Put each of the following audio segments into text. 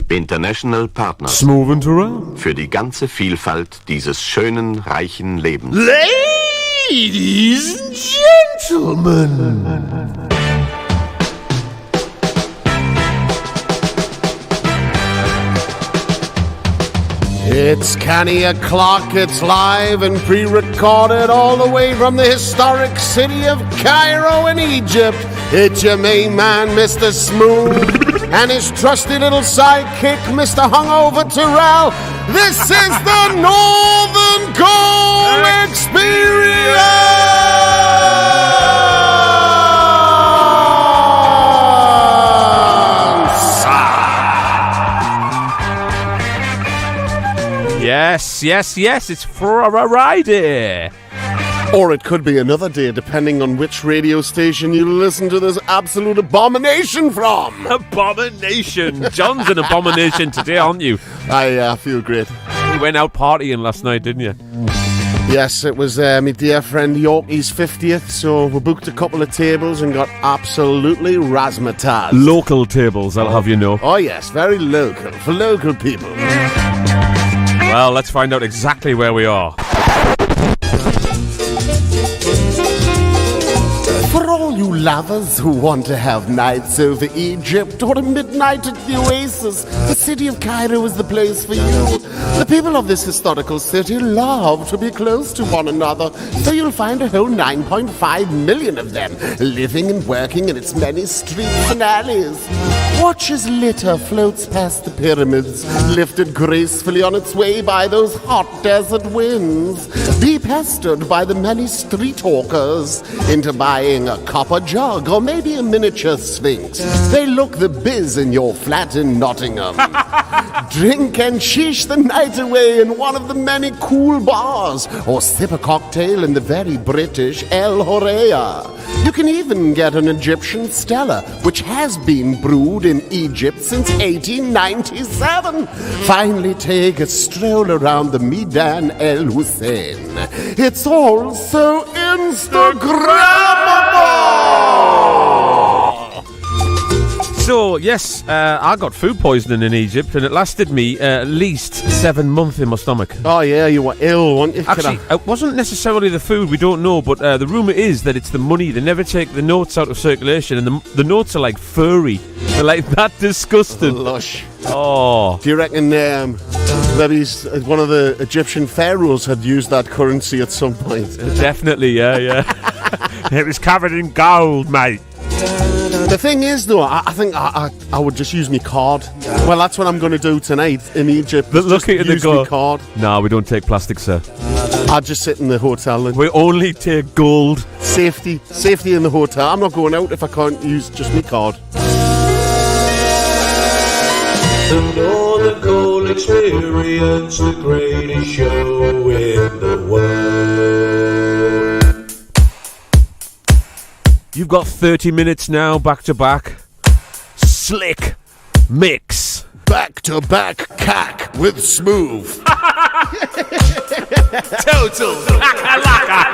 International Partner. Smoove and Turrell. Für die ganze Vielfalt dieses schönen, reichen Lebens. Ladies and gentlemen. It's canny o'clock, it's live and pre-recorded all the way from the historic city of Cairo in Egypt. It's your main man, Mr. Smoove, and his trusty little sidekick, Mr. Hungover Turrell. This is the Northern Goal Experience! Yes, it's Friday. Or it could be another day, depending on which radio station you listen to this absolute abomination from. Abomination. John's an abomination today, aren't you? I feel great. You went out partying last night, didn't you? Yes, it was my dear friend Yorkie's 50th, so we booked a couple of tables and got absolutely razzmatazz. Local tables, I'll have you know. Oh yes, very local, for local people. Well, let's find out exactly where we are. For all you lovers who want to have nights over Egypt or a midnight at the Oasis, the city of Cairo is the place for you. The people of this historical city love to be close to one another, so you'll find a whole 9.5 million of them living and working in its many streets and alleys. Watch as litter floats past the pyramids, lifted gracefully on its way by those hot desert winds. Be pestered by the many street hawkers into buying a copper jug or maybe a miniature sphinx. They look the biz in your flat in Nottingham. Drink and sheesh the night away in one of the many cool bars, or sip a cocktail in the very British El Horea. You can even get an Egyptian Stella, which has been brewed in Egypt since 1897. Finally take a stroll around the Midan El Hussein. It's all so Instagrammable! So, yes, I got food poisoning in Egypt, and it lasted me at least 7 months in my stomach. Oh, yeah, you were ill, weren't you? Actually, it wasn't necessarily the food, we don't know, but the rumour is that it's the money. They never take the notes out of circulation, and the notes are like furry. They're like that disgusting. Lush. Oh. Do you reckon maybe one of the Egyptian pharaohs had used that currency at some point? Definitely, yeah. It was covered in gold, mate. The thing is, though, I think I would just use my card. Well, that's what I'm going to do tonight in Egypt. But look at the my card. No, we don't take plastic, sir. I'll just sit in the hotel. And we only take gold. Safety in the hotel. I'm not going out if I can't use just my card. The Northern Goal Experience, the greatest show in the world. You've got 30 minutes now, back to back. Slick mix. Back to back cack with Smoove. Total kakalaka.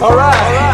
Alright.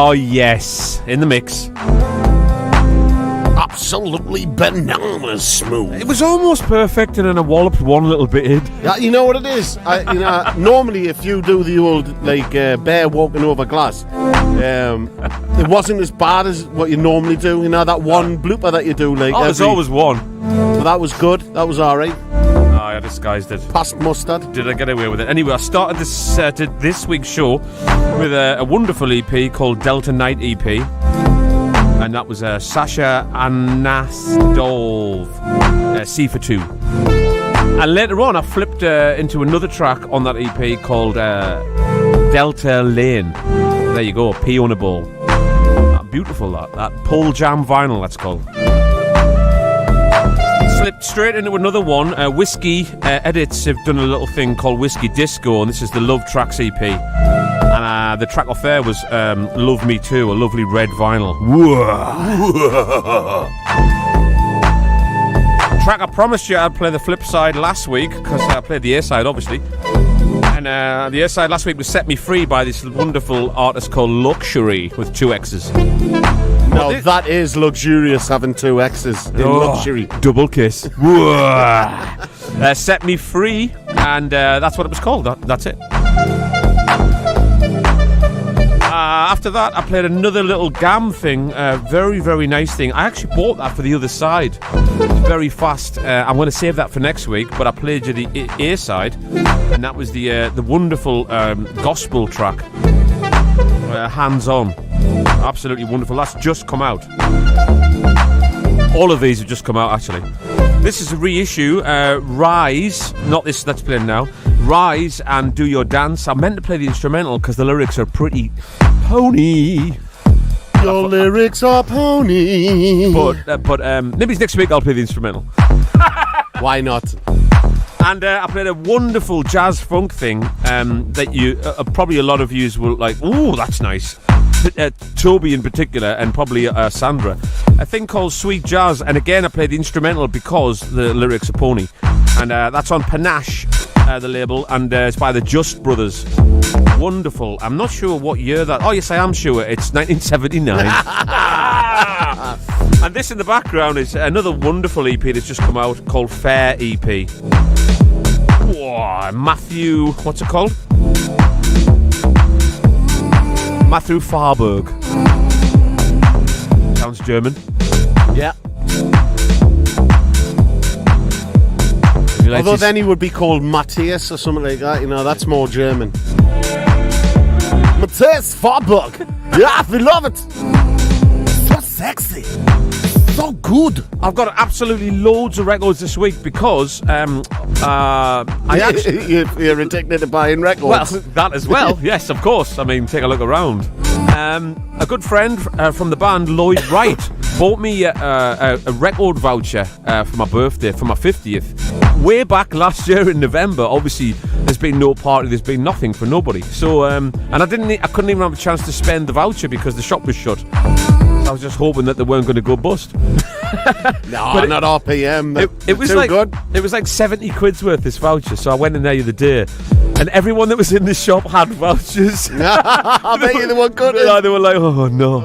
Oh, yes. In the mix. Absolutely bananas, Smoove. It was almost perfect, and then I walloped one little bit in. Yeah, you know what it is? Normally if you do the old, bear walking over glass, it wasn't as bad as what you normally do. You know, that one blooper that you do, there's always one. So that was good. That was alright. Oh, I disguised it. Past mustard. Did I get away with it? Anyway, I started this week's show with a wonderful EP called Delta Night EP. And that was Sasha Anastov, C for 2. And later on, I flipped into another track on that EP called Delta Lane. There you go, P on a ball. Beautiful, that Pole Jam vinyl, that's called. Slipped straight into another one. Whiskey Edits have done a little thing called Whiskey Disco, and this is the Love Tracks EP. And the track off there was Love Me Too, a lovely red vinyl. Track I promised you I'd play the flip side last week, because I played the A side, obviously. And the A side last week was Set Me Free by this wonderful artist called Luxury with 2 X's. No, that is luxurious, having 2 X's in luxury. Double kiss. Set Me Free, and that's what it was called. That's it. After that, I played another little Gam thing, very, very nice thing. I actually bought that for the other side. It's very fast. I'm going to save that for next week, but I played you the A side, and that was the wonderful gospel track, Hands On. Absolutely wonderful. That's just come out. All of these have just come out, actually. This is a reissue, Rise, not this that's playing now, Rise and Do Your Dance. I meant to play the instrumental because the lyrics are pretty pony. Your lyrics are pony. But maybe next week I'll play the instrumental. Why not? And I played a wonderful jazz funk thing that you probably a lot of yous will like. Ooh, that's nice. Toby in particular, and probably Sandra. A thing called Sweet Jazz, and again I played the instrumental because the lyrics are pony. And that's on Panache, the label, and it's by the Just Brothers. Wonderful. I'm not sure what year that. Oh yes, I am sure. It's 1979. And this in the background is another wonderful EP that's just come out called Fair EP. Whoa, Matthew, what's it called? Matthew Farberg. Sounds German. Yeah. Like although then he would be called Matthias or something like that, you know, that's more German. Matthias Farberg. Yeah, we love it. So sexy. So good. I've got absolutely loads of records this week because you're addicted to buying records. Well, that as well. Yes, of course. I mean, take a look around. A good friend from the band, Lloyd Wright, bought me a record voucher for my birthday, for my 50th. Way back last year in November. Obviously, there's been no party, there's been nothing for nobody. So, and I couldn't even have a chance to spend the voucher because the shop was shut. I was just hoping that they weren't going to go bust. No, but not RPM. It was too like good. It was like 70 quid's worth, this voucher. So I went in there the other day, and everyone that was in the shop had vouchers. I bet you they weren't good. They were like, oh no.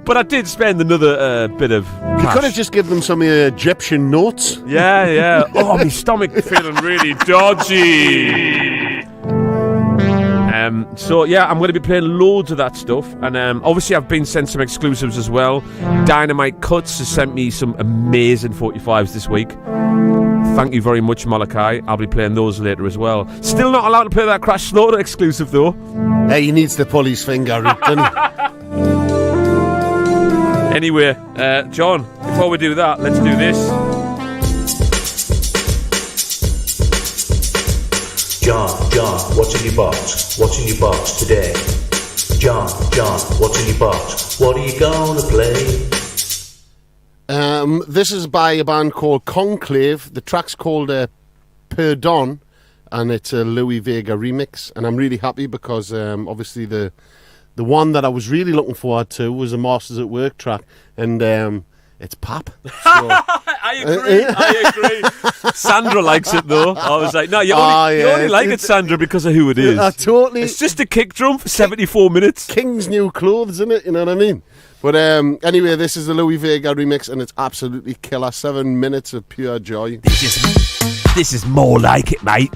But I did spend another bit of cash. You could have just given them some Egyptian notes. Yeah. Oh, my stomach feeling really dodgy. So yeah, I'm going to be playing loads of that stuff, and obviously I've been sent some exclusives as well. Dynamite Cuts has sent me some amazing 45s this week. Thank you very much, Malachi. I'll be playing those later as well. Still not allowed to play that Crash Slaughter exclusive though. Hey, he needs to pull his finger out, doesn't he? Anyway, John, before we do that, let's do this. John, what's in your box? What's in your box today? John, what's in your box? What are you gonna play? This is by a band called Conclave. The track's called Perdon, and it's a Louis Vega remix. And I'm really happy because obviously the one that I was really looking forward to was a Masters at Work track, and It's pop. So, I agree. Sandra likes it though. I was like, no, you only like it, Sandra, because of who it is. Totally. It's just a kick drum for 74 minutes. King's new clothes, isn't it? You know what I mean? But anyway, this is the Louis Vega remix, and it's absolutely killer. 7 minutes of pure joy. This is more like it, mate.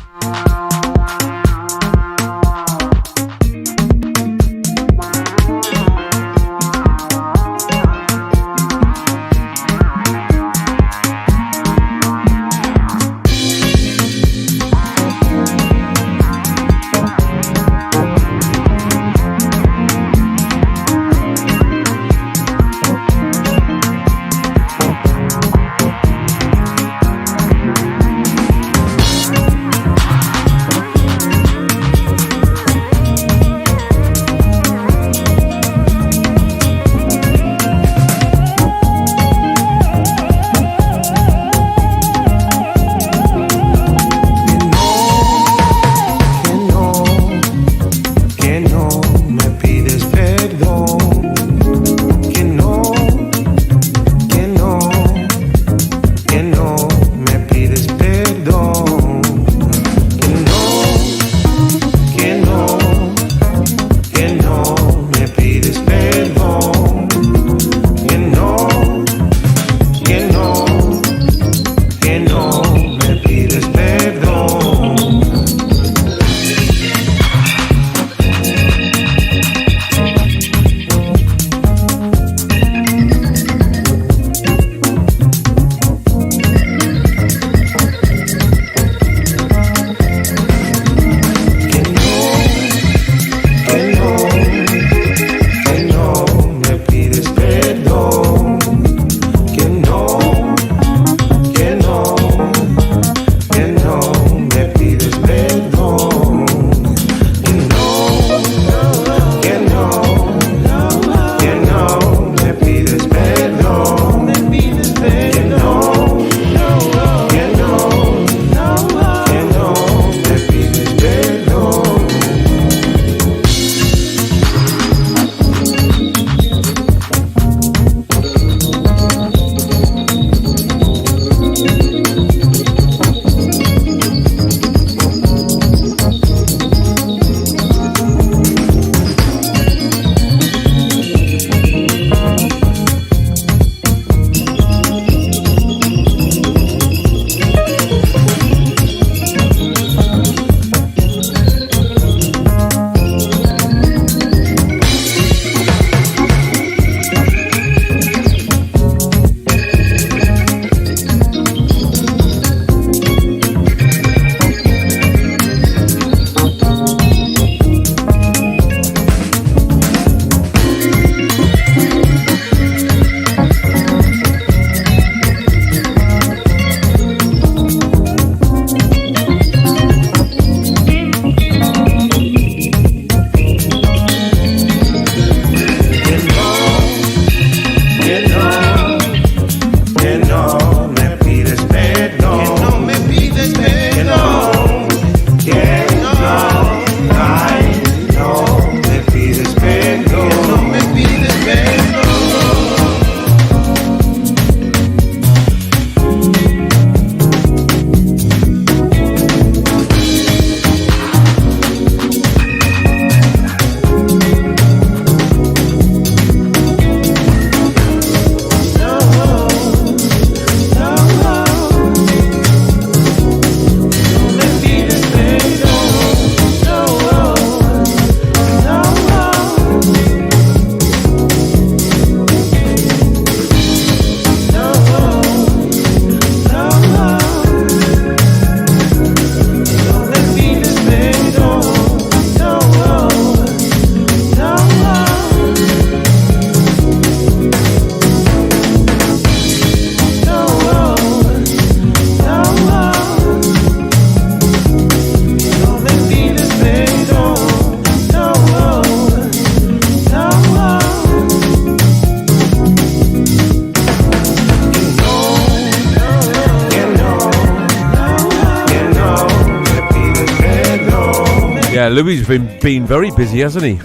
Yeah, Louis has been very busy, hasn't he?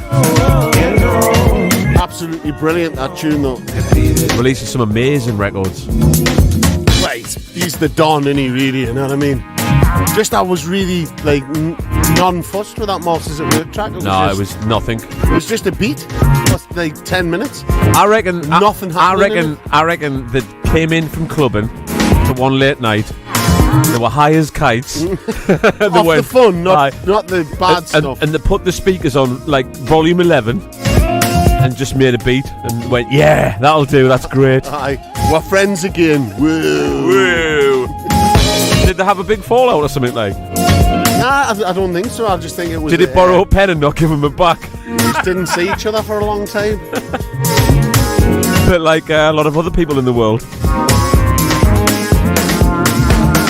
Absolutely brilliant, that tune, though. Releasing some amazing records. Right, he's the Don, isn't he, really, you know what I mean? Just I was really, like, non-fussed with that Masters at Work track. It was nothing. It was just a beat. That's like 10 minutes. I reckon nothing happened. I reckon that came in from clubbing to one late night. They were high as kites. Off the fun, not the bad stuff. And they put the speakers on like volume 11 and just made a beat and went, yeah, that'll do. That's great. Aye, we're friends again. Woo. Woo. Did they have a big fallout or something like? Nah, I don't think so. I just think it was. Did it borrow a pen and not give him it back? Just didn't see each other for a long time. But like a lot of other people in the world.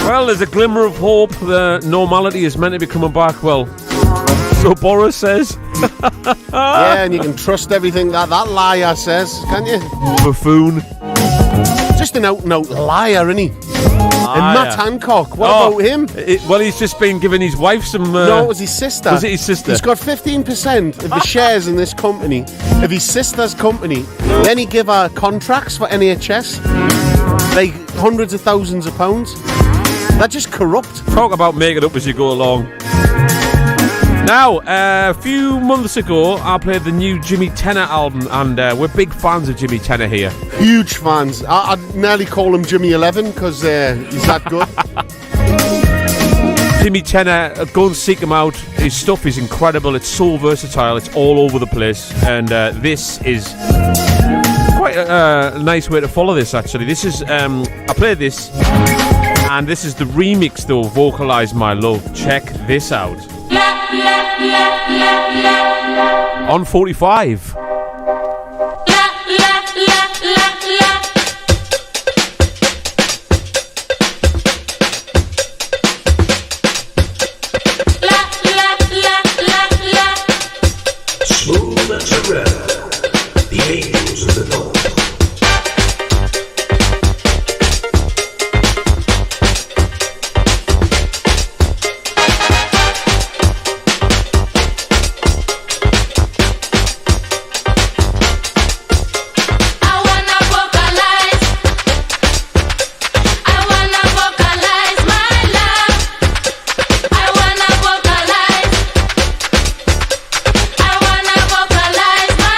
Well, there's a glimmer of hope. The normality is meant to be coming back. Well, so Boris says. Yeah, and you can trust everything that liar says, can't you? Buffoon. Just an out-and-out liar, isn't he? And Matt Hancock, what about him? Well, he's just been giving his wife some... No, it was his sister. Was it his sister? He's got 15% of the shares in this company, of his sister's company. Then he give her contracts for NHS, like hundreds of thousands of pounds. They're just corrupt. Talk about make it up as you go along. Now, a few months ago, I played the new Jimmy Tenor album, and we're big fans of Jimmy Tenor here. Huge fans. I'd nearly call him Jimmy 11 because he's that good. Jimmy Tenor, go and seek him out. His stuff is incredible. It's so versatile. It's all over the place. And this is quite a nice way to follow this, actually. This is, I played this, and this is the remix, though, Vocalize My Love. Check this out. On 45. Smoove and Turrell, the angels of the north.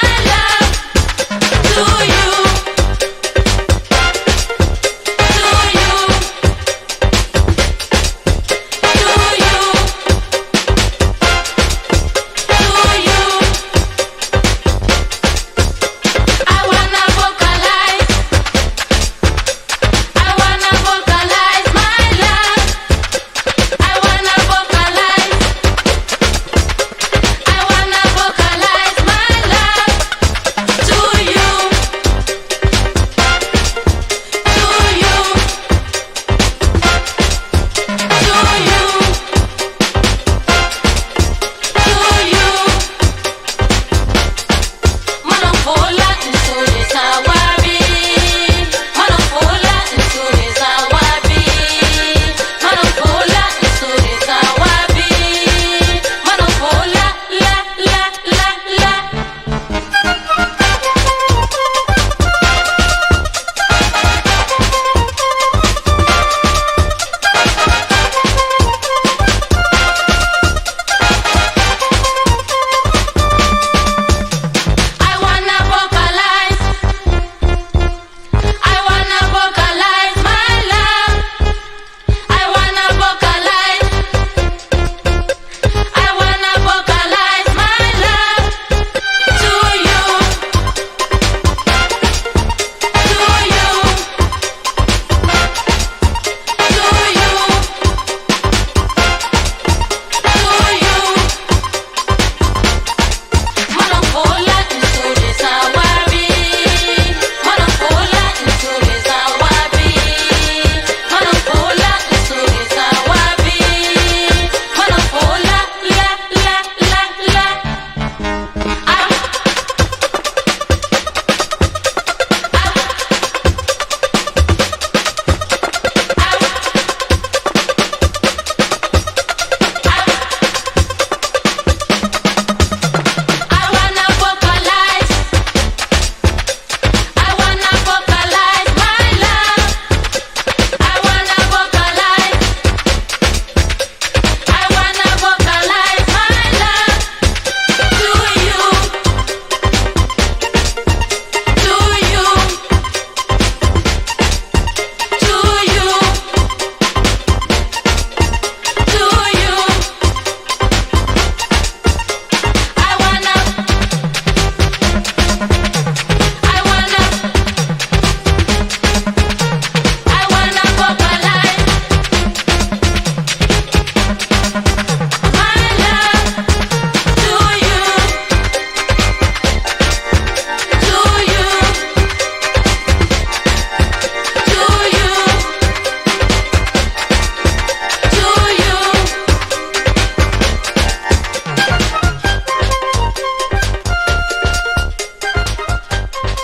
My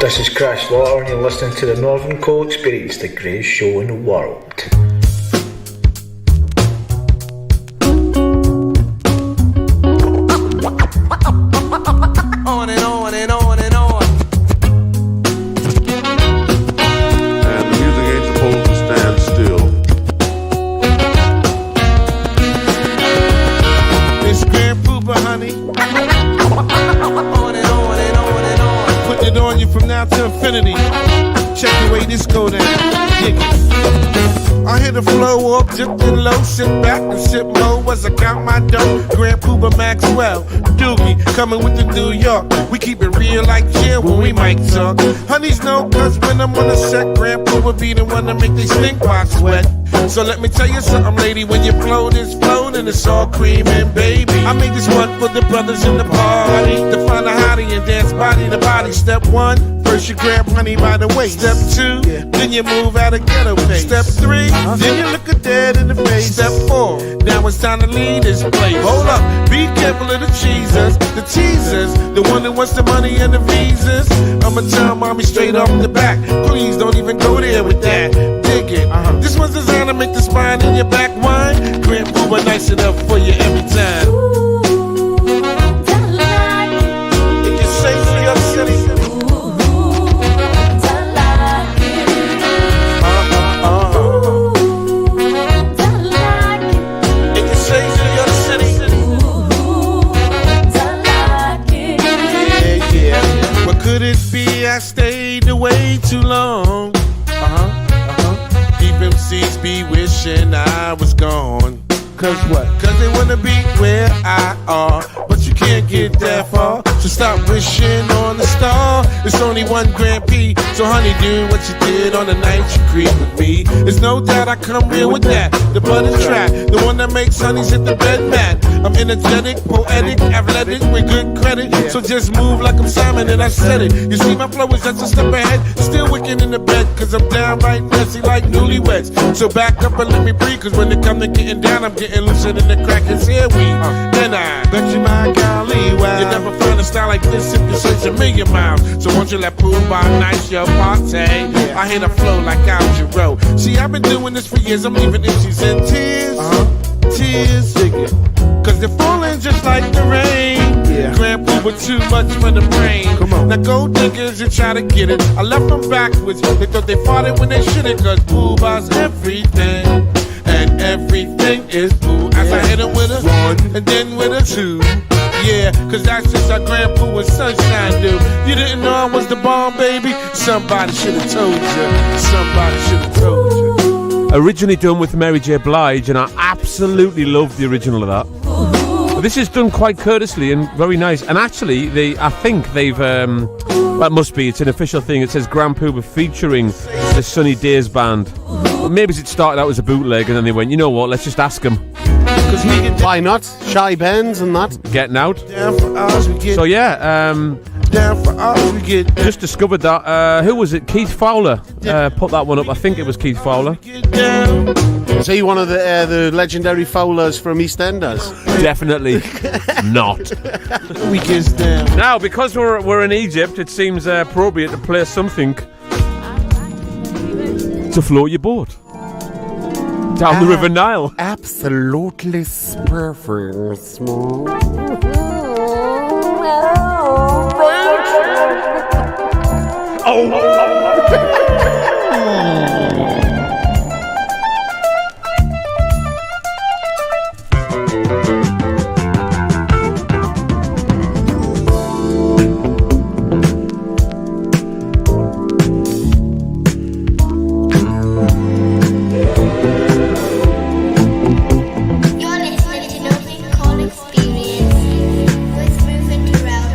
This is Crash Slaughter and you're listening to the Northern Coal Experience, the greatest show in the world. On and on and on and on. And the music ain't supposed to stand still. It's Grand Pooper, honey. On and on and on and on. Put it on you from now to infinity. Check the way this go down. Dig it. I hit the flow up, dipped in low, sit back and sip more as I count my dough. Grand Pooper Maxwell, Doogie, coming with the New York. We keep it real like chill when we mic talk. Honeys know, cause when I'm on the set, Grand Pooper be the one to make they stink box sweat. So let me tell you something, lady, when you flow this flow, then it's all cream and baby. I made this one for the brothers in the party, to find a hottie and dance body to body. Step one, first you grab honey by the waist. Step two, then you move out of ghetto pace. Step three, then you look her dead in the face. Step four, now it's time to leave this place. Hold up, be careful of the cheesers, the teasers, the one that wants the money and the visas. I'ma tell mommy straight off the back, please don't even go there with that. Dig it. This one's designed to make the spine in your back whine. Grand Pooper nice enough for you every time. If you say New York City. Could it be I stayed away too long? Deep MCs be wishing I was gone. Cause what? Cause they wanna be where I are, but you can't get that far. So stop wishing on the star. It's only one Grand P, so honey, do what you did on the night you creep with me. There's no doubt I come real with that. The butter track, the one that makes honeys hit the bed mat. I'm energetic, poetic, athletic, with good credit. So just move like I'm Simon and I said it. You see my flow is just a step ahead. Still wicked in the bed, cause I'm downright messy like newlyweds. So back up and let me breathe, cause when it comes to getting down, I'm getting looser than the crackers here we. Then I bet you my golly, wow, you never find a style like this if you search a million miles. So won't you let Pooh by nice your party? I hit a flow like Al Jarreau. See, I've been doing this for years, I'm leaving issues in tears. Tears, cause they're falling just like the rain. Grand Pooper too much for the brain. Now go diggers and try to get it. I left them backwards, they thought they fought it when they shouldn't. Cause Pooh Bah's everything, and everything is Pooh. As I hit it with a one, and then with a two. Yeah, cause that's just how Grand Pooh and Sunshine do. You didn't know I was the bomb, baby? Somebody should've told you. Somebody should've told you. Originally done with Mary J. Blige, and I absolutely love the original of that. But this is done quite courteously and very nice. And actually, I think they've, that must be, it's an official thing. It says Grand Pooper featuring the Sunny Days Band. But maybe it started out as a bootleg and then they went, you know what, let's just ask them. Why not? Shy Benz and that. Getting out. So yeah, just discovered that. Who was it? Keith Fowler put that one up. I think it was Keith Fowler. Is he one of the legendary Fowlers from EastEnders? Definitely not. Now, because we're in Egypt, it seems appropriate to play something to float your boat down the River Nile. Absolutely perfect. You're listening to Northern Coal Experience with Smoove and Turrell.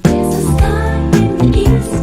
There's a star in the east.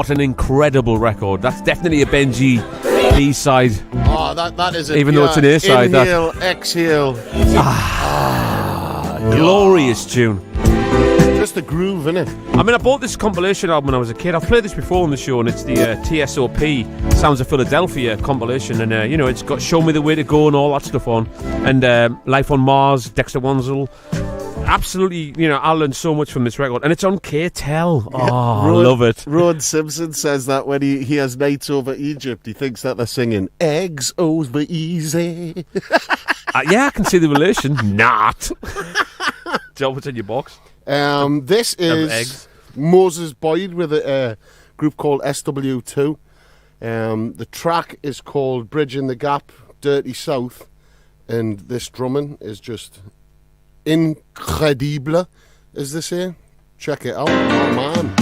What an incredible record. That's definitely a Benji B-side. Oh, that is it. Even though it's an A-side. Inhale, exhale. Glorious tune. Just the groove, innit? I mean, I bought this compilation album when I was a kid. I've played this before on the show, and it's the TSOP, Sounds of Philadelphia compilation. And, it's got Show Me the Way to Go and all that stuff on. And Life on Mars, Dexter Wansel. Absolutely, I learned so much from this record. And it's on K-Tel. Oh, I love it. Ron Simpson says that when he has Nights Over Egypt, he thinks that they're singing Eggs Over Easy. Yeah, I can see the relation. Not. Joe, what's in your box? This is Moses Boyd with a group called SW2. The track is called Bridging the Gap, Dirty South. And this drumming is just incredible, as they say. Check it out. Oh, man.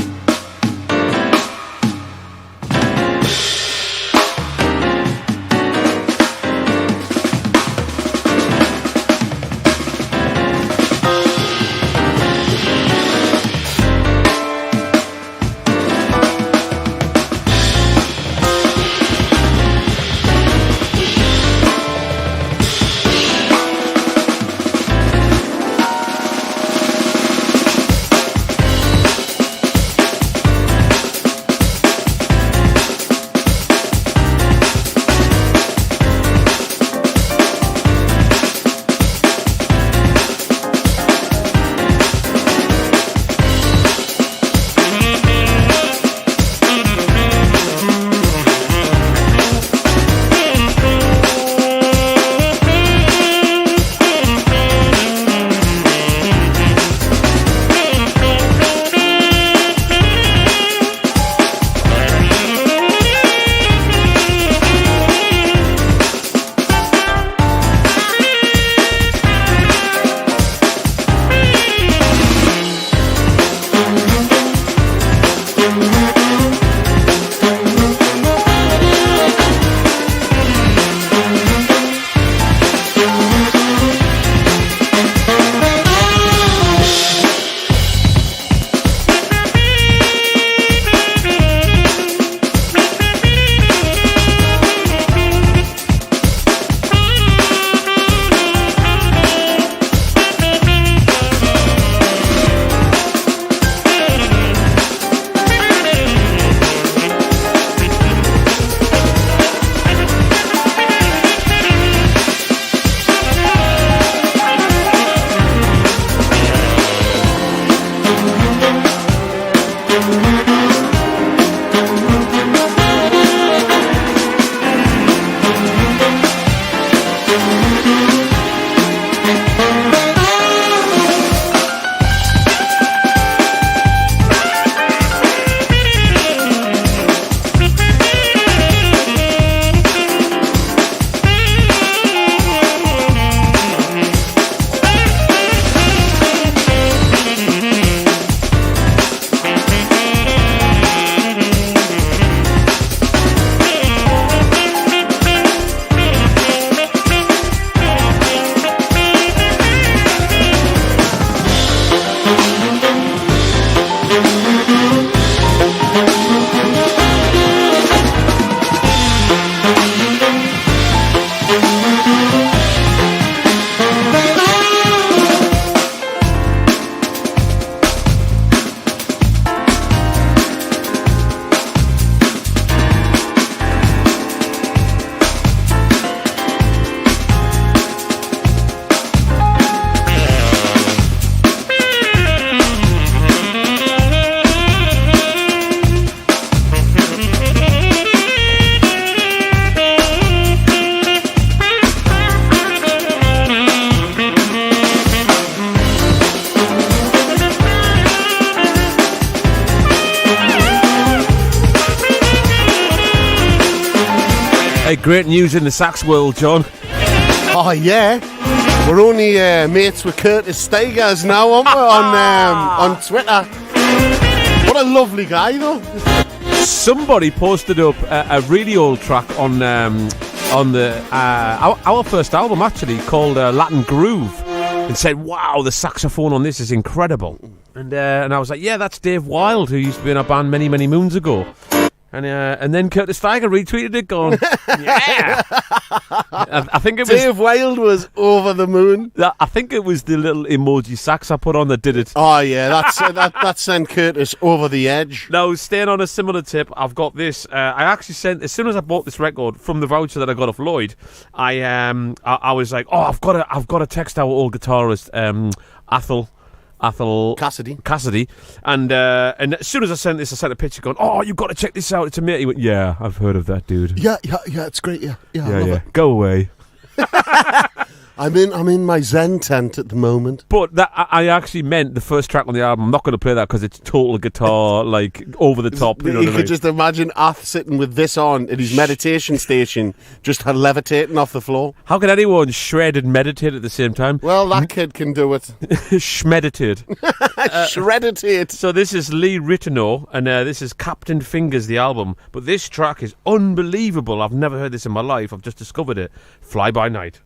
Hey, great news in the sax world, John. Oh, yeah. We're only mates with Curtis Stigers now, aren't we, on Twitter. What a lovely guy, though. Somebody posted up a really old track on our first album, actually, called Latin Groove, and said, wow, the saxophone on this is incredible. And I was like, yeah, that's Dave Wilde, who used to be in our band many, many moons ago. And then Curtis Tiger retweeted it, going, "Yeah." I think it was Dave Wild was over the moon. I think it was the little emoji sacks I put on that did it. Oh yeah, that sent Curtis over the edge. Now, staying on a similar tip, I've got this. I actually sent, as soon as I bought this record from the voucher that I got off Lloyd, I was like, oh, I've got to text our old guitarist, Athel Cassidy, and as soon as I sent this, I sent a picture going, "Oh, you've got to check this out. It's amazing." He went, "Yeah, I've heard of that, dude. Yeah, it's great. Yeah, I love it. Go away." I'm in my Zen tent at the moment. But that I actually meant the first track on the album. I'm not going to play that because it's total guitar, like over the top. You know what I mean? Could just imagine Ath sitting with this on at his meditation station, just levitating off the floor. How can anyone shred and meditate at the same time? Well, that kid can do it. Shmeditate. Shreditate. So this is Lee Ritenour, and this is Captain Fingers, the album. But this track is unbelievable. I've never heard this in my life. I've just discovered it. Fly By Night.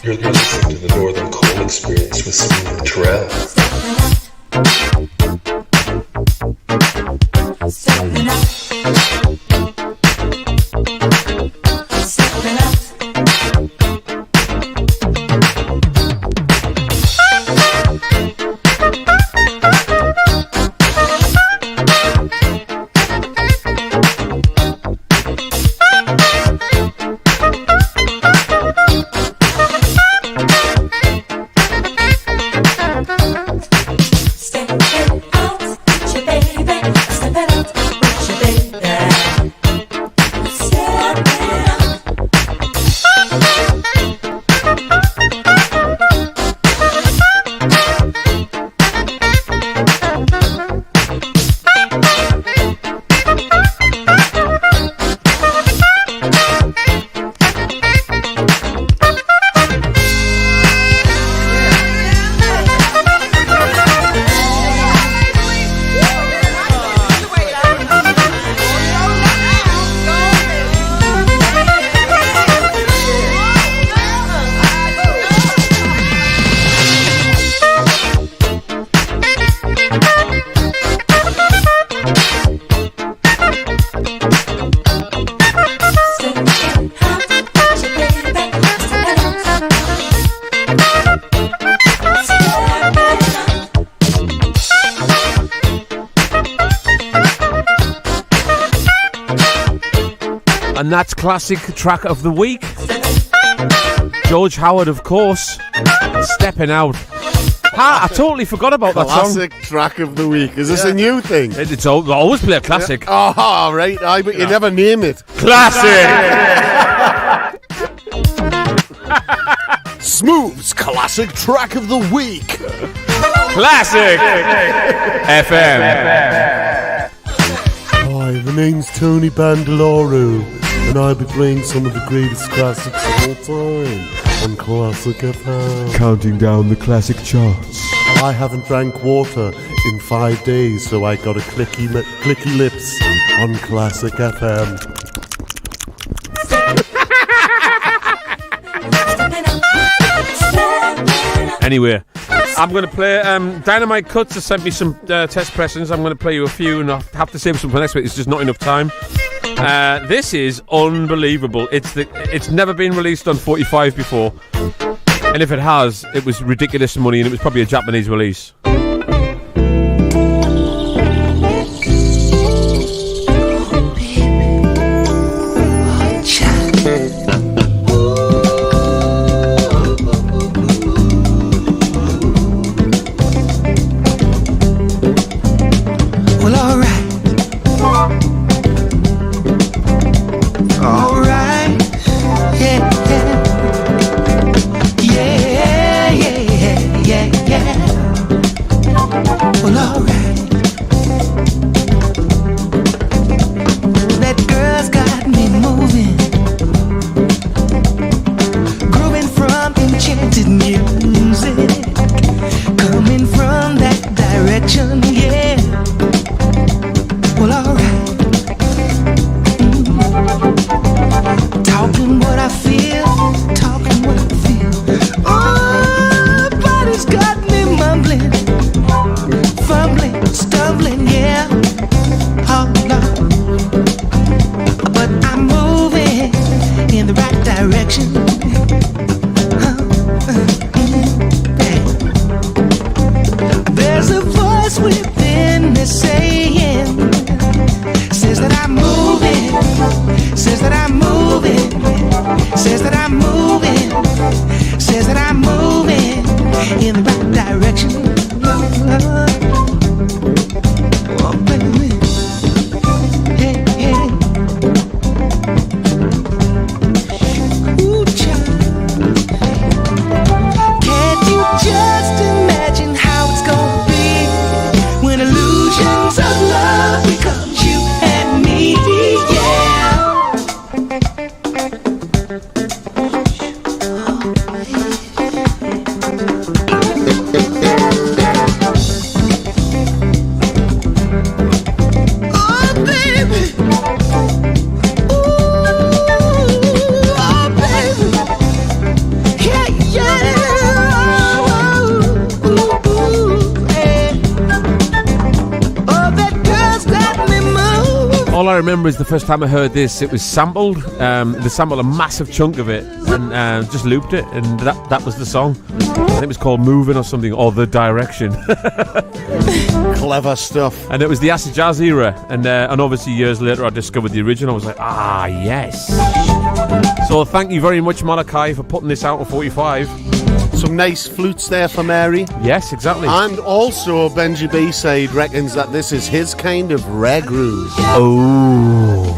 You're listening to the Northern Coal Experience with Mr Turrell. And that's classic track of the week. George Howard, of course, Stepping Out. I totally forgot about that song. Classic track of the week. Is this a new thing? It's always play a classic. Oh, right. But you never name it. Classic! Smoove's classic track of the week. Classic! FM. Hi, the name's Tony Bandoloro, and I'll be playing some of the greatest classics of all time on Classic FM. Counting down the classic charts. I haven't drank water in 5 days, so I got a clicky lips on Classic FM. Anyway, I'm going to play Dynamite Cuts has sent me some test pressings. I'm going to play you a few, and I'll have to save some for next week. It's just not enough time. This is unbelievable. It's never been released on 45 before, and if it has, it was ridiculous money, and it was probably a Japanese release. All I remember is the first time I heard this, it was sampled. They sampled a massive chunk of it and just looped it, and that was the song. I think it was called Moving or something, or The Direction. Clever stuff. And it was the acid jazz era, and obviously years later I discovered the original. I was like, yes. So thank you very much, Malachi, for putting this out on 45. Some nice flutes there for Mary. Yes, exactly. And also Benji Bayside reckons that this is his kind of rare groove. Oh.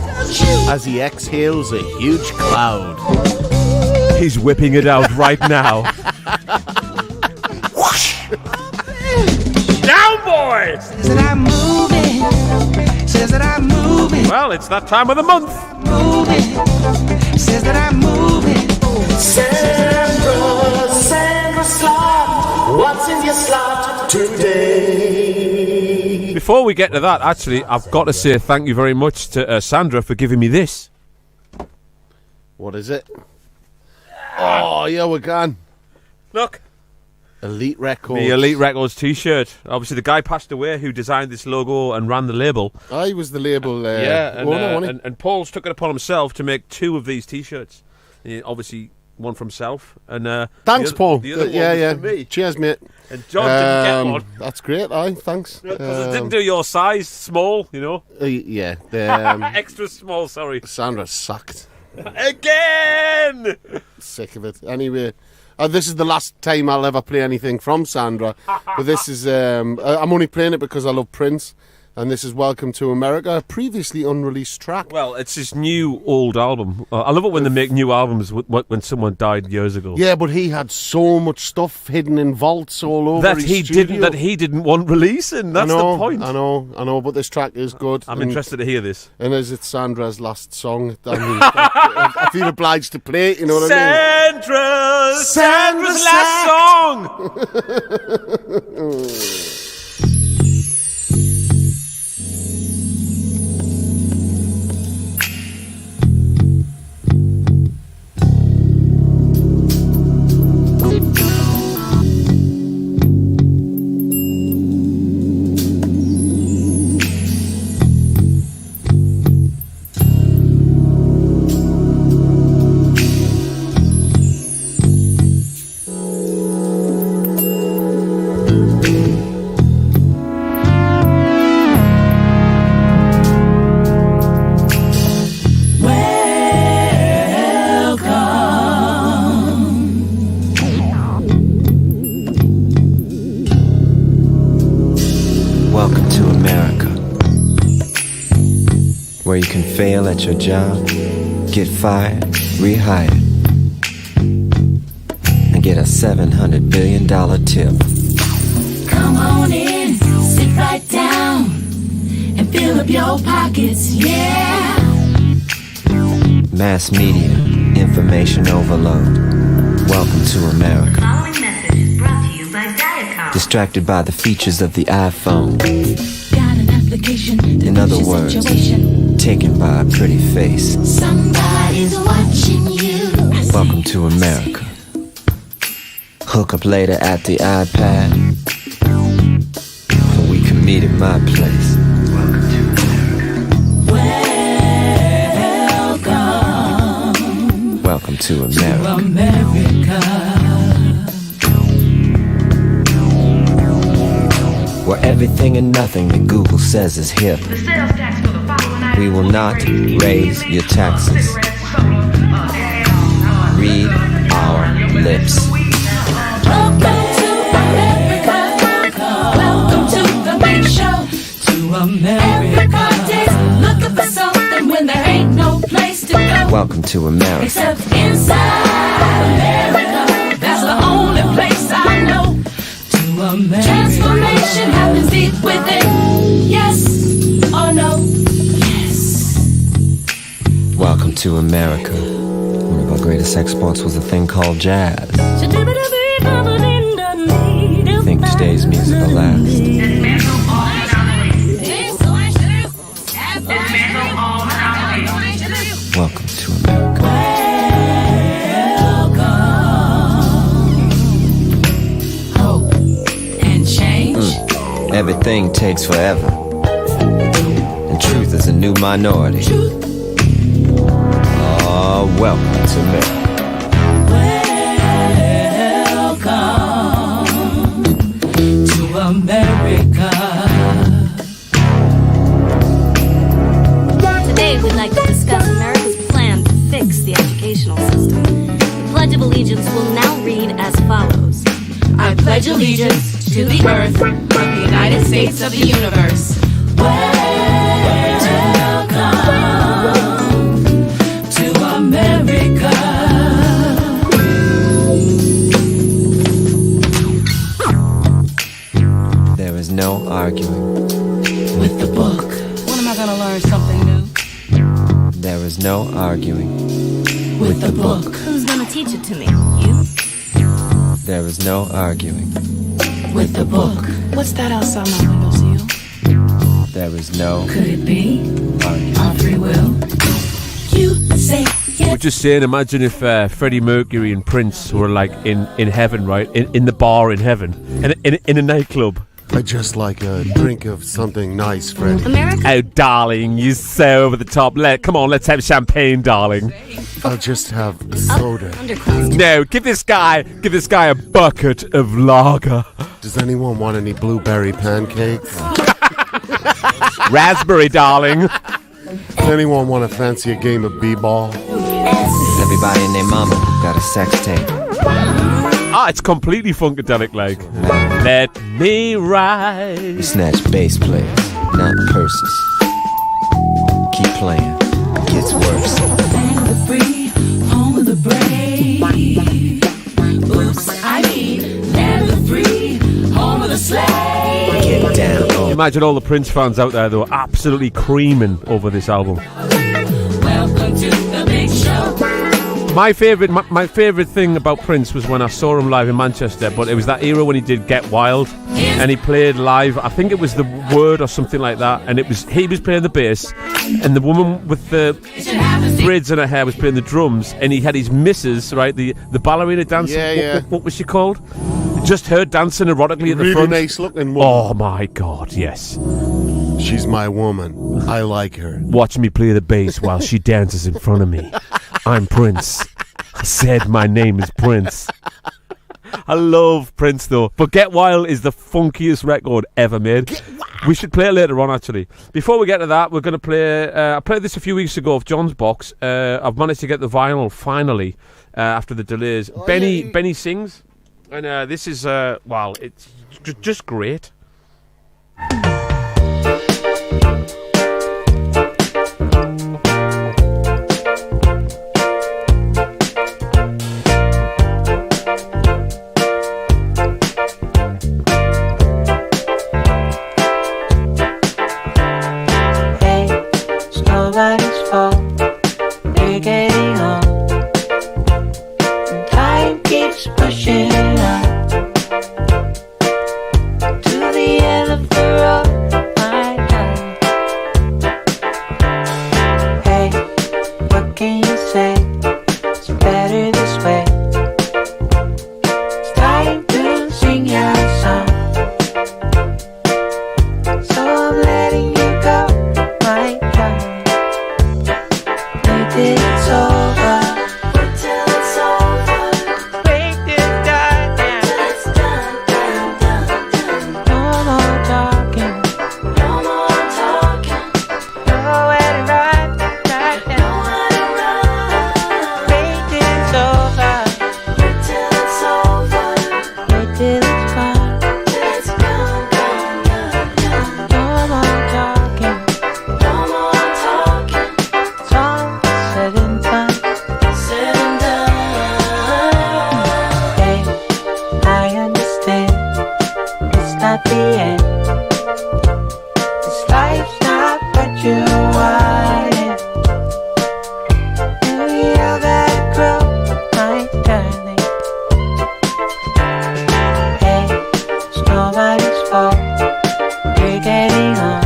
As he exhales a huge cloud. He's whipping it out right now. Whoosh. Down, boys! Says that I'm moving. Says that I'm moving. Well, it's that time of the month. Moving. Says that I'm moving. Sandra slot. What's in your slot today? Before we get to that, actually, I've got to say thank you very much to Sandra for giving me this. What is it? Oh, yeah, we're gone. Look. Elite Records. The Elite Records t-shirt. Obviously, the guy passed away who designed this logo and ran the label. I was the label. And Paul's took it upon himself to make 2 of these t-shirts. He obviously one from Self. And thanks, Paul. The other one yeah. was for me. Cheers, mate. And John didn't get one. That's great, thanks. Because it didn't do your size, small, you know. Yeah. Extra small, sorry. Sandra sucked. Again! Sick of it. Anyway, this is the last time I'll ever play anything from Sandra. But this is, I'm only playing it because I love Prince. And this is Welcome to America, a previously unreleased track. Well, it's his new old album. I love it when they make new albums when someone died years ago. Yeah, but he had so much stuff hidden in vaults all over that his he studio. didn't want releasing. That's the point. I know, but this track is good. I'm interested to hear this. And as it's Sandra's last song, I mean, I feel obliged to play it, you know what I mean? Sandra's last song! Where you can fail at your job, get fired, rehired, and get a $700 billion tip. Come on in, sit right down, and fill up your pockets, yeah. Mass media, information overload. Welcome to America. Following message is brought to you by Diacom. Distracted by the features of the iPhone. Got an application to In other fix your words, situation. taken by a pretty face. Somebody's watching you. Welcome to America. Hook up later at the iPad, and we can meet at my place. Welcome to America. Welcome to America. America. Where everything and nothing that Google says is hip. The sales tax for the following We will not raise your taxes. Read our lips. Welcome to America. Welcome to the big show. To America. Everybody's looking for something when there ain't no place to go. Welcome to America. Except inside America. That's the only place I know. To America. Transformation happens deep within. Yes or no? Yes. Welcome to America. One of our greatest exports was a thing called jazz. I think today's music will last. Welcome to America. Hope and change. Everything takes forever, and truth is a new minority. Oh, welcome to America. Welcome to America. Today we'd like to discuss America's plan to fix the educational system. The Pledge of Allegiance will now read as follows. I pledge allegiance to the earth of the United States of the universe. Welcome to America. There is no arguing with the book. When am I gonna learn something new? There is no arguing with the book. Who's gonna teach it to me? You? There is no arguing with the book. What's that outside my window sill? There is no Could it be arguing. our free will? You say yes. We're just saying, imagine if Freddie Mercury and Prince were like in heaven, right? In the bar in heaven, in a nightclub. I'd just like a drink of something nice, Freddie. America? Oh, darling, you're so over the top. Come on, let's have champagne, darling. I'll just have a soda. Underclass. No, give this guy a bucket of lager. Does anyone want any blueberry pancakes? Raspberry, darling. Does anyone want to fancy a game of b-ball? Everybody and their mama got a sex tape. Ah, it's completely funkadelic, like. Let me ride. We snatch bass players, not purses. Keep playing. It gets worse. Land of the free, home of the brave. Oops, I mean, land of the free, home of the slave. Get down. Imagine all the Prince fans out there, though, absolutely creaming over this album. Welcome to the big show. My favourite thing about Prince was when I saw him live in Manchester, but it was that era when he did Get Wild, and he played live, I think it was The Word or something like that, and he was playing the bass, and the woman with the braids in her hair was playing the drums, and he had his missus, right, the ballerina dancer. Yeah. What was she called? Just her dancing erotically at the really front. Really nice looking woman. Oh my God, yes. She's my woman. I like her. Watch me play the bass while she dances in front of me. I'm Prince. I said my name is Prince. I love Prince, though. But Get Wild is the funkiest record ever made. We should play it later on, actually. Before we get to that, we're going to play... I played this a few weeks ago off John's box. I've managed to get the vinyl, finally, after the delays. Benny sings. And this is... it's just great. Nobody's fault, we're getting on. And time keeps pushing on to the end of the road, my darling. Hey, what can you say? It's better this way. It's time to sing your song, so I'm letting you go, my darling. It's over. Wait till it's over. Break this down now. Till it's done. No more talking. No more talking. Nowhere to run. Nowhere to run. Wait till it's over. Wait till it's over. Wait till it's gone. Till it's gone. No more talking. No more talking. It's all said and done. Said and done. Hey, I understand. It's not the end. This life's not what you wanted. And we all gotta grow, my darling. Hey, it's nobody's fault. We're getting on.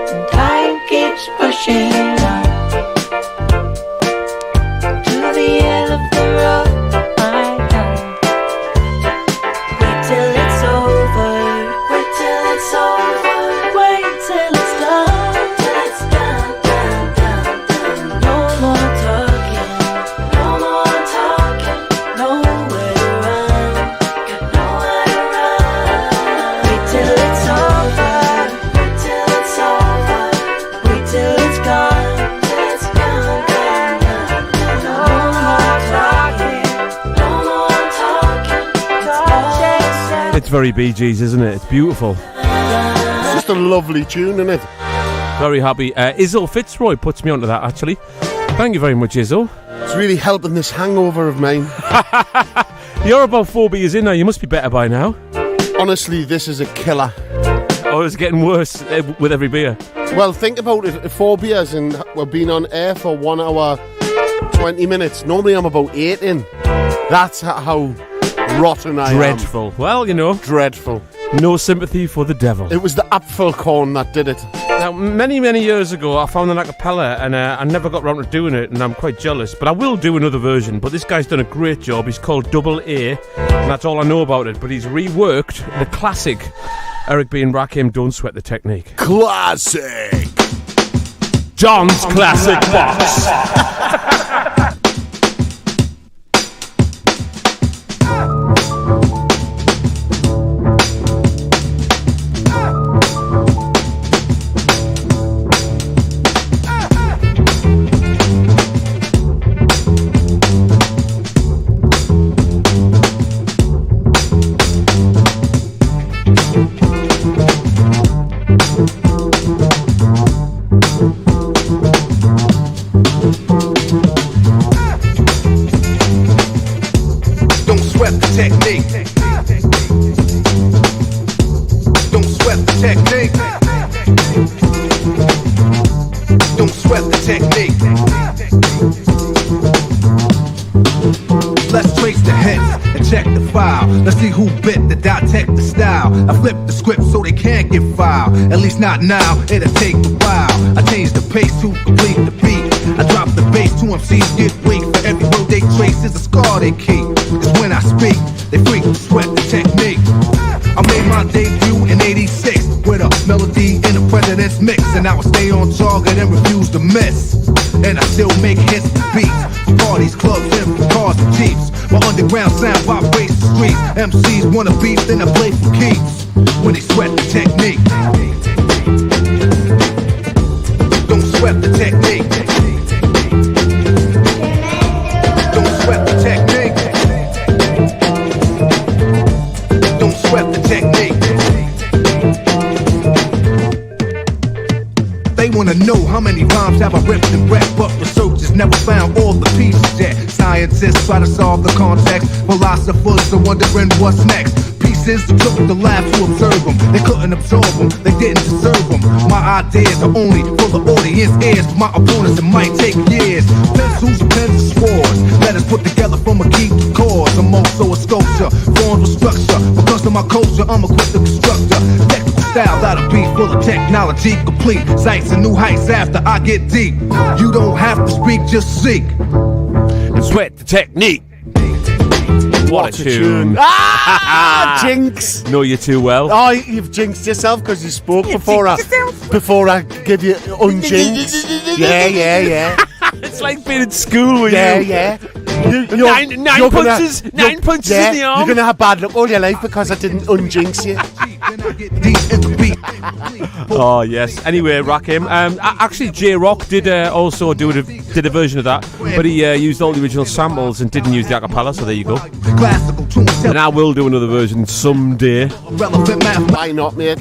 And time keeps pushing on to the end of the road, my darling. Wait till it's over. Wait till it's over. Wait till it's done. Till it's done. No more talking. No more talking. Nowhere to run. Got nowhere to run. Wait till it's over. Wait till it's over. Wait till it's gone. Till it's gone. No more talking. No more talking. It's very Bee Gees, isn't it? It's beautiful. It's just a lovely tune, isn't it? Very happy. Izzo Fitzroy puts me onto that, actually. Thank you very much, Izzo. It's really helping this hangover of mine. You're about 4 beers in now. You must be better by now. Honestly, this is a killer. Oh, it's getting worse with every beer. Well, think about it. 4 beers and we've been on air for 1 hour, 20 minutes. Normally I'm about 8 in. That's how rotten I Dreadful. Well, you know. Dreadful. No sympathy for the devil. It was the Apfelkorn that did it. Now, many, many years ago, I found an a cappella, and I never got around to doing it, and I'm quite jealous. But I will do another version. But this guy's done a great job. He's called Double A, and that's all I know about it. But he's reworked the classic Eric B. and Rakim, Don't Sweat the Technique. Classic! John's Classic Box. Let's see who bit the dissect the style. I flip the script so they can't get filed. At least not now, it'll take a while. I change the pace to complete the beat. I drop the bass, 2 MCs get weak. For every word they trace is a scar they keep. Cause when I speak, they freak sweat the technique. I made my debut in '86 with a melody in the president's mix. And now I stay on target and refuse to miss. And I still make hits with beats. Parties, clubs, and cars and jeeps. My underground sound vibrates the streets. MCs wanna beef, then I play for keeps. When they sweat the technique. Don't sweat the technique. Don't sweat the technique. Don't sweat the technique. They wanna know how many rhymes have I ripped and wrecked, but researchers never found all the pieces yet. Scientists try to solve the context. Philosophers are wondering what's next. Pieces took the lab to observe them. They couldn't absorb them, they didn't deserve them. My ideas are only for the audience ears. For my opponents it might take years. Pencils, pens, and swords. Letters put together from a key to cause. I'm also a sculpture, formed with structure. Because of my culture, I'm a quick constructor. Technical style that'll be full of technology complete. Sights and new heights after I get deep. You don't have to speak, just seek. And sweat the technique. What a tune. Ah! Jinx! Know you too well. Oh, you've jinxed yourself because you spoke before I give you unjinx. Yeah. It's like being in school with you. Yeah. Nine punches in the arm. You're going to have bad luck all your life because I didn't unjinx you. Oh, yes. Anyway, Rakim. Actually, J-Rock did also did a version of that, but he used all the original samples and didn't use the acapella, so there you go. And I will do another version someday. Why not, mate?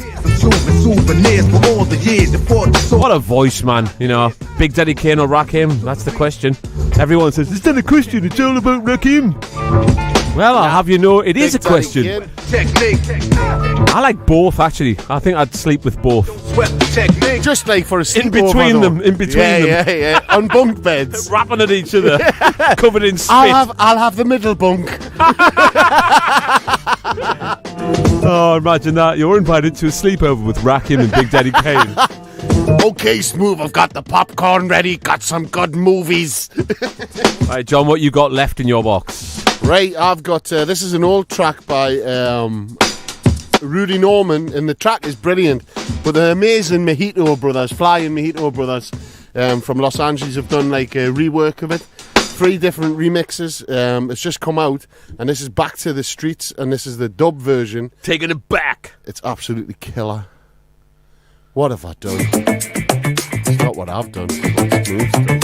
What a voice, man. You know, Big Daddy Kane or Rakim? That's the question. Everyone says, it's not a question, it's all about Rakim. Well, I'll have you know, it is a question. I like both, actually. I think I'd sleep with both. Just like for a sleepover. In between them. Yeah. On bunk beds. Rapping at each other. Covered in spit. I'll have the middle bunk. Oh, imagine that. You're invited to a sleepover with Rakim and Big Daddy Kane. Okay, Smoove, I've got the popcorn ready. Got some good movies. Right, John, what you got left in your box? Right, I've got... this is an old track by Rudy Norman, and the track is brilliant. But the amazing Mojito Brothers, Flying Mojito Brothers from Los Angeles have done like a rework of it. 3 different remixes. It's just come out, and this is Back to the Streets, and this is the dub version. Taking it back. It's absolutely killer. What have I done? It's not what I've done. It's what Smoove's done.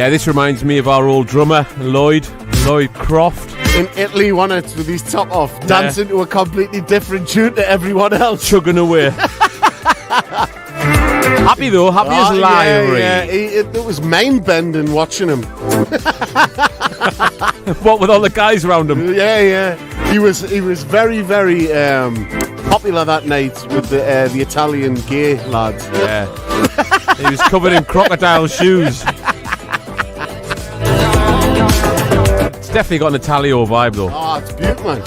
Yeah, this reminds me of our old drummer, Lloyd Croft. In Italy, wasn't it, with his top off, dancing to a completely different tune to everyone else. Chugging away. Happy though, happy as lion. Yeah. It was mind-bending watching him. What, with all the guys around him? Yeah. He was very, very popular that night with the Italian gay lads. Yeah. He was covered in crocodile shoes. It's definitely got an Italio vibe though. Oh, it's beautiful, man.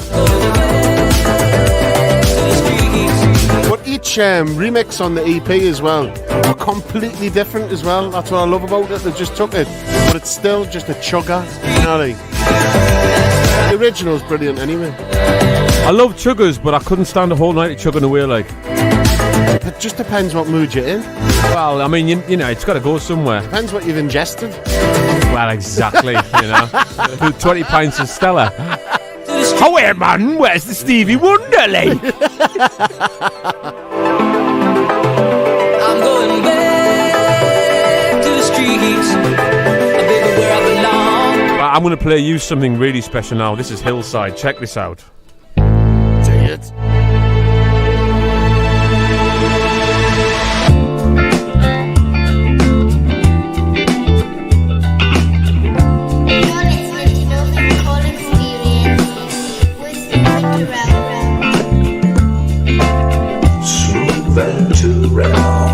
But each remix on the EP as well are completely different as well. That's what I love about it. They just took it, but it's still just a chugger. You know, like, the original's brilliant anyway. I love chuggers, but I couldn't stand a whole night of chugging away like. It just depends what mood you're in. Well, I mean, you know, it's got to go somewhere. Depends what you've ingested. Well, exactly, you know. 20 pints of Stella. Oh, hey, man, where's the Stevie Wonder, like? I'm going back to the streets, baby, where I belong. I'm going to play you something really special now. This is Hillside. Check this out. Take it. Smoove and Turrell.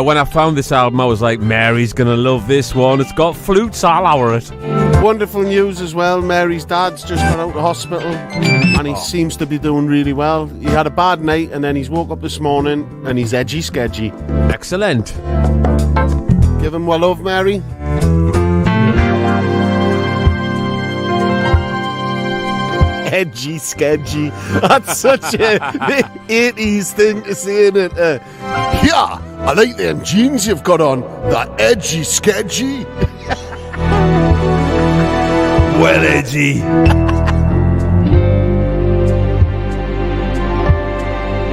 When I found this album, I was like, Mary's gonna love this one. It's got flutes all over it. Wonderful news as well. Mary's dad's just got out of hospital and he seems to be doing really well. He had a bad night and then he's woke up this morning and he's edgy sketchy. Excellent. Give him well love, Mary. Edgy sketchy. That's such a 80s thing to say, isn't it? Yeah, I like them jeans you've got on. That edgy sketchy. Well, edgy.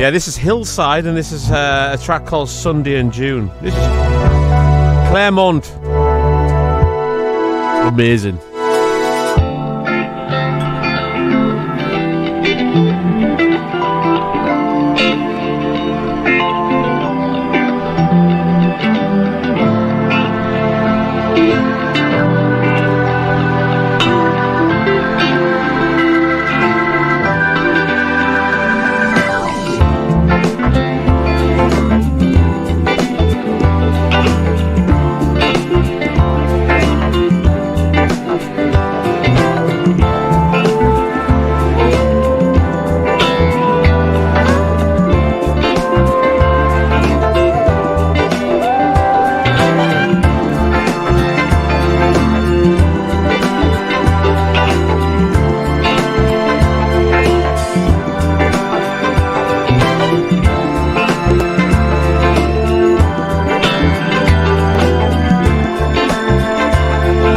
Yeah, this is Hillside, and this is a track called Sunday in June. This is Claremont. Amazing.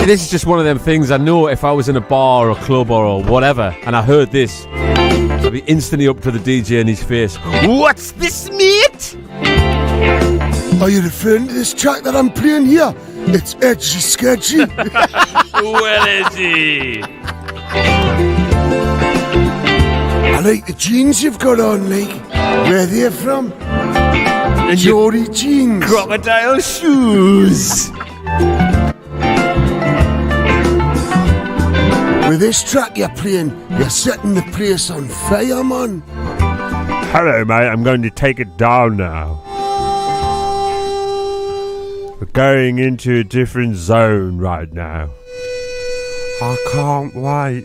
This is just one of them things. I know if I was in a bar or club or whatever and I heard this, I'd be instantly up to the DJ in his face. What's this, mate? Are you referring to this track that I'm playing here? It's edgy sketchy. Well, edgy. I like the jeans you've got on, like. Where are they from? Jody jeans. Crocodile shoes. With this track you're playing, you're setting the place on fire, man. Hello, mate. I'm going to take it down now. We're going into a different zone right now. I can't wait.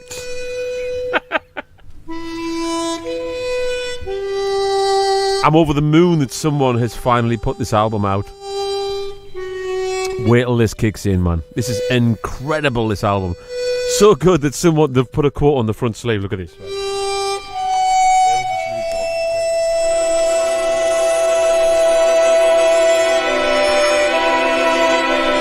I'm over the moon that someone has finally put this album out. Wait till this kicks in, man. This is incredible, this album. So good that they've put a quote on the front sleeve. Look at this.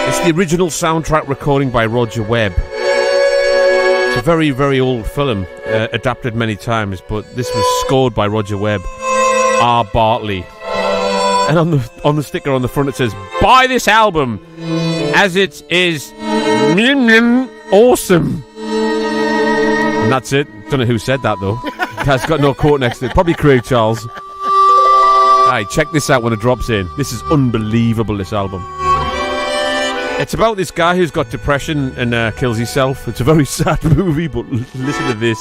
It's the original soundtrack recording by Roger Webb. It's a very, very old film, adapted many times, but this was scored by Roger Webb. R. Bartley. And on the sticker on the front it says, "Buy this album as it is awesome." And that's it. Don't know who said that though. It's got no quote next to it. Probably Craig Charles. Alright, check this out when it drops in. This is unbelievable, this album. It's about this guy who's got depression and kills himself. It's a very sad movie, but listen to this.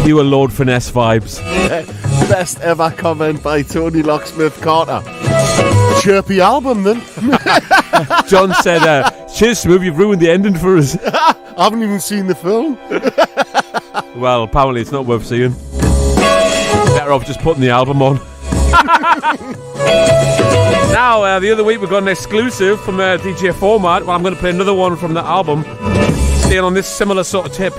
Pure Lord Finesse vibes. Best ever comment by Tony Locksmith Carter. Chirpy album, then. John said, cheers, Smoove, you've ruined the ending for us. I haven't even seen the film. Well, apparently it's not worth seeing. Better off just putting the album on. Now, the other week we got an exclusive from DJ Format. Well, I'm going to play another one from the album, staying on this similar sort of tip.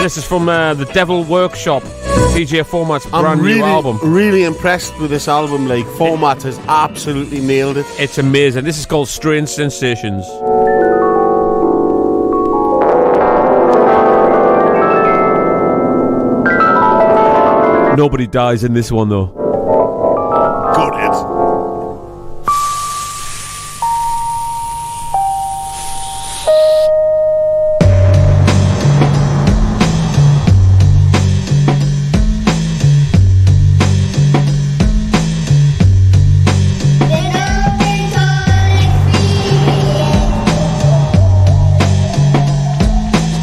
This is from the Devil Workshop, DJ Format's brand new album. I'm really impressed with this album. Like, Format has absolutely nailed it. It's amazing. This is called Strange Sensations. Nobody dies in this one, though. Got it.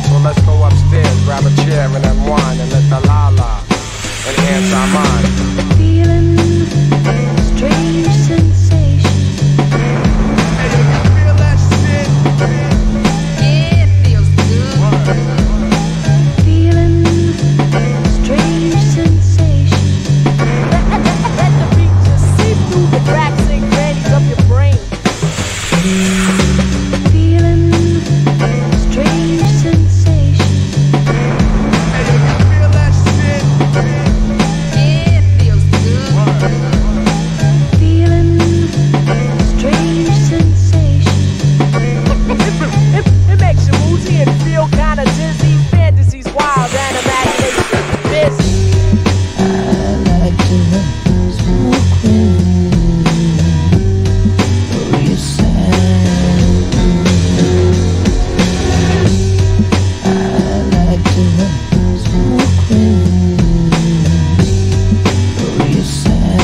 So let's go upstairs, grab a chair and unwind and let the la-la enhance our mind. Feeling strange sensation. Hey, you feel that shit? Yeah, it feels good. Feeling strange sensation. Let the beat just seep through the cracks and crannies of your brain. Feeling strange sensation. Hey, you feel that shit? Yeah, it feels good. Feeling strange sensation. It makes you woozy and feel kinda dizzy. Fantasies wild and imagination busy. I like to smoke for your side. I like to smoke for your side.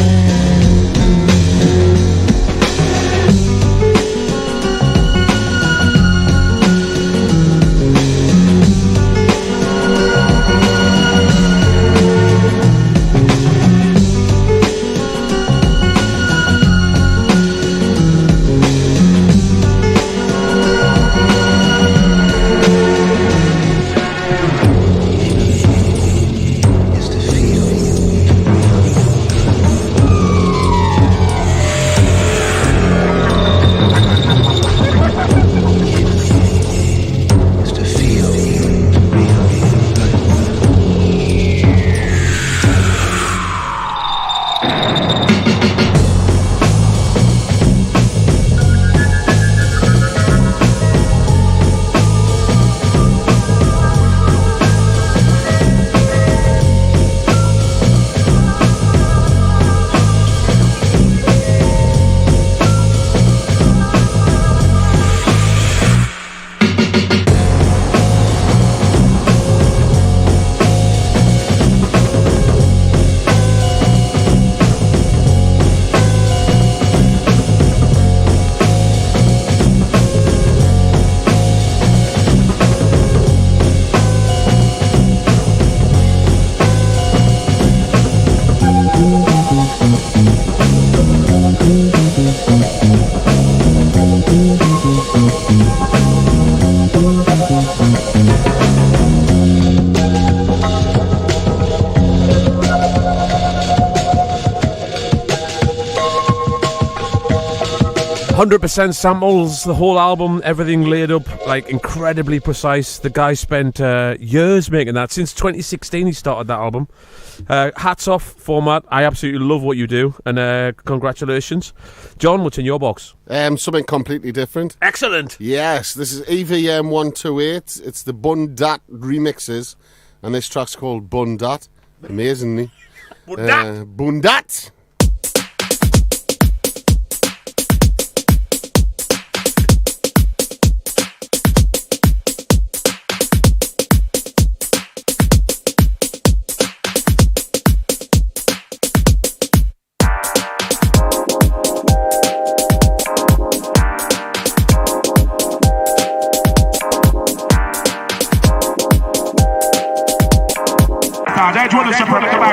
Just to feel real good. 100% samples, the whole album, everything laid up, like, incredibly precise. The guy spent years making that. Since 2016 he started that album. Hats off, Format. I absolutely love what you do, and congratulations. John, what's in your box? Something completely different. Excellent. Yes, this is EVM 128. It's the Bundat remixes, and this track's called Bundat. Amazingly. Bundat. Bundat. Dai giù adesso per la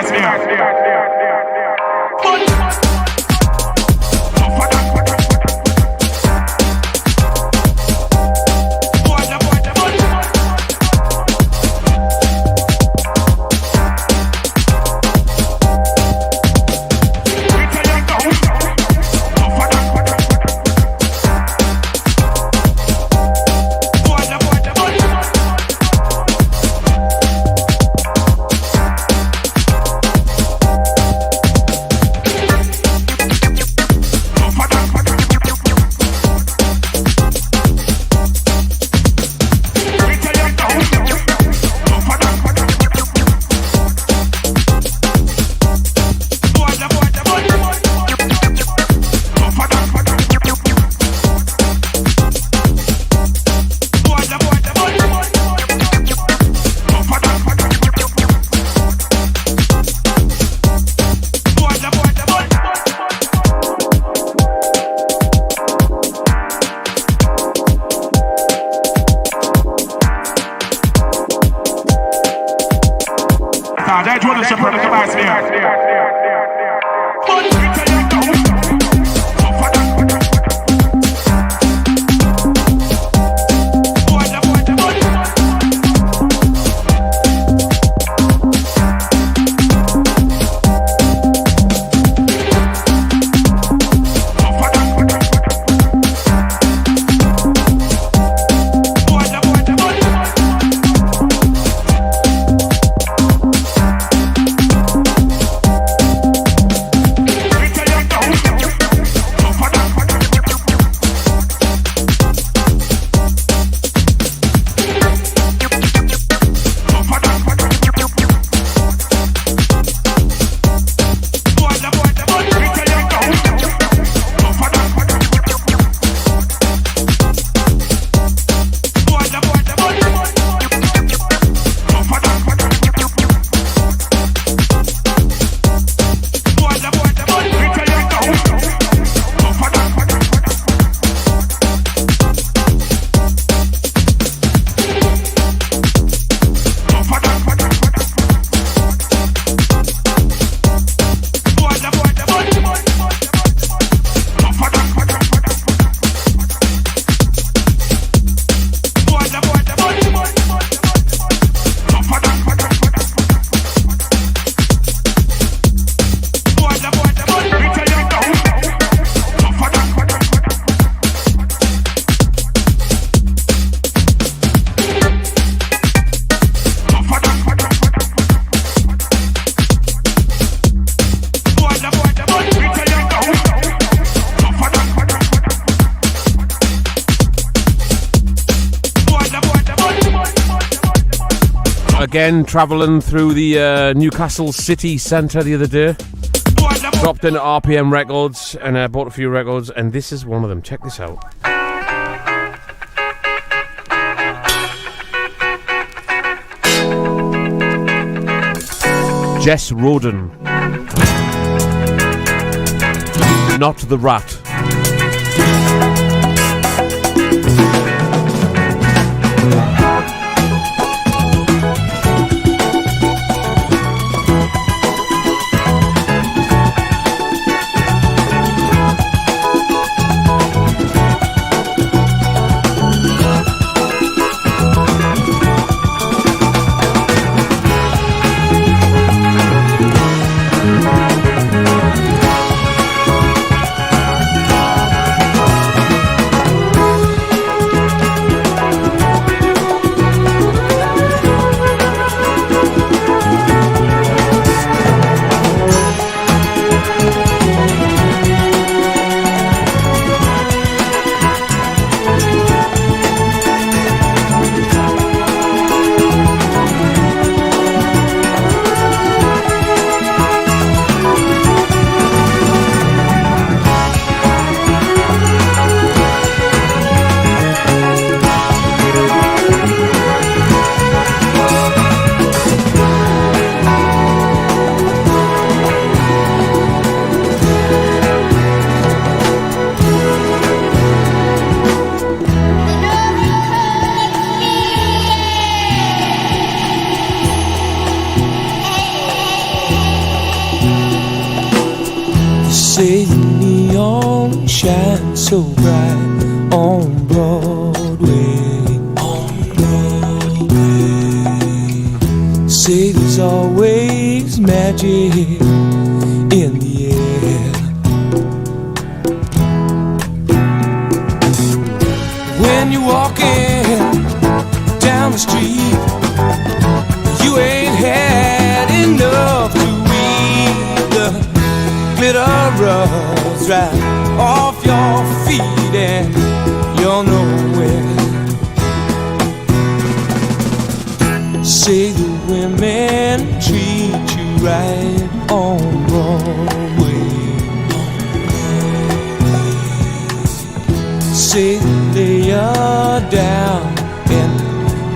Again, travelling through the Newcastle city centre the other day. Dropped into RPM Records and bought a few records, and this is one of them. Check this out. Jess Roden. Not the Rat. neon shines so bright on Broadway. On Broadway. Say there's always magic in the air. When you're walking down the street, you ain't had enough to eat. The glitter rubs right off your feet and you're nowhere. Say the women treat you right on Broadway. Say they lay you down and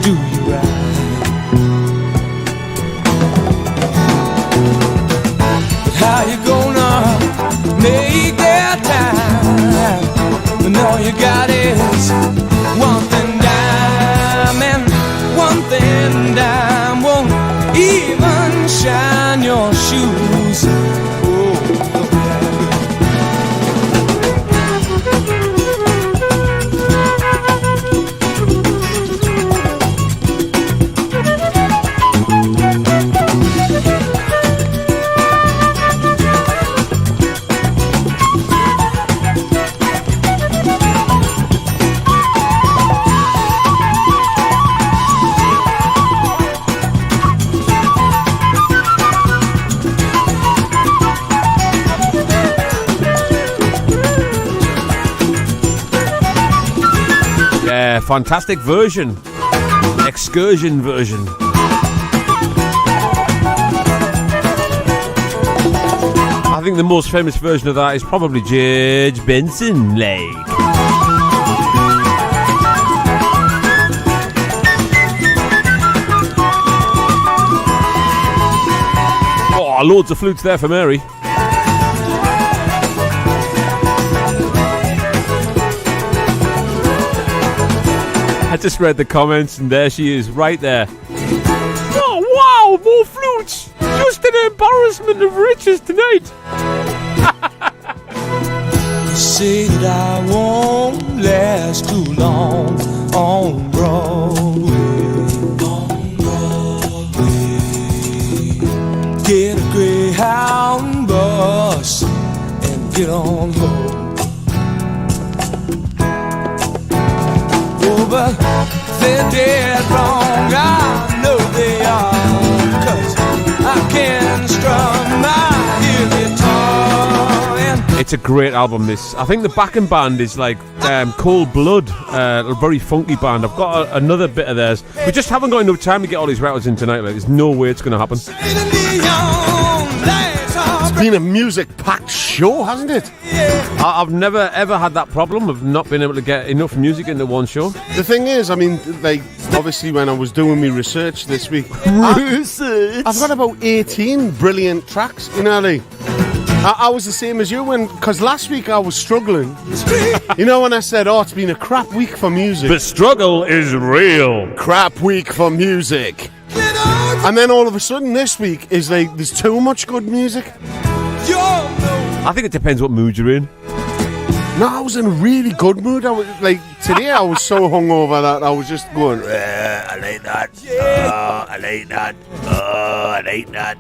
do you right. But how you gonna make that time when all you got is one thin dime, and one thin dime won't even shine your shoes? Oh, look at fantastic version. Excursion version. I think the most famous version of that is probably George Benson, like. Oh, loads of flutes there for Mary. I just read the comments and there she is, right there. Oh, wow, more flutes! Just an embarrassment of riches tonight. Say that I won't last too long on Broadway. On Broadway. Get a Greyhound bus and get on home. But they're dead wrong, I know they are, 'cause I can strum my guitar and it's a great album, this. I think the backing band is like Cold Blood, a very funky band. I've got another bit of theirs. We just haven't got enough time to get all these records in tonight. Like, there's no way it's going to happen. It's been a music-packed show, hasn't it? I've never ever had that problem of not being able to get enough music into one show. The thing is, I mean, like, obviously when I was doing my research this week, I've got about 18 brilliant tracks, you know, like, I was the same as you, because last week I was struggling. You know, when I said, oh, it's been a crap week for music. The struggle is real. Crap week for music. And then all of a sudden this week is like, there's too much good music. I think it depends what mood you're in. No, I was in a really good mood. I was like, today I was so hungover that I was just going, I like that. I like that. I like that.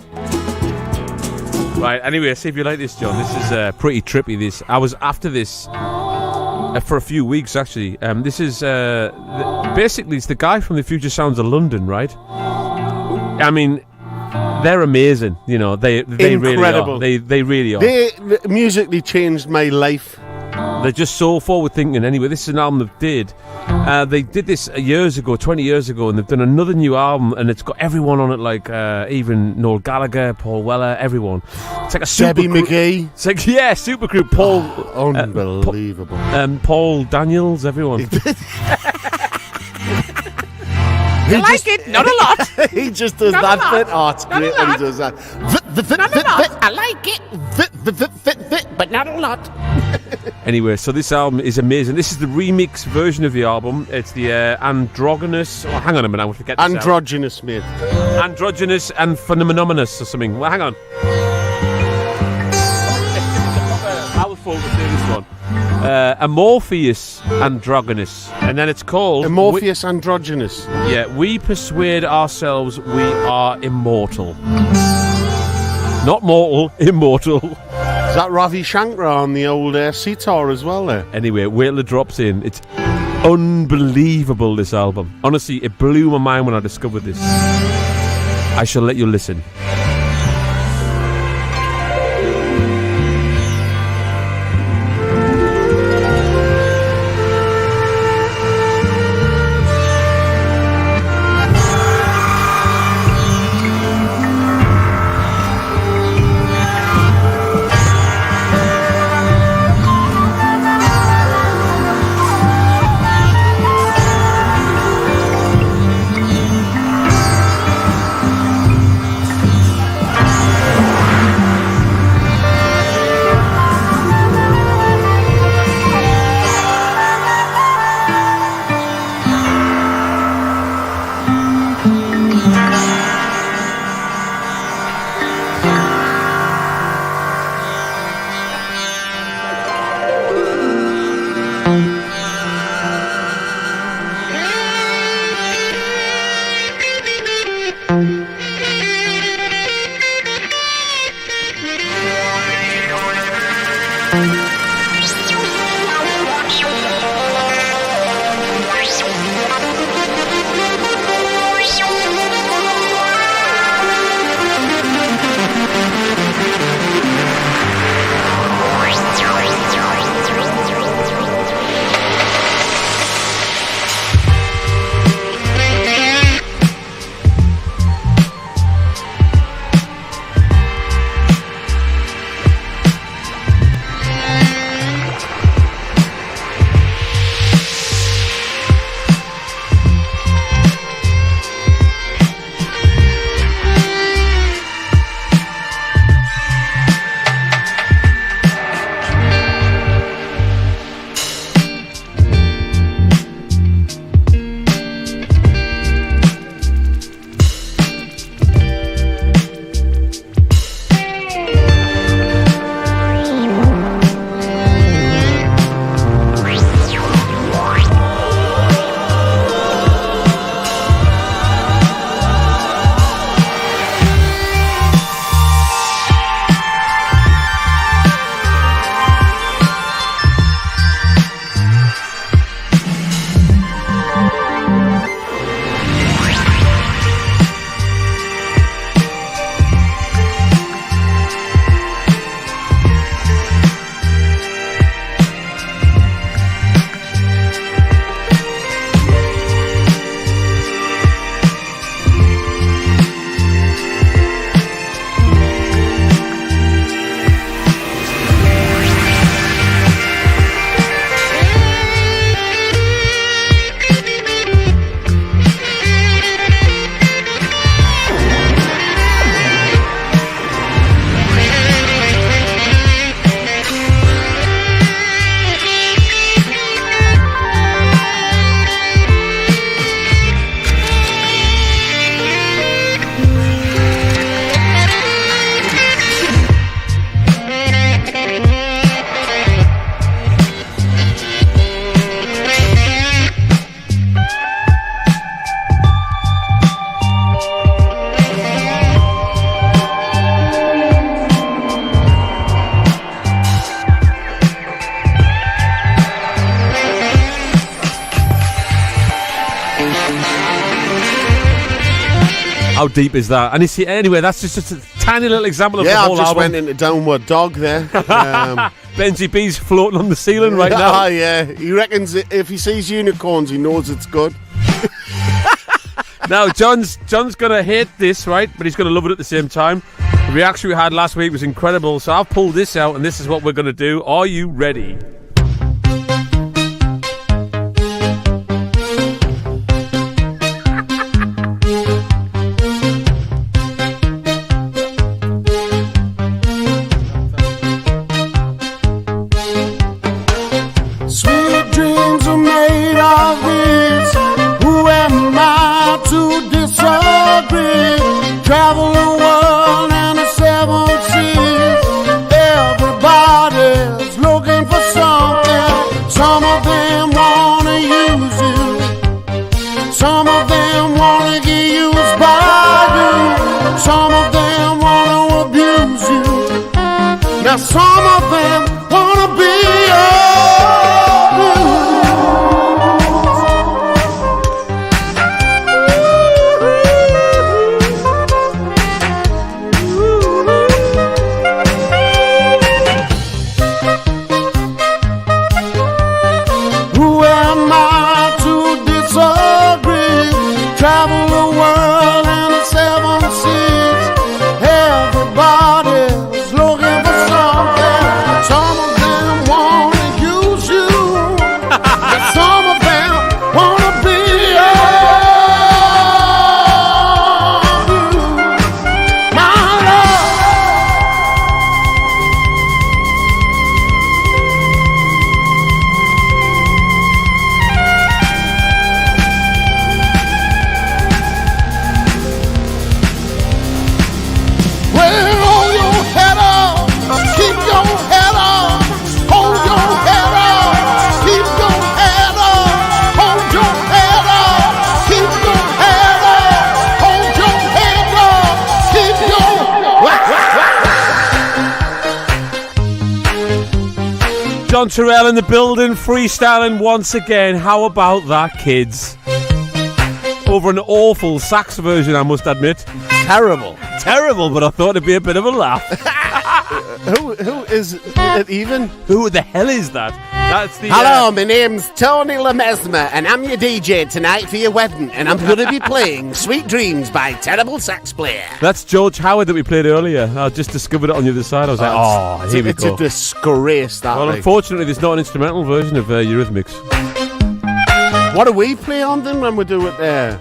Right, anyway, see if you like this, John. This is pretty trippy, this. I was after this for a few weeks, actually. This is, basically, it's the guy from the Future Sounds of London, right? I mean, they're amazing, you know. They really are. They really are. They musically changed my life. They're just so forward thinking. Anyway, this is an album they did this 20 years ago, and they've done another new album, and it's got everyone on it, like even Noel Gallagher, Paul Weller, everyone. It's like a super Debbie McGee. It's like, yeah, super group. Paul, unbelievable. Paul Daniels, everyone. I like it, not a lot. He just does not that bit. Oh, it's great when he does that. I like it, but not a lot. Anyway, so this album is amazing. This is the remix version of the album. It's the androgynous. Oh, hang on a minute, I will forget. Androgynous, mate. Androgynous and phenomenous or something. Well, hang on. I will focus here. Amorpheus Androgynous. And then it's called... Amorpheus Androgynous. Yeah, we persuade ourselves we are immortal. Not mortal, immortal. Is that Ravi Shankar on the old sitar as well there? Anyway, wait till it drops in. It's unbelievable, this album. Honestly, it blew my mind when I discovered this. I shall let you listen. How deep is that? And you see, anyway, that's just a tiny little example of the whole album. Yeah, I just went into into Downward Dog there. Benji B's floating on the ceiling right now. Oh, yeah. He reckons if he sees unicorns, he knows it's good. Now, John's going to hate this, right? But he's going to love it at the same time. The reaction we had last week was incredible. So I've pulled this out, and this is what we're going to do. Are you ready? Travel the world and the seven seas. Everybody's looking for some. Now some of them wanna be Who am I to disagree? Travel the world in the 7 seas. Everybody's looking for something. Some of them wanna use you. And some of them wanna be my love. Well, hold your head up, keep your head up, hold your head up, keep your head up, hold your head up, keep your head up, hold your head up, keep your John Turrell in the building, freestyling once again. How about that, kids? Over an awful sax version, I must admit. Terrible. Terrible, but I thought it'd be a bit of a laugh. Who is it even? Who the hell is that? That's the. Hello, my name's Tony LeMesmer, and I'm your DJ tonight for your wedding, and I'm going to be playing Sweet Dreams by Terrible Sax Player. That's George Howard that we played earlier. I just discovered it on the other side. I was like, here we it's go. It's a disgrace, that. Well, like. Unfortunately, there's not an instrumental version of Eurythmics. What do we play on then when we do it there?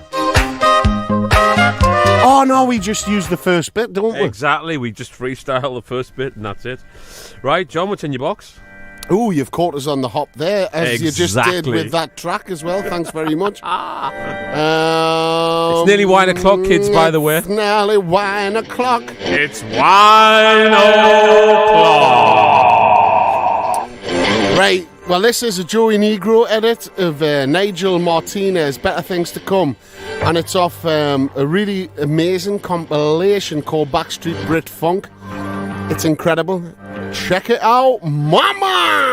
Oh, no, we just use the first bit, don't we? Exactly. We just freestyle the first bit, and that's it. Right, John, what's in your box? Oh, you've caught us on the hop there, as you just did with that track as well. Thanks very much. It's nearly wine o'clock, kids, by the way. It's nearly wine o'clock. It's wine o'clock. Right, well, this is a Joey Negro edit of Nigel Martinez, Better Things to Come. And it's off a really amazing compilation called Backstreet Brit Funk. It's incredible. Check it out, mama!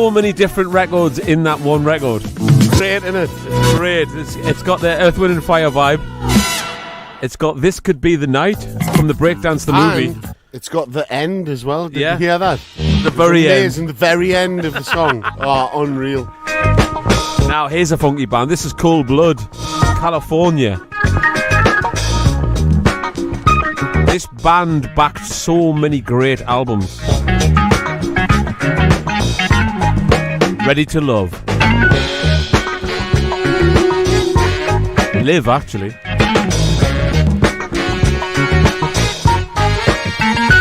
so many different records in that one record. Great, innit? It's great. It's got the Earth, Wind and Fire vibe. It's got This Could Be the Night from the Breakdance the movie. And it's got the end as well. Did Yeah. you hear that? The very end. Amazing, the very end of the song. Oh, unreal. Now, here's a funky band. This is Cold Blood, California. This band backed so many great albums. Ready to Love. Live, actually.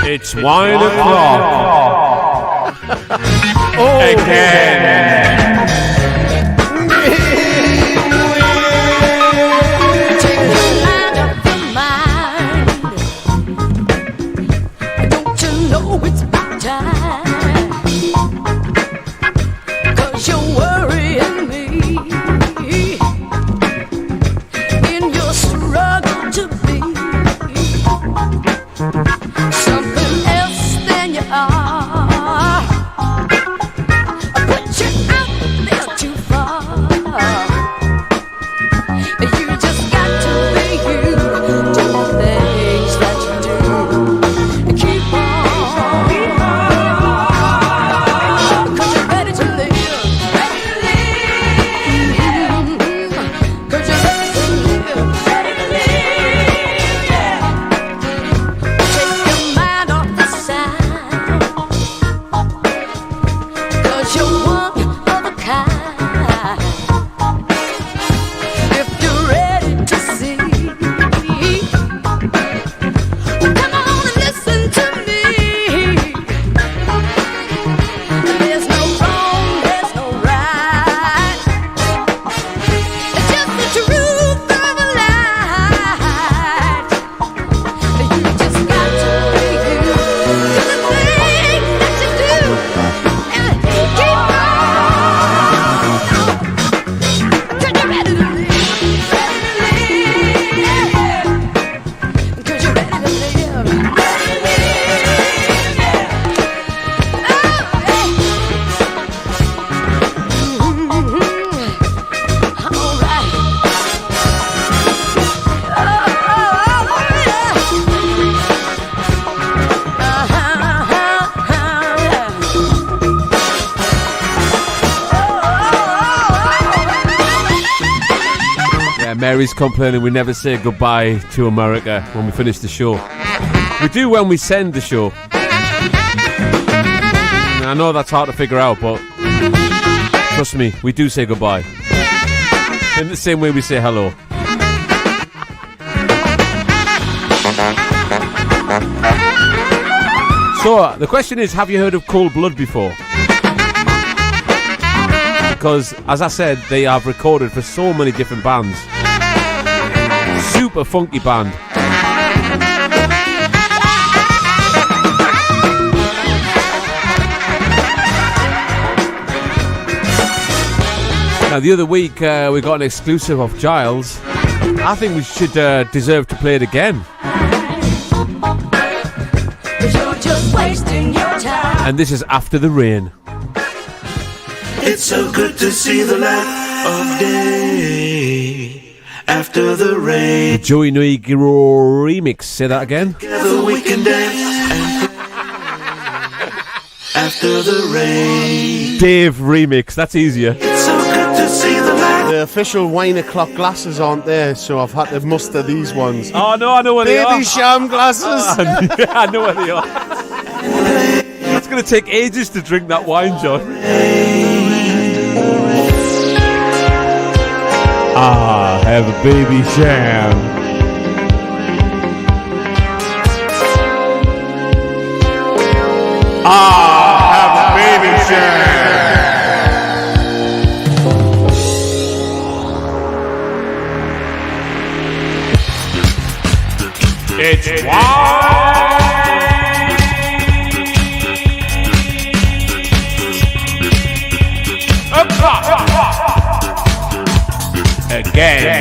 It's 1 o'clock. Again. Mary's complaining we never say goodbye to America when we finish the show. We do when we send the show. I know that's hard to figure out, but trust me, we do say goodbye. In the same way we say hello. So, the question is, have you heard of Cold Blood before? Because, as I said, they have recorded for so many different bands. Super funky band. Now, the other week we got an exclusive of Giles. I think we should deserve to play it again. You're just wasting your time. And this is After the Rain. It's so good to see the light of day after the rain. The Joey Negro remix. Say that again. Together we can dance after the rain. Dave remix. That's easier. It's so good to see the light. The official wine o'clock glasses aren't there, so I've had to muster these ones. Oh no, I know where they are. Baby sham glasses. I know where they are. It's going to take ages to drink that wine, John. Ah, have a baby sham. Ah, have a baby sham. It's wine. Again.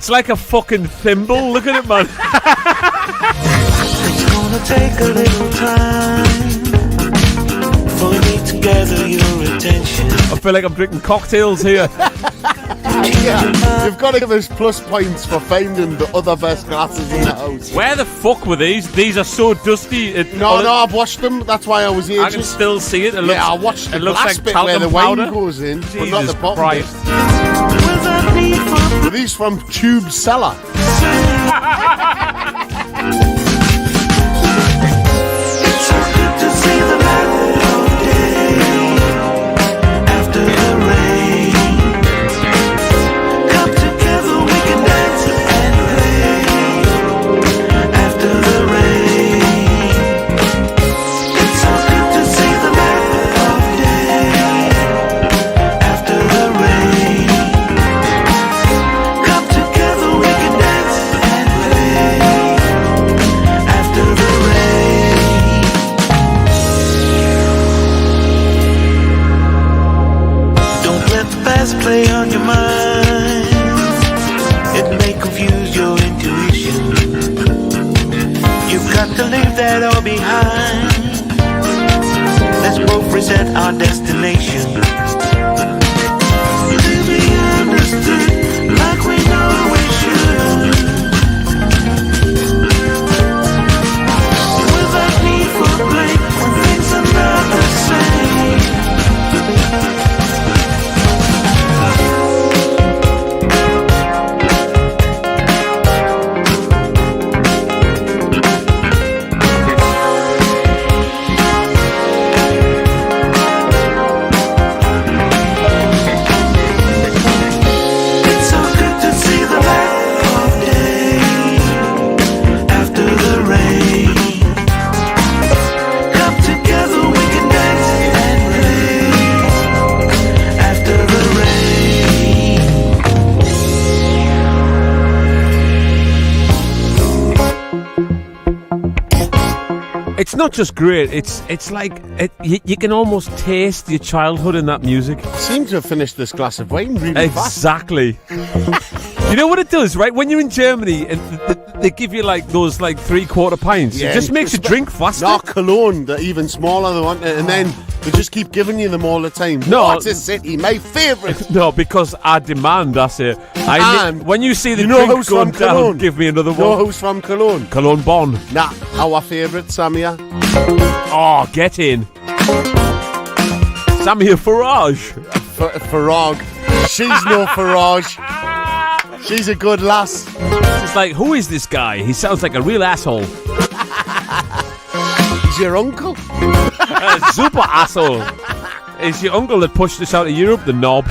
It's like a fucking thimble. Look at it, man. It's gonna take a little time for me to gather your attention. I feel like I'm drinking cocktails here. Yeah, you've got to give us plus points for finding the other best glasses in the house. Where the fuck were these? These are so dusty. No, I've washed them. That's why I was ages. I can still see it. I watched the looks glass like bit where the powder. wine goes in, Jesus but not the bottom Christ. bit. Are these from Tube Cellar? Play on your mind, it may confuse your intuition. You've got to leave that all behind. Let's both reset our destination. Leave me understood like we know we should. Without need for play, when things are not the same. It's not just great. It's like you can almost taste your childhood in that music. I seem to have finished this glass of wine really fast. Exactly. You know what it does, right? When you're in Germany and they give you like those like 3/4 pints, it just makes you drink faster. No, Cologne, they're even smaller, they want it, and then they just keep giving you them all the time. No, What's a city? My favourite. No, because I demand, I say. And when you see the you know drink who's going from down, Cologne? give me another You know one. who's from Cologne? Cologne Bonn. Nah, our favourite, Samia. Oh, get in. Samia Farage. Farage. She's no Farage. She's a good lass. It's like, who is this guy? He sounds like a real asshole. He's your uncle? Super asshole. It's your uncle that pushed us out of Europe, the knob.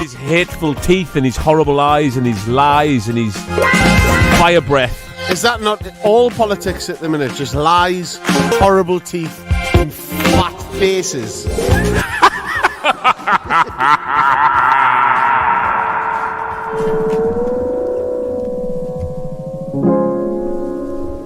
His hateful teeth and his horrible eyes and his lies and his fire breath. Is that not all politics at the minute? Just lies, horrible teeth, and fat faces.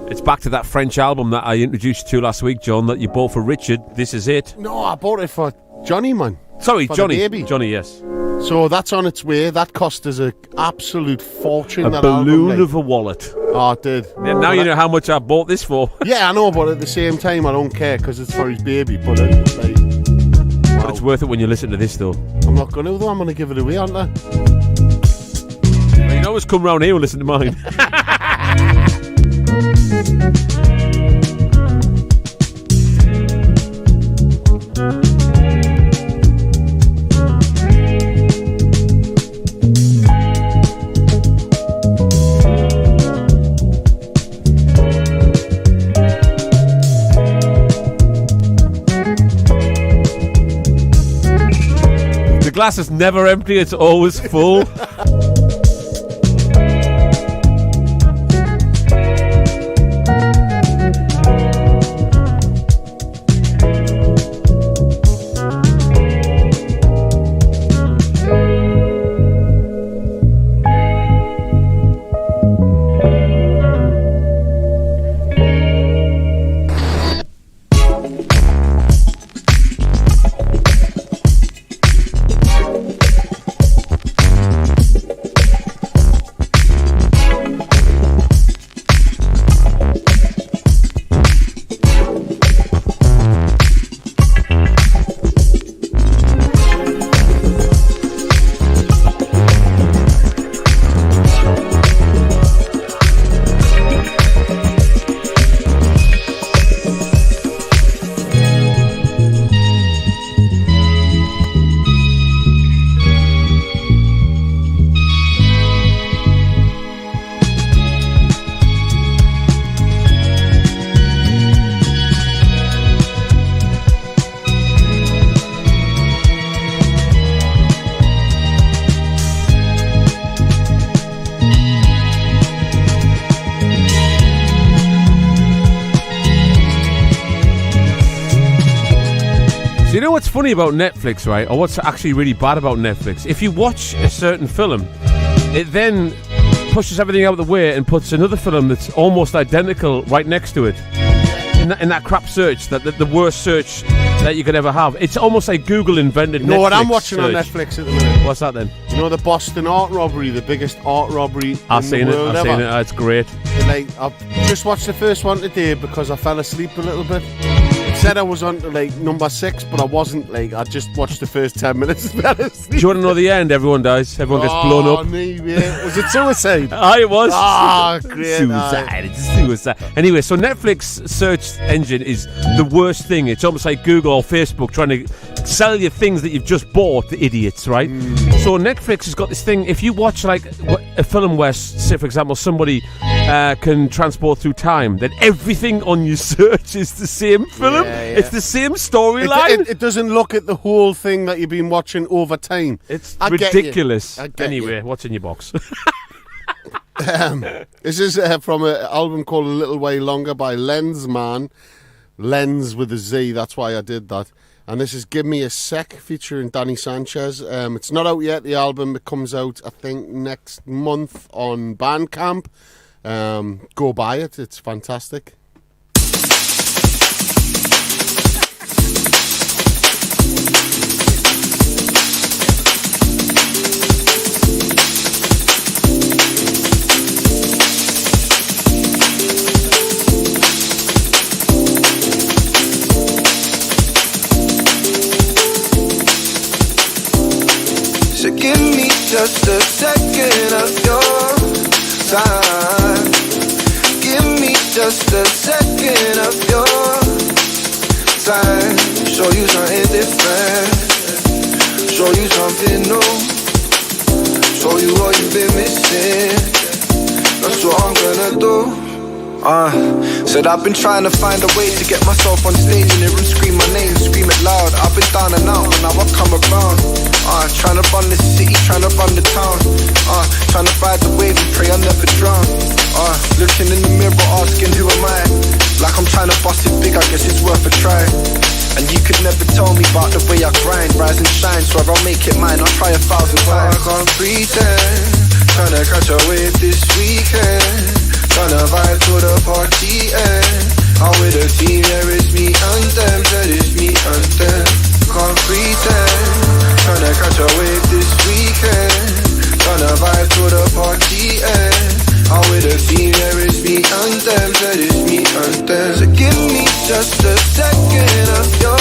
It's back to that French album that I introduced you to last week, John, that you bought for Richard. This is it. No, I bought it for Johnny, man. Sorry, for Johnny. The baby. Johnny, yes. So that's on its way. That cost us an absolute fortune. A that balloon album, of a wallet. Oh, it did. Yeah, now you know how much I bought this for. Yeah, I know, but at the same time, I don't care because it's for his baby. But But it's worth it when you listen to this, though. I'm not going to, though. I'm going to give it away, aren't I? You can always come round here and listen to mine. The glass is never empty, it's always full. you know what's funny about Netflix, right? Or what's actually really bad about Netflix? If you watch a certain film, it then pushes everything out of the way and puts another film that's almost identical right next to it. In that crap search, the worst search that you could ever have. It's almost like Google invented Netflix. You know what I'm watching search. on Netflix at the minute? What's that then? You know the Boston art robbery, the biggest art robbery I've in seen the it. world I've ever. seen it. It's great. Like, I've just watched the first one today because I fell asleep a little bit. It said I was on to like number 6, but I wasn't. Like, I just watched the first 10 minutes and fell asleep. Do you want to know the end? Everyone dies. Everyone gets blown up. Yeah. Was it suicide? It was. Great. Suicide. It's suicide. Anyway, so Netflix search engine is the worst thing. It's almost like Google or Facebook trying to sell you things that you've just bought, the idiots, right? So Netflix has got this thing. If you watch like a film where, say for example, somebody can transport through time, then everything on your search is the same film. It's the same storyline. It doesn't look at the whole thing that you've been watching over time. It's I get ridiculous. you. I get Anyway, you. what's in your box? This is from an album called A Little Way Longer by Lensman. Lens with a Z, that's why I did that. And this is Give Me a Sec featuring Danny Sanchez. It's not out yet, the album. It comes out, I think, next month on Bandcamp. Go buy it, it's fantastic. So give me just a second of your time. Give me just a second of your time. Show you something different. Show you something new. Show you what you've been missing. That's what I'm gonna do. Said I've been trying to find a way to get myself on stage in the room, scream my name, scream it loud. I've been down and out, but now I come around. Trying to run the city, trying to run the town. Trying to ride the wave and pray I never drown. Looking in the mirror, asking who am I? Like I'm trying to bust it big, I guess it's worth a try. And you could never tell me about the way I grind, rise and shine, so I'll make it mine, I'll try 1,000 times. I can't pretend, trying to catch a wave this weekend. Tryna vibe to the party end. I'm with a team, there is me and them. There is me and them. Can't pretend. Tryna catch a wave this weekend. Tryna vibe to the party end. I'm with a team, there is me and them. There is me and them. So give me just a second of your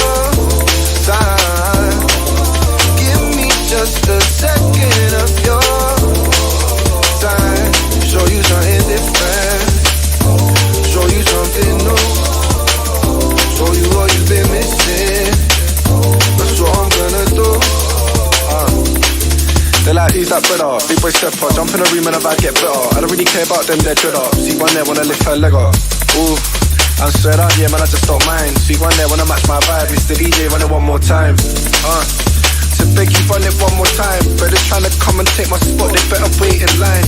time. Give me just a second of your time. Show you something different. Show you something new. Show you what you've been missing. That's what I'm gonna do. They're like, who's that brother? Big boy stepper, jump in a room and a vibe get better. I don't really care about them, they're dreader. See one there wanna lift her leg up. Ooh, I'm straight up, yeah man, I just don't mind. See one there wanna match my vibe. It's the DJ, run it one more time. To beg you run it one more time. Brothers trying to come and take my spot, they better wait in line.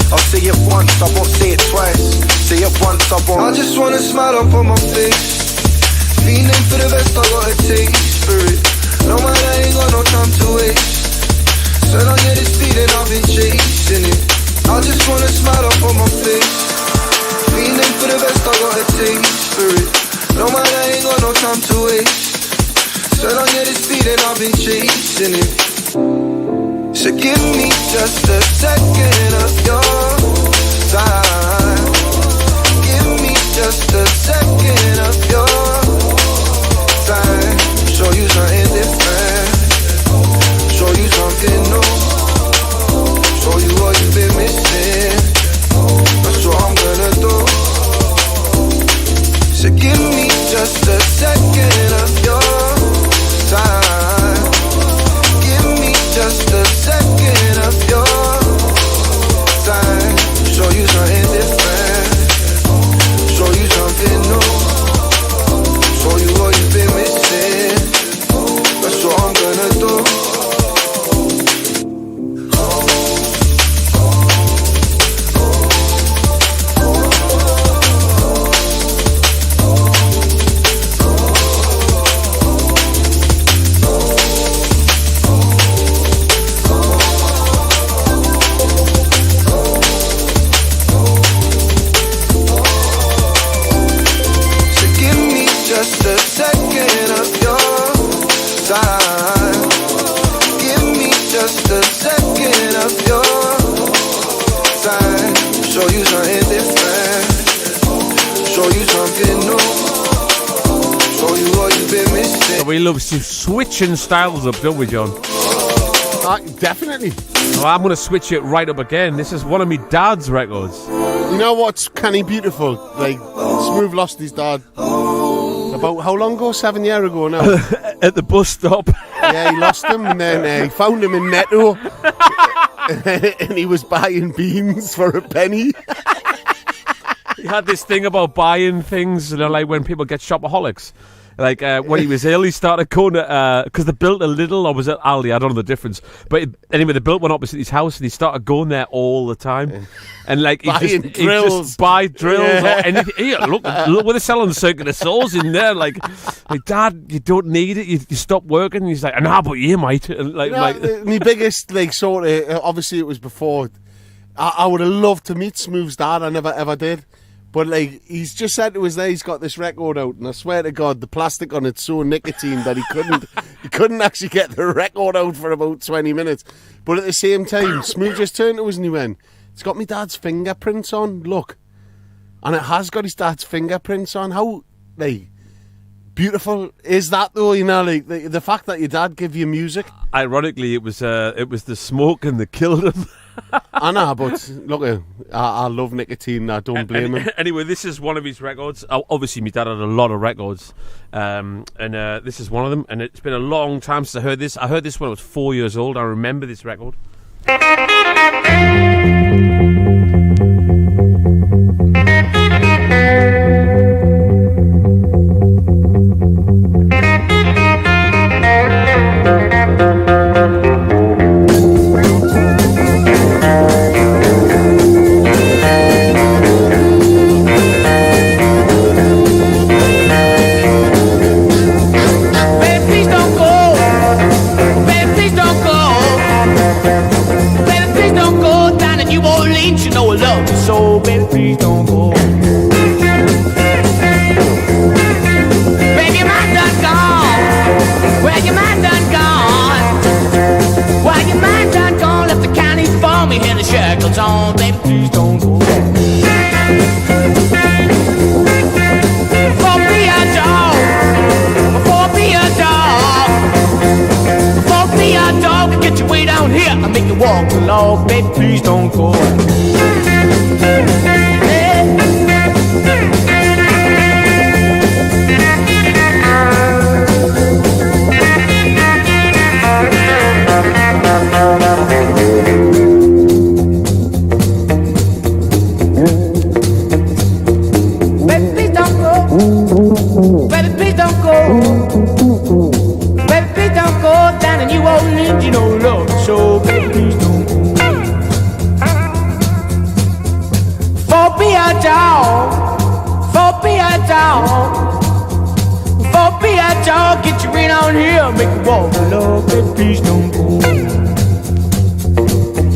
I'll say it once, I won't say it twice. Say it once, I won't. I just wanna smile up on my face. Feeling for the best, I gotta take spirit. No man, I ain't got no time to waste. So don't get this feeling, I've been chasing it. I just wanna smile up on my face. Feeling for the best, I gotta take spirit. No man, I ain't got no time to waste. So don't get this feeling, I've been chasing it. So give me just a second of your time. Give me just a second of your time. Show you something different. Show you something new. Show you what you've been missing. That's what I'm gonna do. So give me just a second of your time. Give me just a second of your time. Show you something different. Show you something new. Show you what you've been missing. So we love switching styles up, don't we, John? Definitely. Well, I'm going to switch it right up again. This is one of my dad's records. You know what's kind of beautiful? Like, Smoove lost his dad about how long ago? 7 years ago now. At the bus stop. Yeah, he lost him, and then he found him in Netto. And he was buying beans for a penny. He had this thing about buying things, you know, like when people get shopaholics. Like when he was ill, he started going to, because they built a Lidl, or was it Aldi? I don't know the difference. But anyway, they built one opposite his house, and he started going there all the time. And like he just buy drills or anything. Here, look what they're selling, circular saws in there. Like Dad, you don't need it. You stop working. And he's like, nah, but you might. And like, my biggest sort of, obviously it was before. I would have loved to meet Smoove's dad. I never ever did. But like, he's just said to us there, he's got this record out, and I swear to God, the plastic on it's so nicotine that he couldn't actually get the record out for about 20 minutes. But at the same time, Smoove just turned to us and he went, "It's got my dad's fingerprints on. Look," and it has got his dad's fingerprints on. How like beautiful is that, though? You know, like the fact that your dad gave you music. Ironically, it was the smoking that killed him. I know, but look, I love nicotine. I don't blame him. Anyway, this is one of his records. Obviously, my dad had a lot of records, and this is one of them. And it's been a long time since I heard this. I heard this when I was 4 years old. I remember this record. So, baby, please don't go. Baby, your mind done gone. Well, your mind done gone. Well, your mind done gone. Left the county for me, and the shackles on. Baby, please don't go. For be a dog. For be a dog. For be a dog. Get your way down here. I make you walk the log. Baby, please don't go. Get you right on here, make you walk the love, baby, please don't go.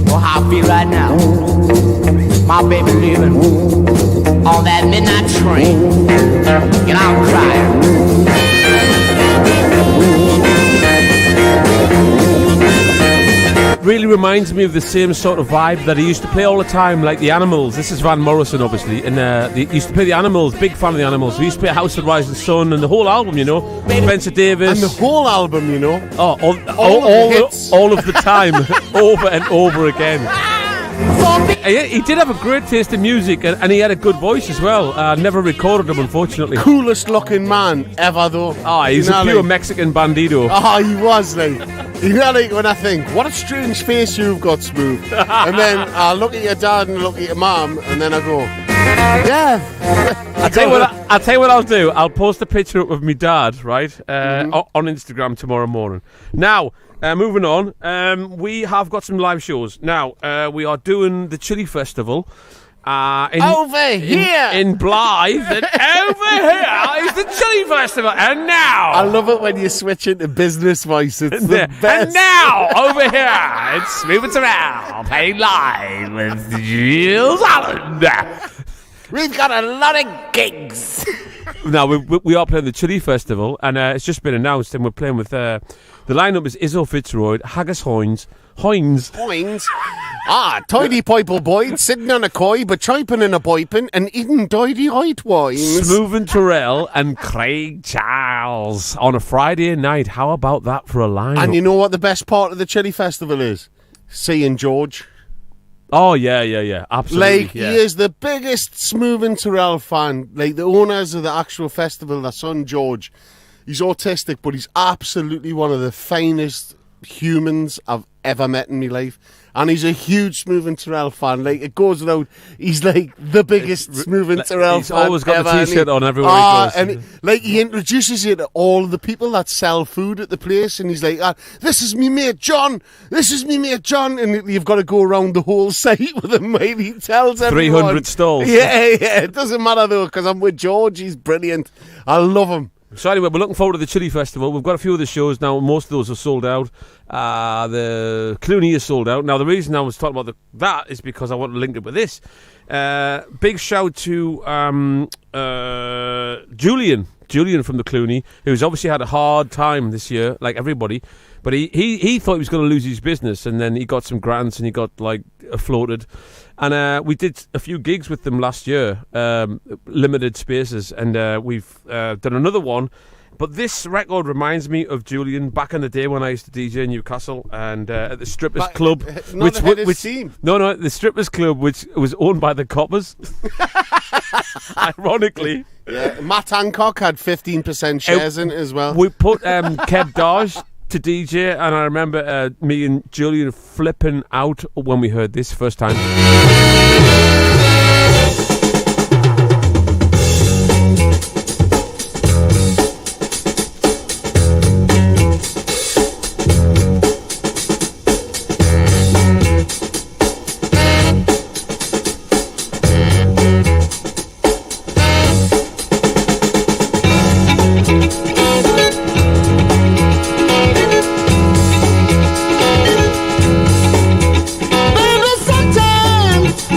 Well, how I feel right now, my baby leaving on that midnight train, and I'm crying. Really reminds me of the same sort of vibe that he used to play all the time, like the Animals. This is Van Morrison, obviously, and he used to play the Animals. Big fan of the Animals. We used to play House of Rising Sun and the whole album, you know. Spencer Davis. And the whole album, you know. Oh, all of the time, over and over again. He did have a great taste in music, and he had a good voice as well. Never recorded him, unfortunately. Coolest looking man ever, though. Oh, he's a pure Mexican bandito. Oh, he was, like. You know, like when I think, what a strange face you've got, Smoove. And then I look at your dad and look at your mum, and then I go, yeah. I'll tell you what I'll do. I'll post a picture up of me dad, right, on Instagram tomorrow morning. Now, moving on, we have got some live shows. Now, we are doing the Chili Festival. Over here in Blythe, and over here is the Chili Festival. And now, I love it when you switch into business voice. It's the best. And now, over here, it's Smoove and Turrell playing live with Jules Allen. We've got a lot of gigs. Now, we are playing the Chili Festival, and it's just been announced, and we're playing with... the lineup is Izzo Fitzroy, Haggis Hoynes. Tidy Piper Boyd, sitting on a koi, but chiping in a piping and eating tidy white wines. Smoove and Turrell and Craig Charles on a Friday night. How about that for a lineup? And you know what the best part of the Chili Festival is? Seeing George. Oh, yeah. Absolutely. He is the biggest Smoove and Turrell fan. Like, the owners of the actual festival, their son George, he's autistic, but he's absolutely one of the finest humans I've ever met in my life. And he's a huge Smoove and Turrell fan. Like, it goes without, he's like the biggest Smoove and Turrell fan. He's always got ever, the T-shirt on everywhere he goes. And he introduces you to all the people that sell food at the place, and he's like, this is me mate John. And you've got to go around the whole site with him, mate. He tells everyone. 300 stalls. Yeah. It doesn't matter though, because I'm with George. He's brilliant. I love him. So anyway, we're looking forward to the Chili Festival. We've got a few of the shows now. Most of those are sold out. The Clooney is sold out. Now, the reason I was talking about that is because I want to link it with this. Big shout to Julian from the Clooney, who's obviously had a hard time this year, like everybody. But he thought he was going to lose his business, and then he got some grants and he got floated. And we did a few gigs with them last year, limited spaces, and we've done another one. But this record reminds me of Julian back in the day when I used to DJ in Newcastle and at the Strippers Club. The Strippers Club, which was owned by the Coppers. Ironically. Yeah, Matt Hancock had 15% shares in it as well. We put Kev Dodge to DJ, and I remember me and Julian flipping out when we heard this first time.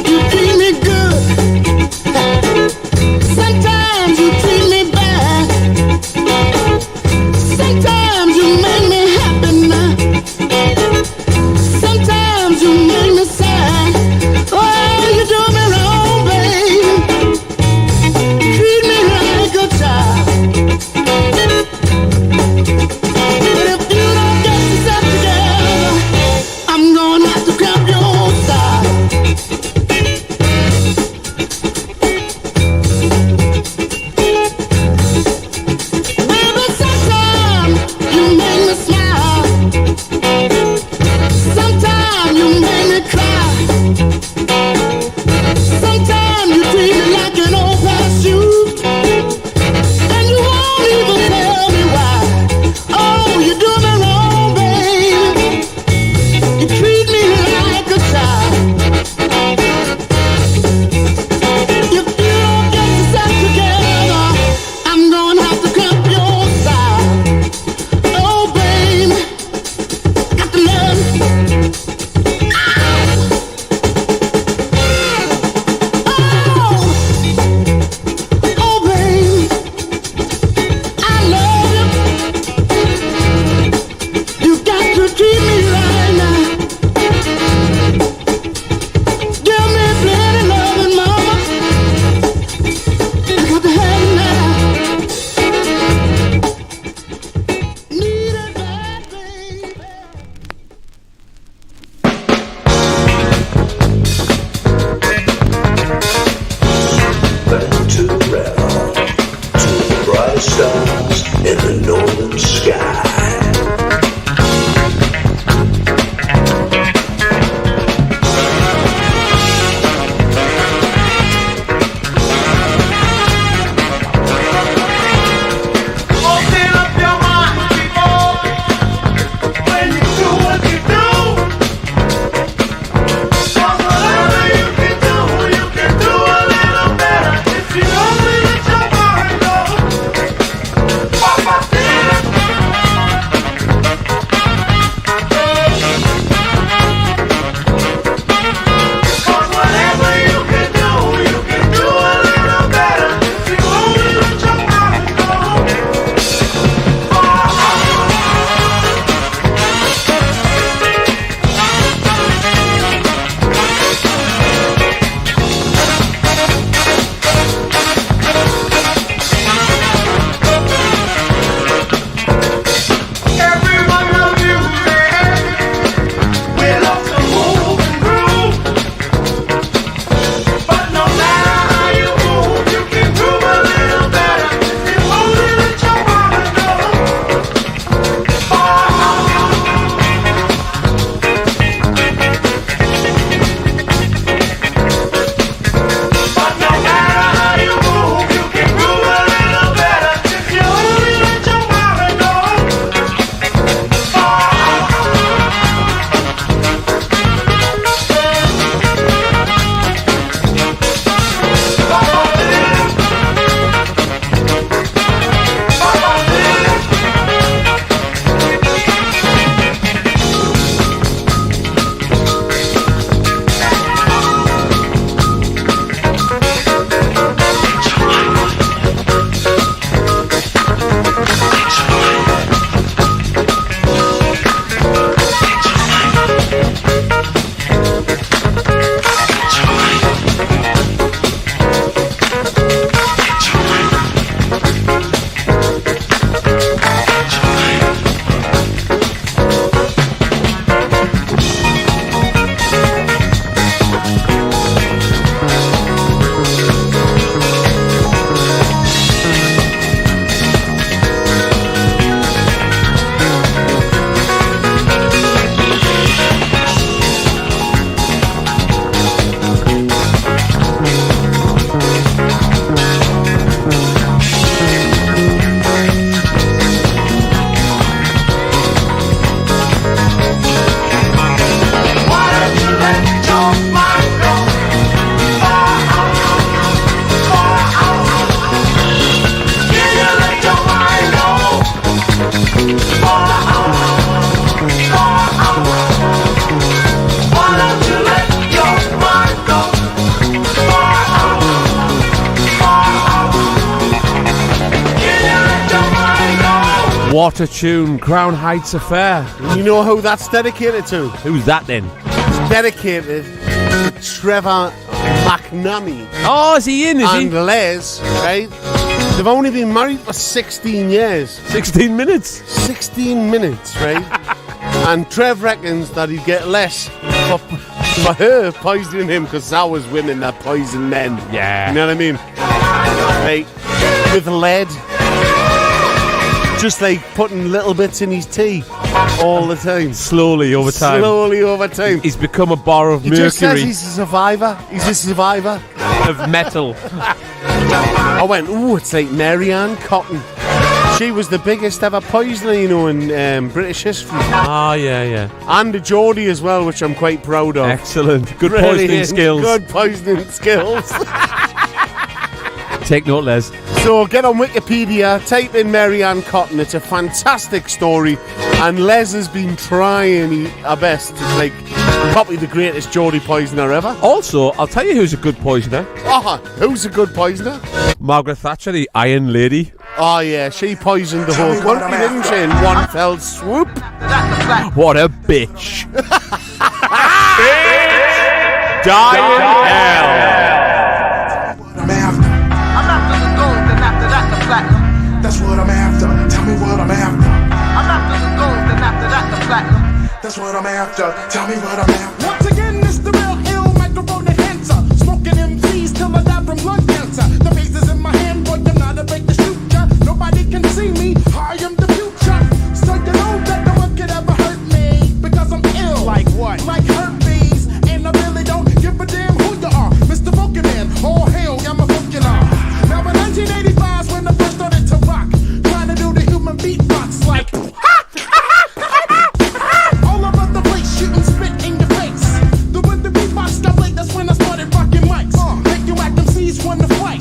You What a tune, Crown Heights Affair. You know who that's dedicated to? Who's that then? It's dedicated to Trevor McNamee. Oh, is he in? Is and he? Les, right? They've only been married for 16 years. 16 minutes? 16 minutes, right? And Trev reckons that he'd get less for her poisoning him, because that was women that poison men. Yeah. You know what I mean? Like, with lead. Just like putting little bits in his tea all the time. Slowly over time. Slowly over time. He's become a bar of He mercury. just says he's a survivor. He's a survivor. Of metal. I went, ooh, it's like Mary Ann Cotton. She was the biggest ever poisoner, you know, in British history. Ah, yeah. And a Geordie as well, which I'm quite proud of. Excellent. Good Brilliant. poisoning skills. Good poisoning skills. Take note, Les. So get on Wikipedia, type in Mary Ann Cotton. It's a fantastic story, and Les has been trying her best to like copy the greatest Geordie poisoner ever. Also, I'll tell you who's a good poisoner. Oh, who's a good poisoner? Margaret Thatcher, the Iron Lady. Oh yeah, she poisoned the whole country, didn't she, in one fell swoop? What a bitch. Die in hell. That's what I'm after. Tell me what I'm after. I'm after the gold, and after that the platinum. That's what I'm after. Tell me what I'm after. Once again, it's the real ill microphone enhancer. Smoking MCs till I die from lung cancer. The bass is in my hand, but I'm not a break the shooter. Nobody can see me. I am the future. So you know that no one could ever hurt me because I'm ill. Like what? Like herpes. And I really don't give a damn who you are, Mr. Pokemon. Oh hell, I'm a Pokemon. Now in 1985 when I first started to rock, trying to do the human beatbox like all over the place, shooting spit in your face. The when the beatbox got late, that's when I started rocking mics. Make you act MCs want to fight,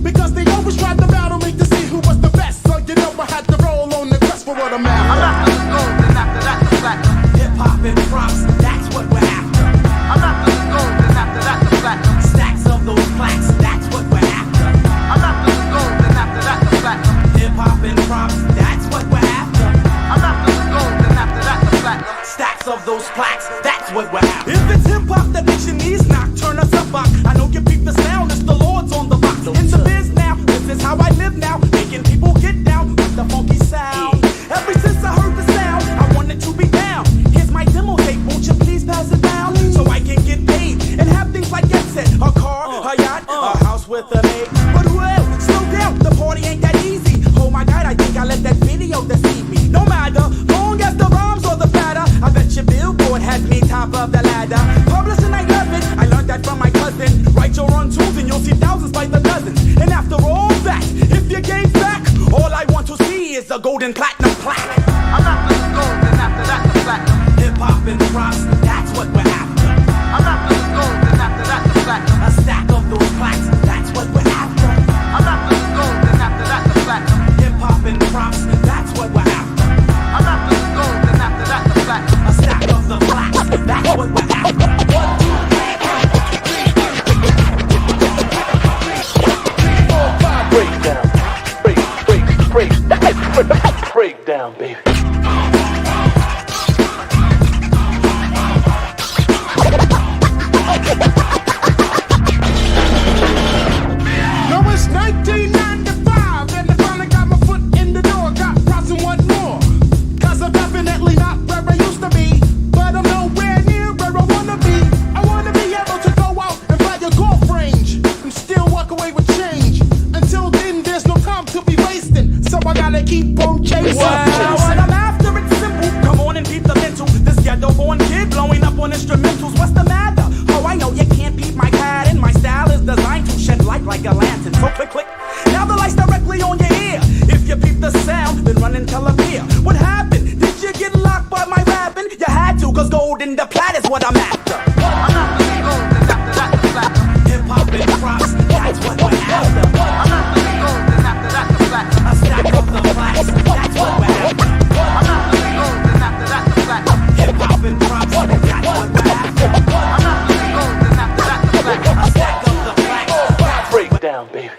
because they always tried to battle me to see who was the best. So you know I had to roll on the quest for what I'm after. I'm after the gold, and after that the platinum. Hip hop and props, that's what we're after. I'm after the gold, and after that the platinum. Stacks of those plaques, that's what we're after. I'm after the gold, and after that the platinum. Hip hop and props, that's what we're after. I'm after the gold, and after that the platinum. Stacks of those plaques, that's what we're after. If it's hip hop that makes your knees knock, turn us up, I know you peep the sound, it's the Lord's on the box. In the biz now, this is how I live now, making people get down with the funky sound. Ever since I heard the sound, I wanted to be down. Here's my demo tape, won't you please pass it down, so I can get paid and have things like get set, a car, a yacht, a house with a maid. But well, slow down, the party ain't that easy. Oh my God, I think I let that video deceive me. No matter, long as the rhymes or the batter, I bet your Billboard has me top of the ladder. Publishing, I love it, I learned that from my cousin. Write your run tunes and you'll see thousands by the dozens. And after all that, if you gave back, all I want to see is a golden platinum plaque. I'm after the gold, and after that the platinum. Hip hop and props, that's what we're after. I'm after the gold, and after that the platinum. A stack of those plaques, that's what we're after. I'm after the gold, and after that the platinum. Hip hop and props, that's what we're after. I'm after the gold, and after that the platinum. A stack of the plaques, that's what we're after. Break down, baby. No, it's 1995, and I finally got my foot in the door. Got props and one more. Cause I'm definitely not where I used to be, but I'm nowhere near where I wanna be. I wanna be able to go out and buy a golf range and still walk away with change. Until then, there's no time to be wasting, so I gotta keep on chasing. What I'm after, it's simple. Come on and peep the mental. This ghetto-born kid blowing up on instrumentals. What's the matter? Oh, I know you can't peep my pattern. My style is designed to shed light like a lantern. So click, click. Now the light's directly on your ear. If you peep the sound, then run and tell a peer. What happened? Did you get locked by my rapping? You had to, cause gold in the plat is what I'm after. I'm after the gold, and after that the platinum. Hip hop and props, that's what we're after. I'm after the gold, and after that the platinum. A stack of the plaques, that's what we're after. I'm after the gold, and after that the platinum. Hip hop and props, that's what we're after. I'm after the gold, and after that the platinum. A stack of the plaques. Break down, baby.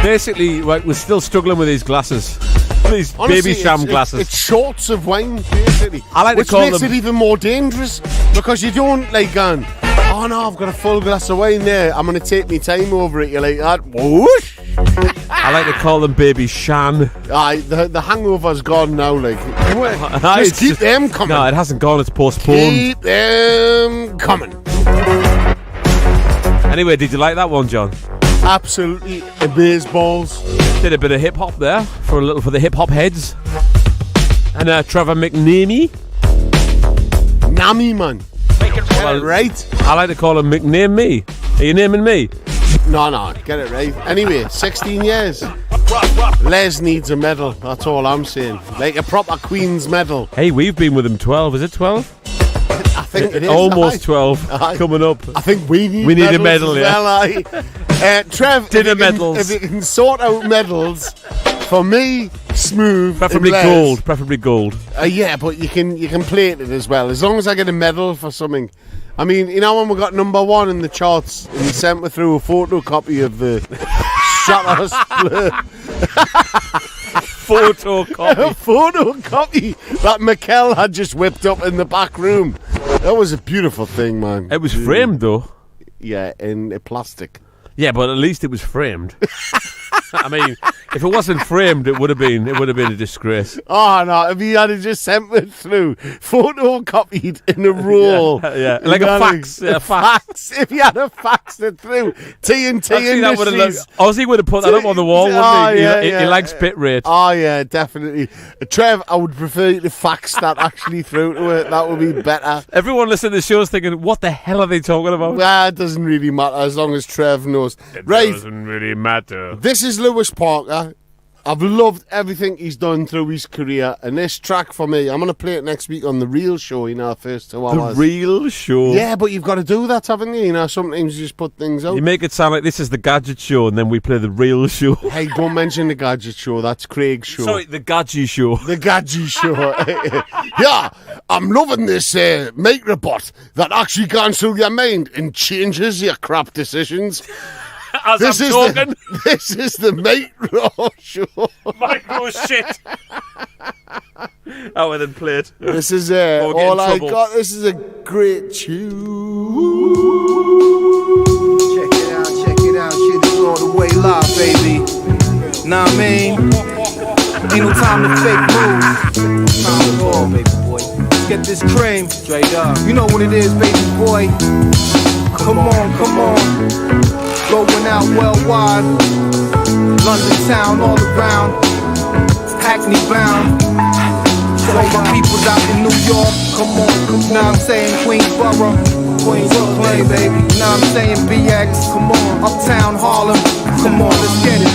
Basically, right, we're still struggling with these glasses. These Honestly, baby sham glasses. It's shorts of wine, basically. I like to which call makes them... it even more dangerous because you don't like going, oh no, I've got a full glass of wine there. I'm going to take my time over it. You're like that. Whoosh. I like to call them baby shan. Aye, the hangover's gone now. Like, just keep them coming. No, it hasn't gone. It's postponed. Keep them coming. Anyway, did you like that one, John? Absolutely amazeballs. Did a bit of hip hop there for the hip hop heads. And Trevor McNamee. Nami, man. Get it right. I like to call him McName Me. Are you naming me? No, get it right. Anyway, 16 years. Les needs a medal. That's all I'm saying. Like a proper Queen's medal. Hey, we've been with him 12. Is it 12? I think it is. Almost 12. Coming up. I think we need a medal, yeah. Well, Trev, dinner medals. If you can sort out medals for me, Smoove, preferably gold. Preferably gold. Yeah, but you can plate it as well. As long as I get a medal for something. I mean, you know when we got number 1 in the charts, and he sent me through a photocopy of the Shatter Split. Photocopy. Photocopy that Mikkel had just whipped up in the back room. That was a beautiful thing, man. It was framed though. Yeah, in plastic. Yeah, but at least it was framed. I mean, if it wasn't framed, it would have been a disgrace. Oh no! If he had just sent it through, photocopied in a roll, yeah. Like a fax. A fax. If he had a faxed it through, TNT Industries. Ozzy would have put that up on the wall, wouldn't he? He likes bit rate. Oh yeah, definitely. Trev, I would prefer you to fax that actually through to it. That would be better. Everyone listening to the show is thinking, what the hell are they talking about? Well, it doesn't really matter as long as Trev knows. It doesn't really matter. This is Lewis Parker. I've loved everything he's done through his career, and this track for me, I'm going to play it next week on The Real Show in our first 2 hours. The Real Show? Yeah, but you've got to do that, haven't you? You know, sometimes you just put things out. You make it sound like this is the Gadget Show, and then we play The Real Show. Hey, don't mention the Gadget Show. That's Craig's show. Sorry, the Gadget Show. The Gadget Show. Yeah, I'm loving this microbot that actually goes through your mind and changes your crap decisions. As this I'm talking. This is the Micro Show. Micro shit. Oh, and then play it. This is all I got. This is a great tune. Check it out. Shit is all the way live, baby. Nah, I mean, ain't no time to fake moves. Time to ball, baby boy. Get this cream straight up. You know what it is, baby boy. Come on. Going out worldwide, London town all around, Hackney bound. So all my people's out in New York, come on. Now I'm saying Queensboro, Brooklyn, baby. Now I'm saying BX, come on. Uptown Harlem, come on, let's get it.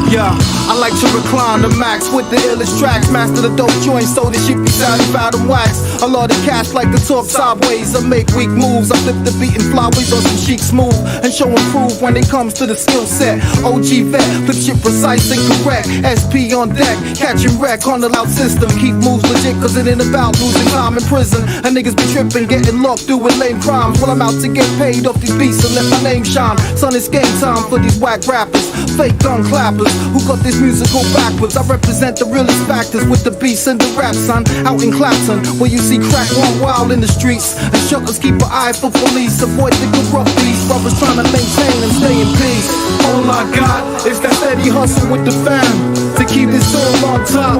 Yeah, I like to recline the max with the illest tracks. Master the dope joints so the shit be satisfied and wax. I love the cash like to talk sideways. I make weak moves. I flip the beat and flyways on some chic smooth and show and prove when it comes to the skill set. OG vet, flip shit precise and correct. SP on deck, catching wreck on the loud system. Keep moves legit cause it ain't about losing time in prison. And niggas be tripping, getting locked doing lame crimes. While I'm out to get paid off these beats and let my name shine. Son, it's game time for these whack rappers, fake gun clappers who got this musical backwards. I represent the realest factors with the beats and the rap, son. Out in Clapton, where you see crack run wild in the streets, and shutters keep an eye for police. Avoid the corrupt beats, brothers trying to maintain and stay in peace. All I got is that steady hustle with the fam to keep this all on top.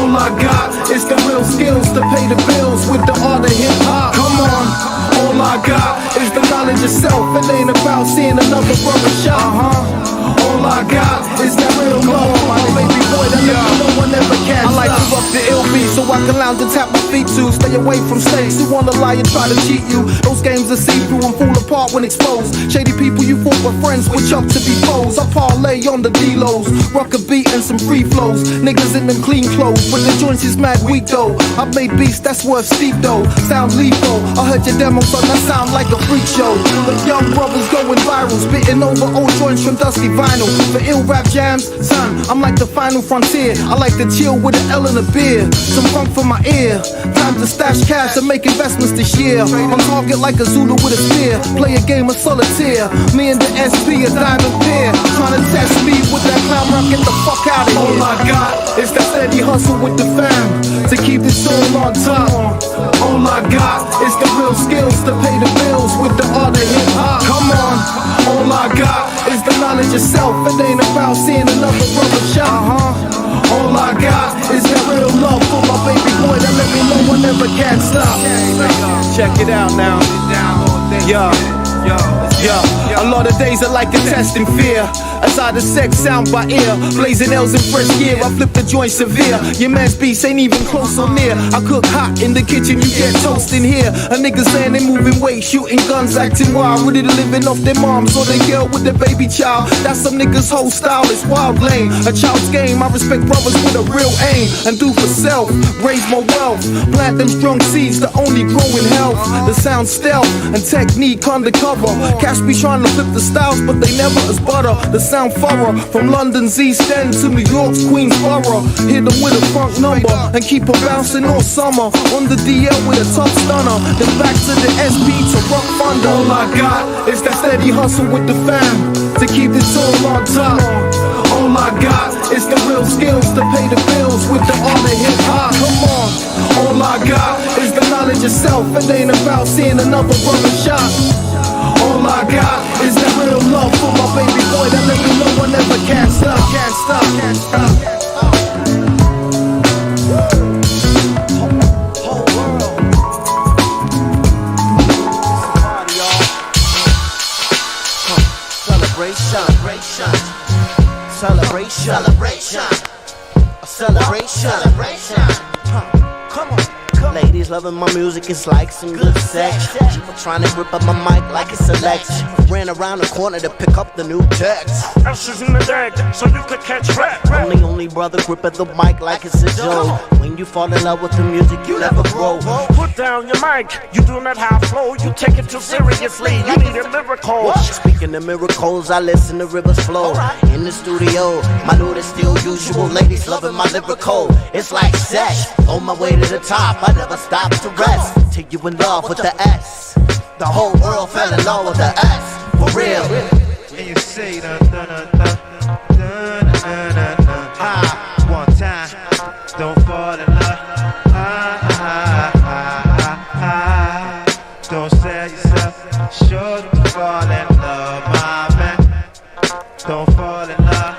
All I got is the real skills to pay the bills with the art of hip hop. Come on. All I got is the knowledge of self. It ain't about seeing another brother shot. All All I got is that real love for my baby boy that no one ever can. I like to rock the ill beat so I can lounge and tap my feet to. Stay away from snakes who wanna lie and try to cheat you. Those games are see-through and fall apart when exposed. Shady people you thought were friends switch up to be foes. I parlay on the D-lows, rock a beat and some free flows. Niggas in them clean clothes, but the joints is mad weak though. I've made beats that's worth steep though. Sound lethal. I heard your demo, son, that sound like a freak show. But young brothers going viral, spitting over old joints from dusty vinyl. For ill rap jams, son, I'm like the final frontier. I like to chill with an L and a beer, some funk for my ear. Time to stash cash and make investments this year. On target like a Zulu with a spear. Play a game of solitaire. Me and the SP a diamond pair. Trying to test me with that clown rock, get the fuck out of here. All I got is that steady hustle with the fam to keep this all on top. All I got is the real skills to pay the bills with the art of hip hop. Come on. All I got is the knowledge of self. It ain't about seeing another brother shot. All I got is that real love for my baby boy that let me know I never can stop. Check it out now. A lot of days are like a test in fear. As I dissect sound by ear, blazing L's in fresh gear, I flip the joint severe. Your man's beats ain't even close or near. I cook hot in the kitchen, you get toast in here. A nigga saying they moving weight, shooting guns, acting wild, ready to living off their moms or their girl with their baby child. That's some niggas' whole style, it's wild lane. A child's game, I respect brothers with a real aim. And do for self, raise my wealth, plant them strong seeds that only grow in health. The sound stealth and technique undercover. Cash be trying to flip the styles, but they never as butter. The sound thorough, from London's East End to New York's Queensborough. Hit them with a funk number and keep them bouncing all summer. On the DL with a tough stunner, then back to the SP to rock thunder. All I got is that steady hustle with the fam to keep this all on top. All I got is the real skills to pay the bills with the art of hip hop. Come on. All I got is the knowledge of self. It ain't about seeing another brother shot. All I got is that real love for my baby boy that let me know I never can stop, can't stop, can't stop. Celebration. Come on. Ladies loving my music, it's like some good sex. People trying to grip up my mic like it's a Lex. Ran around the corner to pick up the new text. Elsie's in the deck, so you could catch rap. Only brother gripping the mic like it's a joke. When you fall in love with the music, you never grow. Put down your mic, you do not have flow. You take it too seriously, you need a miracle. Speaking of miracles, I listen to rivers flow. In the studio, my loot is still usual. Ladies loving my lyrical, it's like sex. On my way to the top, I never stop to rest. Till you in love with the S. The whole world fell in love with the S. For real. And you say dun dun dun dun dun dun dun dun. One time, don't fall in love. Don't sell yourself short to fall in love, my man. Don't fall in love.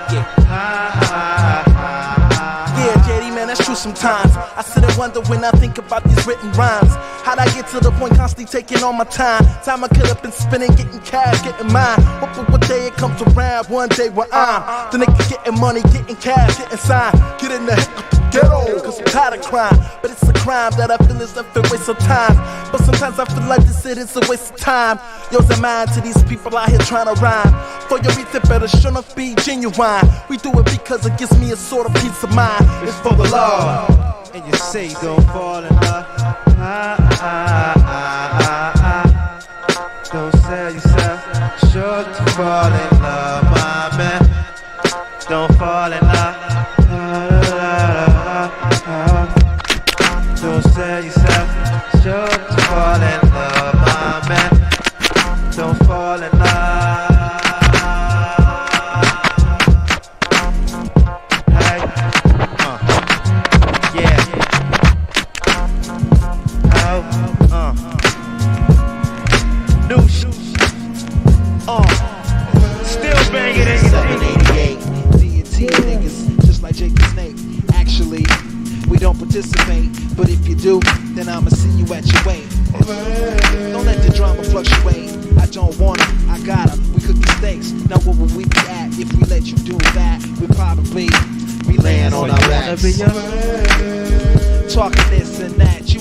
Yeah, JD, man, that's true sometimes. I sit and wonder when I think about these written rhymes. How'd I get to the point constantly taking all my time? Time I could have been spending, getting cash, getting mine. What day it comes around, one day where I'm the nigga getting money, getting cash, getting signed. Get in the ghetto, cause I'm tired of crime. But it's a crime that I feel is a waste of time. But sometimes I feel like this is a waste of time. Yours and mine to these people out here trying to rhyme. For your reason better sure enough be genuine. We do it because it gives me a sort of peace of mind. It's for the love. And you say don't fall in love. Don't sell yourself short to fall in love, my man. Don't fall in love. Don't sell yourself short to fall in love, my man. Don't fall in love. Hey, yeah. New still banging it. 788 DNT niggas, just like Jake the Snake. Actually, we don't participate, but if you do, then I'ma see you at your weight. Don't let the drama fluctuate. I don't want it, I got it. We could get mistakes. Now where would we be at if we let you do that? We'd probably be laying on our backs. Talking this and that. You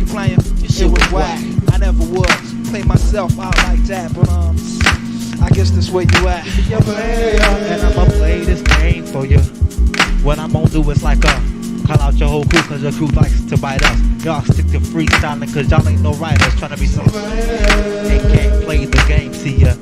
playing? Your shit was whack. I never would play myself out like that, but I guess that's where you at. Your player, and I'ma play this game for you. What I'm gonna do is like call out your whole crew, cause your crew likes to bite us. Y'all stick to freestyling, cause y'all ain't no writers trying to be something. They can't play the game, see ya.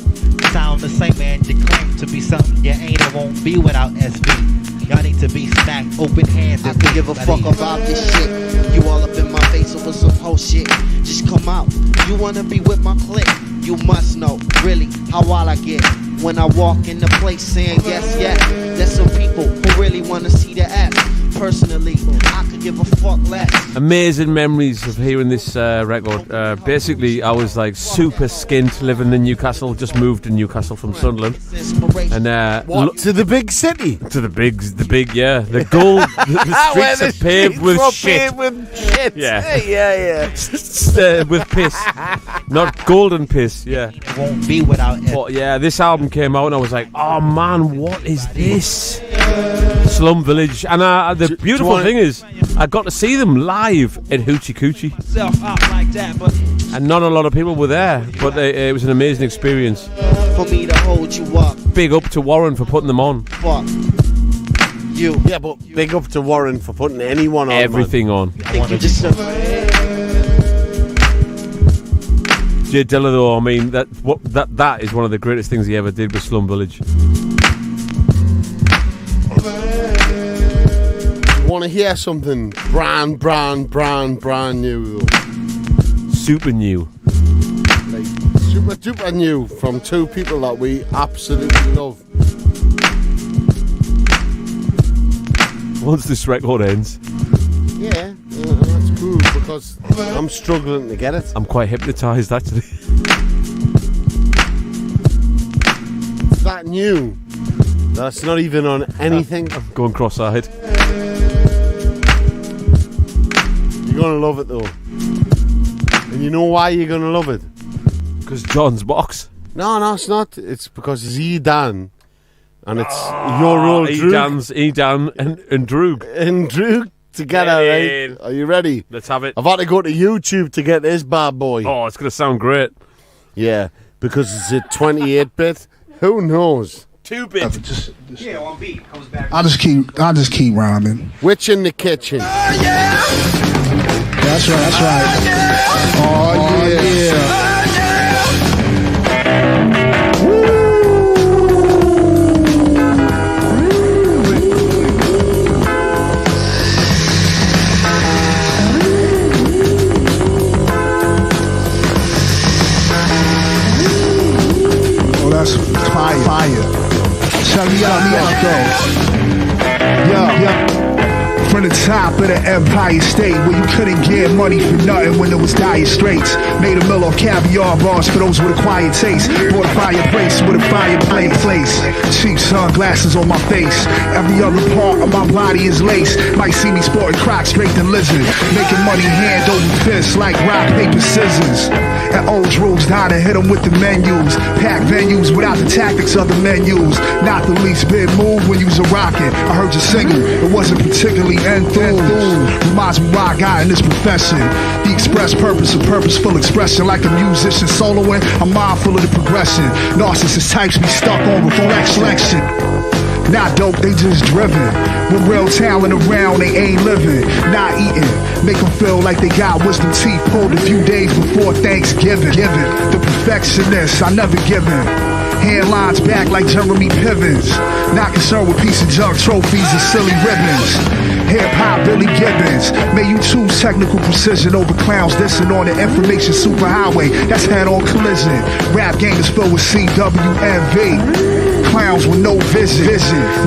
Sound the same and you claim to be something you ain't or won't be without SB. Y'all need to be smacked open hands. I could give a fuck about this shit. You all up in my face over some whole shit. Just come out. You wanna be with my clique? You must know, really, how wild I get when I walk in the place saying yes, yes. There's some people who really wanna see the ass. Personally, I could give a fuck less. Amazing memories of hearing this record. Basically, I was like super skint living in Newcastle. Just moved to Newcastle from Sunderland. And to the big city? To the big, yeah. The gold, the streets are paved with shit. Yeah. Yeah. With piss. Not golden piss, yeah. Won't be without it. But yeah, this album came out and I was like, oh man, what is this? Slum Village. And the beautiful thing is, I got to see them live at Hoochie Coochie. And not a lot of people were there, but it was an amazing experience. For me to hold you up. Big up to Warren for putting them on. Fuck you. Yeah, but big up to Warren for putting anyone on. Everything on. I think you just Jay Dilla, though, I mean, that is one of the greatest things he ever did with Slum Village. Want to hear something brand new though. Super new. Like super new from two people that we absolutely love. Once this record ends. Yeah, that's cool because I'm struggling to get it. I'm quite hypnotised actually. It's that new. That's not even on anything. I'm going cross-eyed. You're going to love it though. And you know why you're going to love it? Because John's box. No, it's not. It's because it's E-Dan. And it's your old Droog. E-Dan and Droog. And Droog together, right? Are you ready? Let's have it. I've had to go to YouTube to get this bad boy. Oh, it's going to sound great. Yeah, because it's a 28-bit. Who knows? 2-bit. Yeah, on beat. Comes back. I'll just keep rhyming. Witch in the kitchen. That's right. Oh yeah. Oh, that's fire. Check me out though. Yo. From the top of the Empire State, where you couldn't get money for nothing when it was dire straits. Made a mill off caviar bars for those with a quiet taste. Bought a fireplace with a fireplace. Cheap sunglasses on my face. Every other part of my body is lace. Might see me sporting Crocs draped in lizard. Making money hand over fist like rock, paper, scissors. And old droogs down to hit them with the menus. Pack venues without the tactics of the menus. Not the least bit move when you was a rockin'. I heard you singing, it wasn't particularly enthused. Reminds me why I got in this profession. The express purpose of purposeful expression. Like a musician soloing, I'm mindful of the progression. Narcissist types be stuck on reflex selection. Not dope, they just driven. With real talent around, they ain't living. Not eating, make them feel like they got wisdom teeth pulled a few days before Thanksgiving. The perfectionist, I never given. Hairlines back like Jeremy Pivens. Not concerned with piece of junk trophies and silly ribbons. Hip-hop Billy Gibbons. May you choose technical precision over clowns dissing on the information superhighway. That's head-on collision. Rap game is filled with CWNV. Clowns with no vision.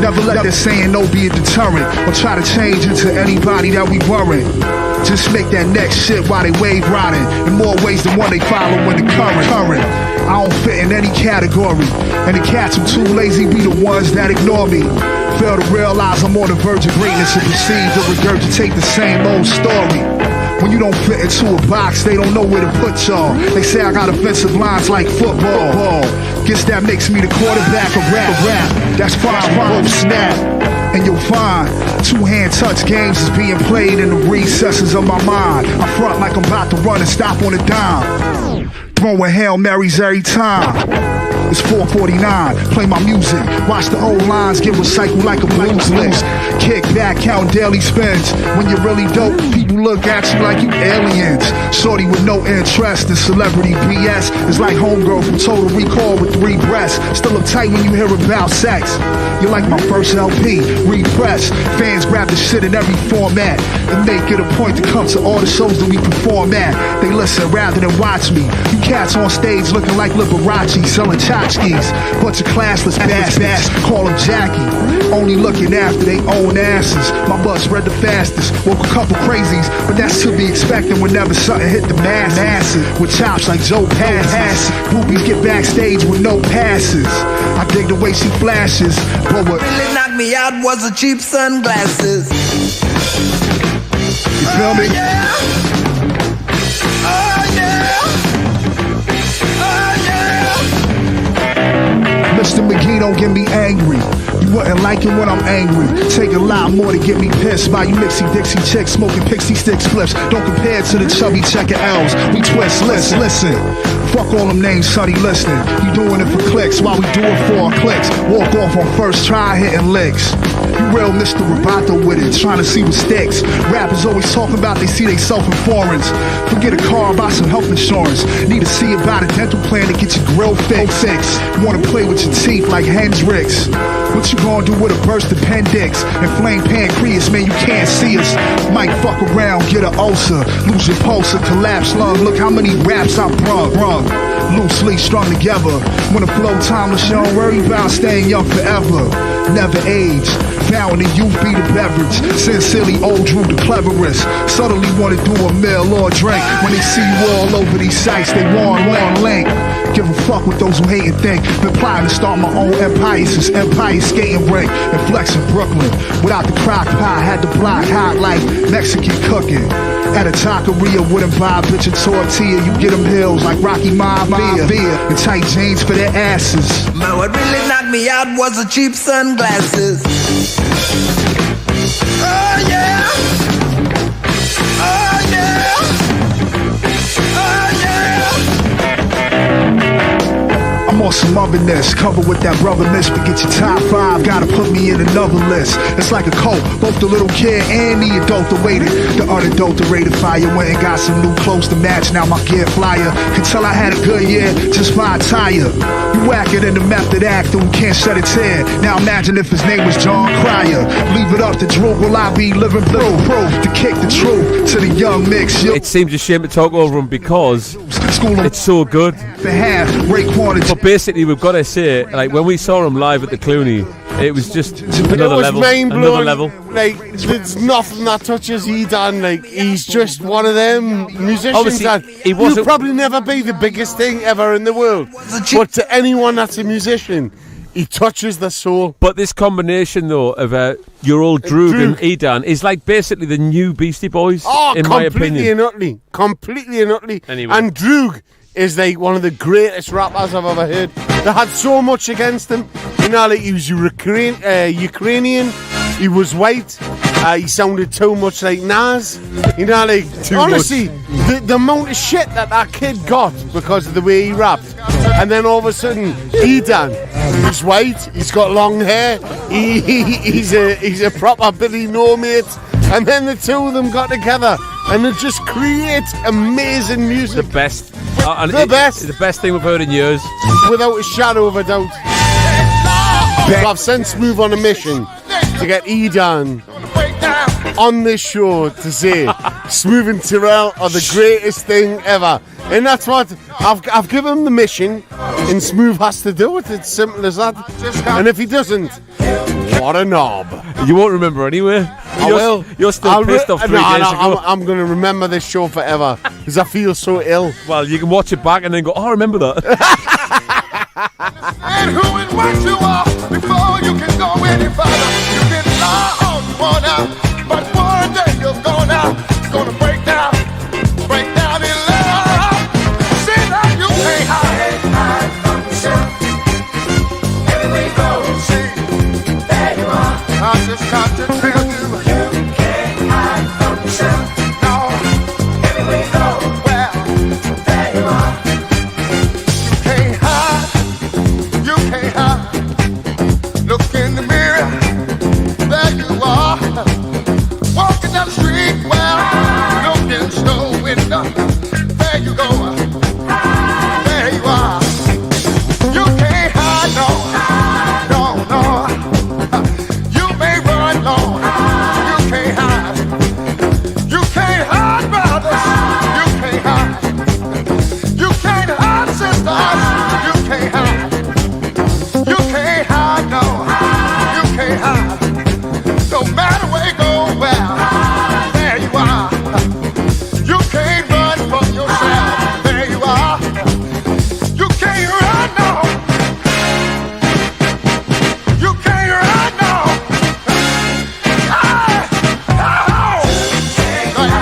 Never let that saying no be a deterrent. Or try to change into anybody that we weren't. Just make that next shit while they wave riding. In more ways than one they follow in the current. I don't fit in any category. And the cats who too lazy be the ones that ignore me. Fail to realize I'm on the verge of greatness and proceed to regurgitate the same old story. When you don't fit into a box, they don't know where to put y'all. They say I got offensive lines like football. Guess that makes me the quarterback of rap. That's fine, we both snap. And you'll find two-hand touch games is being played in the recesses of my mind. I front like I'm about to run and stop on a dime. Throwing Hail Marys every time. It's 4:49, play my music. Watch the old lines get recycled like a blues list. Kick back, count daily spends. When you're really dope, people look at you like you aliens. Shorty with no interest in celebrity BS is like homegirl from Total Recall with 3 breasts. Still uptight when you hear about sex. You're like my first LP, repress. Fans grab the shit in every format and make it a point to come to all the shows that we perform at. They listen rather than watch me. You cats on stage looking like Liberace, selling tchotchkes. Bunch of classless bass, call them Jackie. Only looking after they own asses. My bus spread the fastest. Woke a couple crazies, but that's to be expected whenever something hit the masses. With chops like Joe Pass. Boobies get backstage with no passes. I dig the way she flashes, but what really knocked me out was the cheap sunglasses. You feel me? Yeah. Oh yeah. Oh yeah. Mr. McGee, don't get me angry. You wouldn't like it when I'm angry. Take a lot more to get me pissed by you mixy Dixie chicks smoking pixie sticks flips. Don't compare to the chubby checker L's. We twist, listen. Fuck all them names, sonny, listening. You doing it for clicks while we do it for our clicks. Walk off on first try hitting licks. You real Mr. Roboto with it, trying to see what sticks. Rappers always talking about they see they self in foreigns. Forget a car, buy some health insurance. Need to see about a dental plan to get your grill fixed. Wanna play with your teeth like Hendrix. What you gonna do with a burst appendix? Inflamed pancreas, man, you can't see us. Might fuck around, get an ulcer. Lose your pulse, a collapse lung. Look how many raps I brung. Loosely strung together. When the flow timeless, you don't worry about staying young forever. Never age. Found in youth be the beverage. Sincerely, old Drew the cleverest. Subtly wanna do a meal or a drink. When they see you all over these sites, they want link. Give a fuck what those who hate and think. Been plotting to start my own empire since Empire Skating Rink and Flex in Brooklyn. Without the crock pot, had the block hot like Mexican cooking. At a taqueria, wouldn't buy a bitch a tortilla. You get them hills like Rocky Maivia and tight jeans for their asses. Man, what really knocked me out was the cheap sunglasses. Oh yeah. Oh yeah. Oh yeah. I'm on some otherness, covered with that brother miss. Forget your top 5, gotta put me in another list. It's like a coat, both the little kid and the adulterated. The unadulterated fire went and got some new clothes to match. Now my gear flyer, can tell I had a good year just by a tire. You whacker than the method actor who can't shed a tear. Now imagine if his name was John Cryer. Leave it up to Drew, will I be living proof to kick the truth to the young mix. It seems a shame to talk over him because it's so good. But basically, we've got to say, like when we saw him live at the Clooney, it was just another level. Another level. Like there's nothing that touches Edan. Like he's just one of them musicians Obviously, that he'll probably never be the biggest thing ever in the world. But to anyone that's a musician, he touches the soul. But this combination, though, of your old Droog and Edan is like basically the new Beastie Boys, in my opinion. Completely and utterly. Anyway. And Droog is like one of the greatest rappers I've ever heard. They had so much against him. You know, like he was Ukrainian, he was white, he sounded too much like Nas. You know, like honestly, the amount of shit that kid got because of the way he rapped. And then all of a sudden, Edan, he's white, he's got long hair, he's a proper Billy No mate. And then the two of them got together and they just create amazing music. The best. The best. The best thing we've heard in years. Without a shadow of a doubt. I've sent Smoove on a mission to get Edan on this show to say Smoove and Turrell are the greatest thing ever. And that's what I've given him the mission, and Smoove has to do it. It's simple as that. And if he doesn't, what a knob. You won't remember anyway. I will. You're still pissed off 3 days ago. I'm going to remember this show forever because I feel so ill. Well, you can watch it back and then go, oh, I remember that. And who and what you are before you can go any further. You can lie all you want now, but one day you're gonna break down in love. See that you can't hide from yourself. just got to tell you, you can't hide from yourself. No, anywhere you go, well, there you are. You can't hide. Look in the mirror, there you are. Walking down the street, well, look in the store window, there you go. There you are. You can't hide, no. You may run, no. You can't hide. You can't hide, brothers. You can't hide. You can't hide, sisters. You can't hide. You can't hide, no. You can't hide. No matter where you go, well, there you are. You can't run from yourself. There you are. You can't run, no. You can't run, no.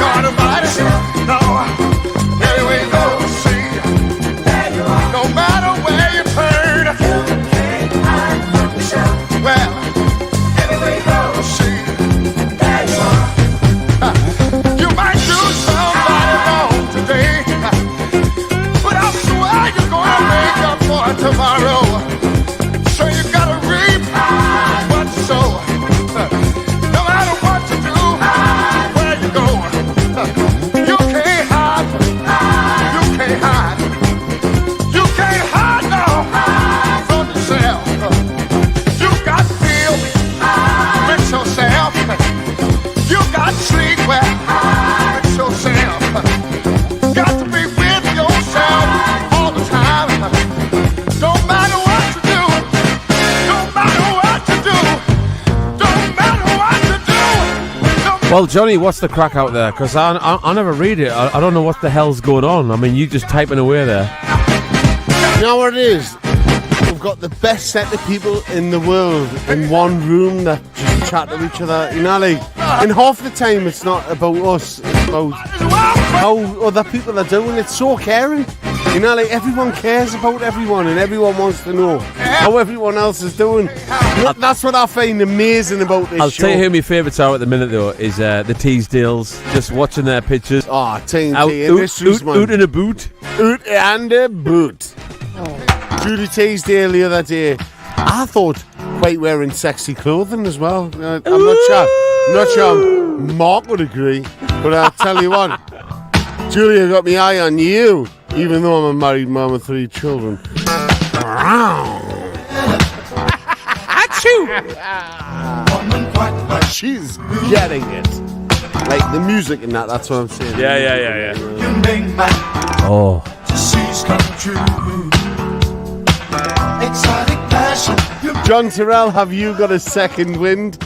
God Almighty, no. Anywhere you go, see. No matter where you turn, well, anywhere you go, see. There you are. You might do somebody wrong today, but I swear you're gonna make up for it tomorrow. So you gotta reap what you sow. No matter what you do, where you go, you can't hide. You can't hide. You can't hide now from yourself. You got to deal with yourself. You got to sleep well with yourself. Got to be with yourself all the time. Don't matter what you do. Don't matter what you do. Don't matter what you do. Well, Johnny, what's the crack out there? Because I never read it. I don't know what the hell's going on. I mean, you just typing away there. You know what it is? We've got the best set of people in the world in one room that just chat to each other. You know, like, and half the time it's not about us, it's about how other people are doing. It's so caring. You know, like, everyone cares about everyone and everyone wants to know how everyone else is doing. That's what I find amazing about this show. I'll tell you who my favourites are at the minute, though, is the Teasdales. Just watching their pictures. Oh, TNT Industries, man. Out in a boot. Out and a boot. Julie Teasdale the other day, I thought, quite wearing sexy clothing as well. I'm not sure Mark would agree, but I'll tell you what, Julia got my eye on you, even though I'm a married mum with 3 children. Achoo! She's getting it. Like the music and that's what I'm saying. Yeah. You make my Oh. disease come true. Exotic passion. John Turrell, have you got a second wind?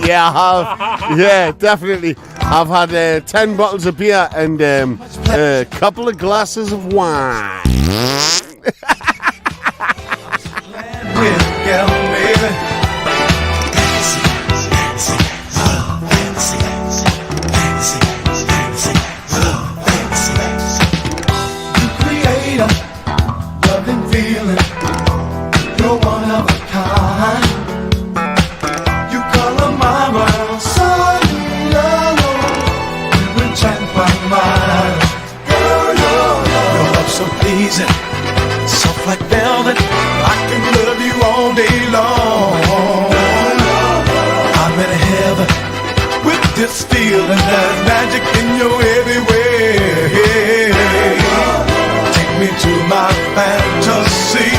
Yeah, I have. Yeah, definitely. I've had 10 bottles of beer and a couple of glasses of wine. Soft like velvet, I can love you all day long. I'm in heaven with this feeling, there's magic in your every way. Take me to my fantasy.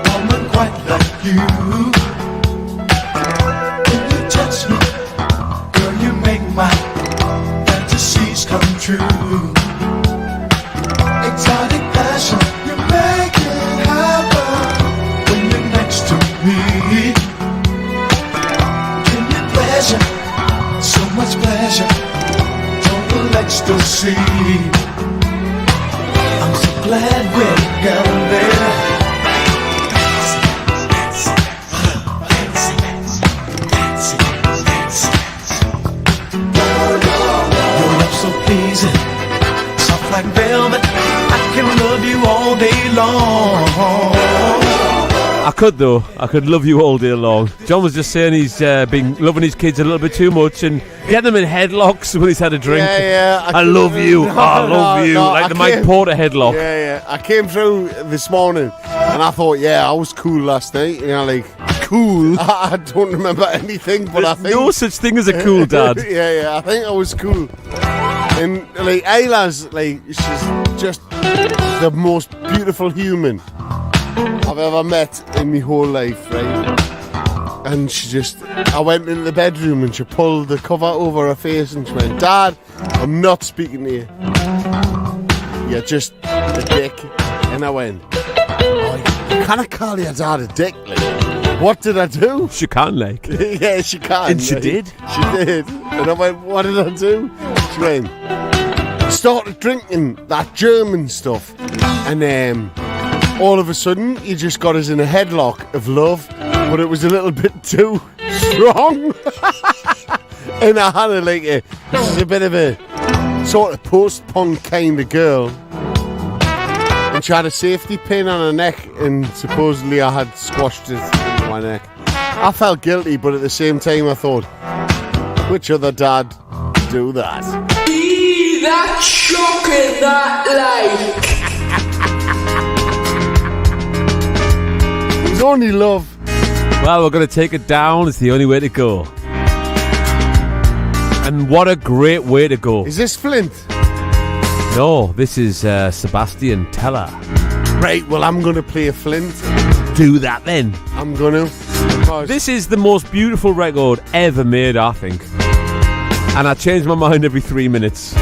Woman quite like you. tell that I can love you all day long. I could though. I could love you all day long. John was just saying he's been loving his kids a little bit too much and getting them in headlocks when he's had a drink. Yeah. I love you. I love you. No, like the Mike Porter headlock. Yeah. I came through this morning and I thought, I was cool last night. You know, like cool. I don't remember anything, but I think no such thing as a cool dad. I think I was cool. And like Ayla's, like she's just the most beautiful human I've ever met in my whole life, right? And I went into the bedroom and she pulled the cover over her face and she went, Dad, I'm not speaking to you. You're just a dick. And I went, you can't call your dad a dick, like. What did I do? She can, like. Yeah, she can. And she did? She did. And I went, what did I do? She went, started drinking that German stuff. And all of a sudden, he just got us in a headlock of love, but it was a little bit too strong. And I had this is a bit of a sort of post-punk kind of girl. And she had a safety pin on her neck, and supposedly I had squashed it in my neck. I felt guilty, but at the same time I thought, which other dad do that? Be that shocking that like. It's only love. Well, we're going to take it down. It's the only way to go. And what a great way to go. Is this Flint? No, this is Sebastian Teller. Right, well, I'm going to play a Flint. Do that then. I'm going to. This is the most beautiful record ever made, I think. And I change my mind every 3 minutes.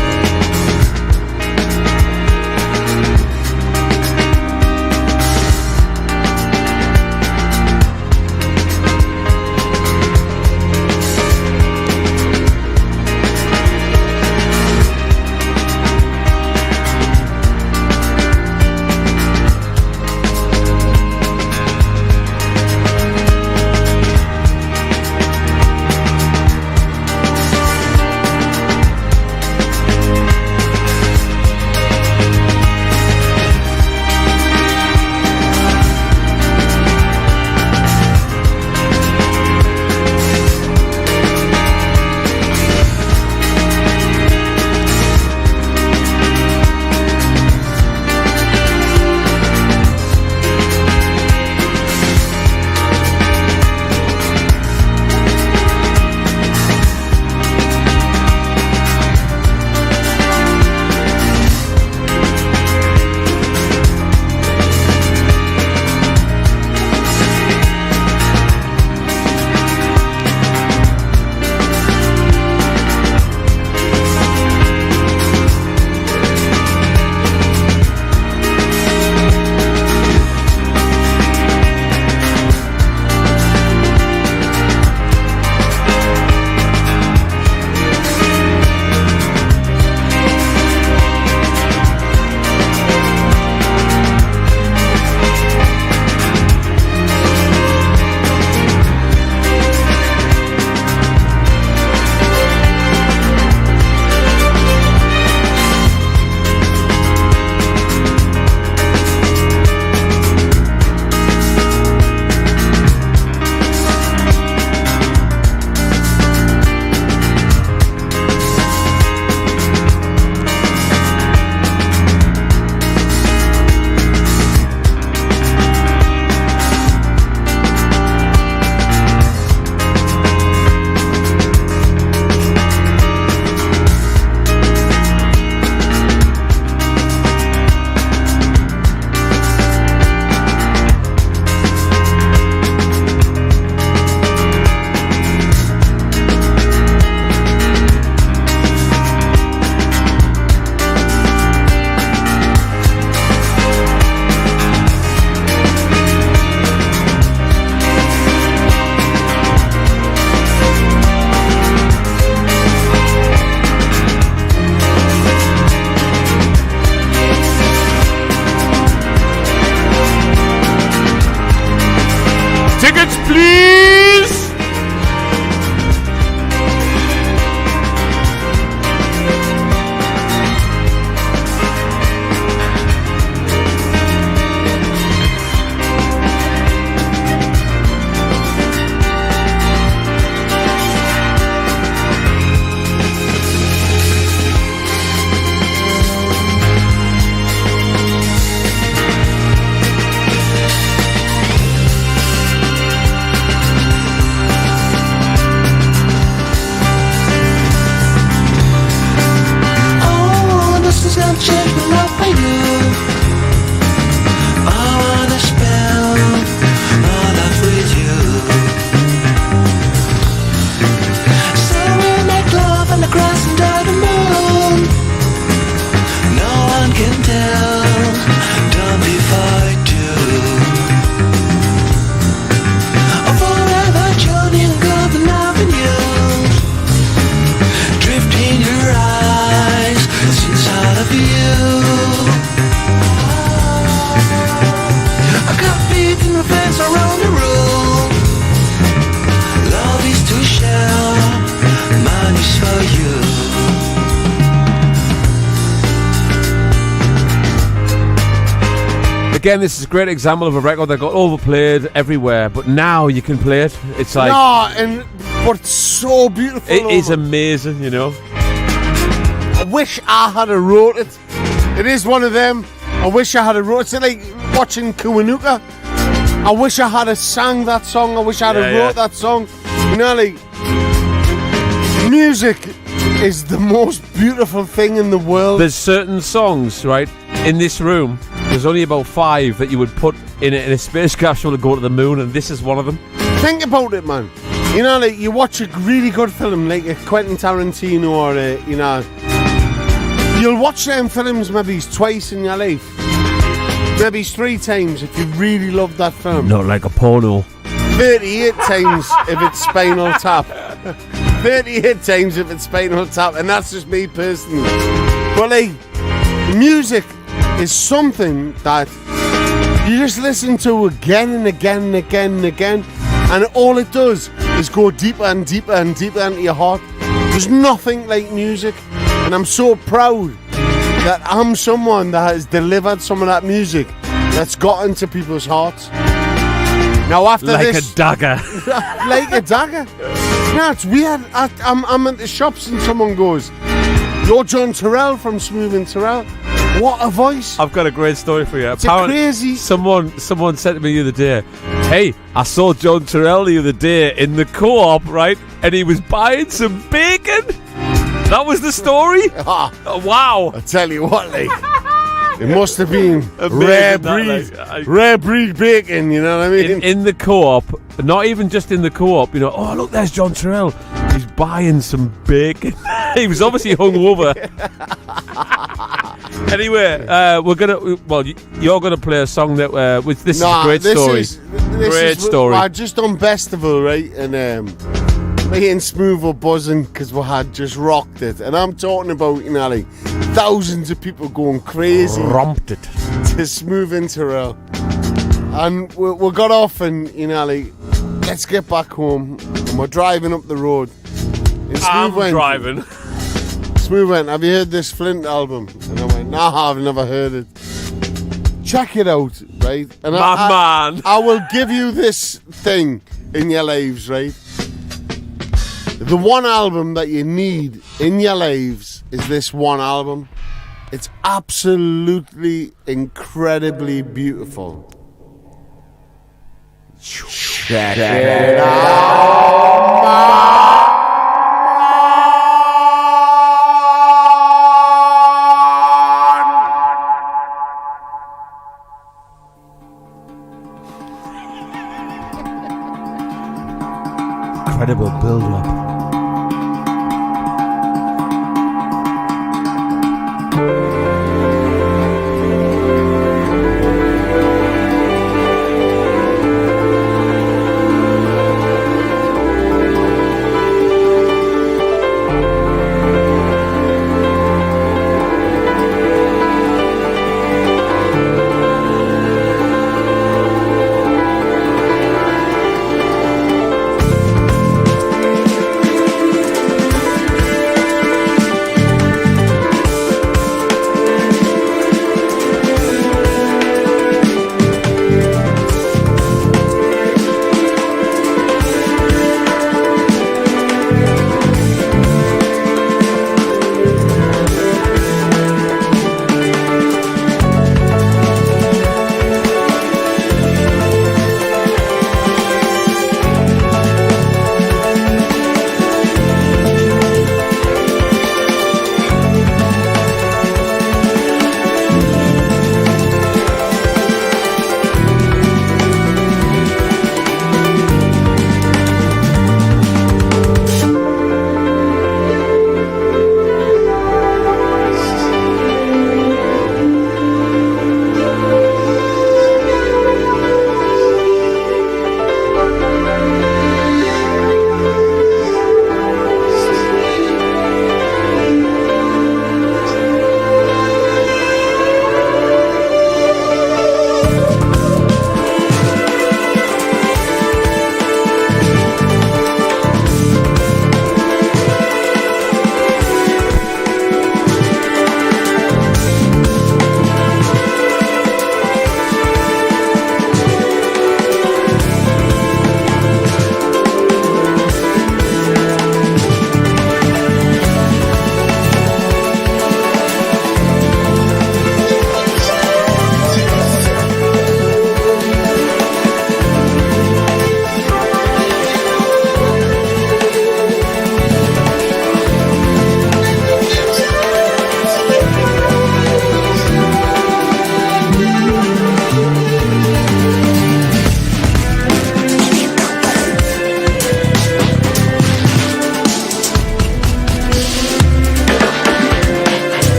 can tell. Don't be far too. A forever journey to Golden Avenue. Drifting your eyes inside of you. I got beats in the fence around the room. Love is to share, mine is for you. Again, this is a great example of a record that got overplayed everywhere, but now you can play it. It's like but it's so beautiful. It is amazing, you know. I wish I had a wrote it. It is one of them. I wish I had a wrote it. It's like watching Kiwanuka. I wish I had a sang that song. I wish I had a wrote that song. You know, like, music is the most beautiful thing in the world. There's certain songs, right, in this room. There's only about 5 that you would put in a space capsule to go to the moon, and this is one of them. Think about it, man. You know, like, you watch a really good film, like a Quentin Tarantino or a, you know, you'll watch them films maybe twice in your life. Maybe 3 times if you really love that film. Not like a porno. 38 times if it's Spinal Tap. 38 times if it's Spinal Tap, and that's just me personally. But like, music is something that you just listen to again and again and again and again, and all it does is go deeper and deeper and deeper into your heart. There's nothing like music, and I'm so proud that I'm someone that has delivered some of that music that's got into people's hearts. Now after like this, a dagger. like a dagger. No, it's weird. I'm at the shops and someone goes, "You're John Turrell from Smoove and Turrell." What a voice! I've got a great story for you. It's crazy. Someone said to me the other day, "Hey, I saw John Turrell the other day in the co-op, right? And he was buying some bacon." That was the story? Oh, wow. I tell you what, like, it must have been amazing, rare breed bacon, you know what I mean? In the co-op, not even just in the co-op, you know, oh, look, there's John Turrell. He's buying some bacon. He was obviously hungover. Anyway, you're gonna play a song that this is a great story. Great story. I just done Festival, right? And me and Smoove were buzzing because we had just rocked it, and I'm talking about, you know, like, thousands of people going crazy, romped it to Smoove and Turrell, and we got off, and, you know, like, let's get back home, and we're driving up the road. And driving. Smoove went, "Have you heard this Flint album?" And I went, "No, I've never heard it." Check it out, right? And man. I will give you this thing in your lives, right? The one album that you need in your lives is this one album. It's absolutely incredibly beautiful. Check it out. Incredible build-up.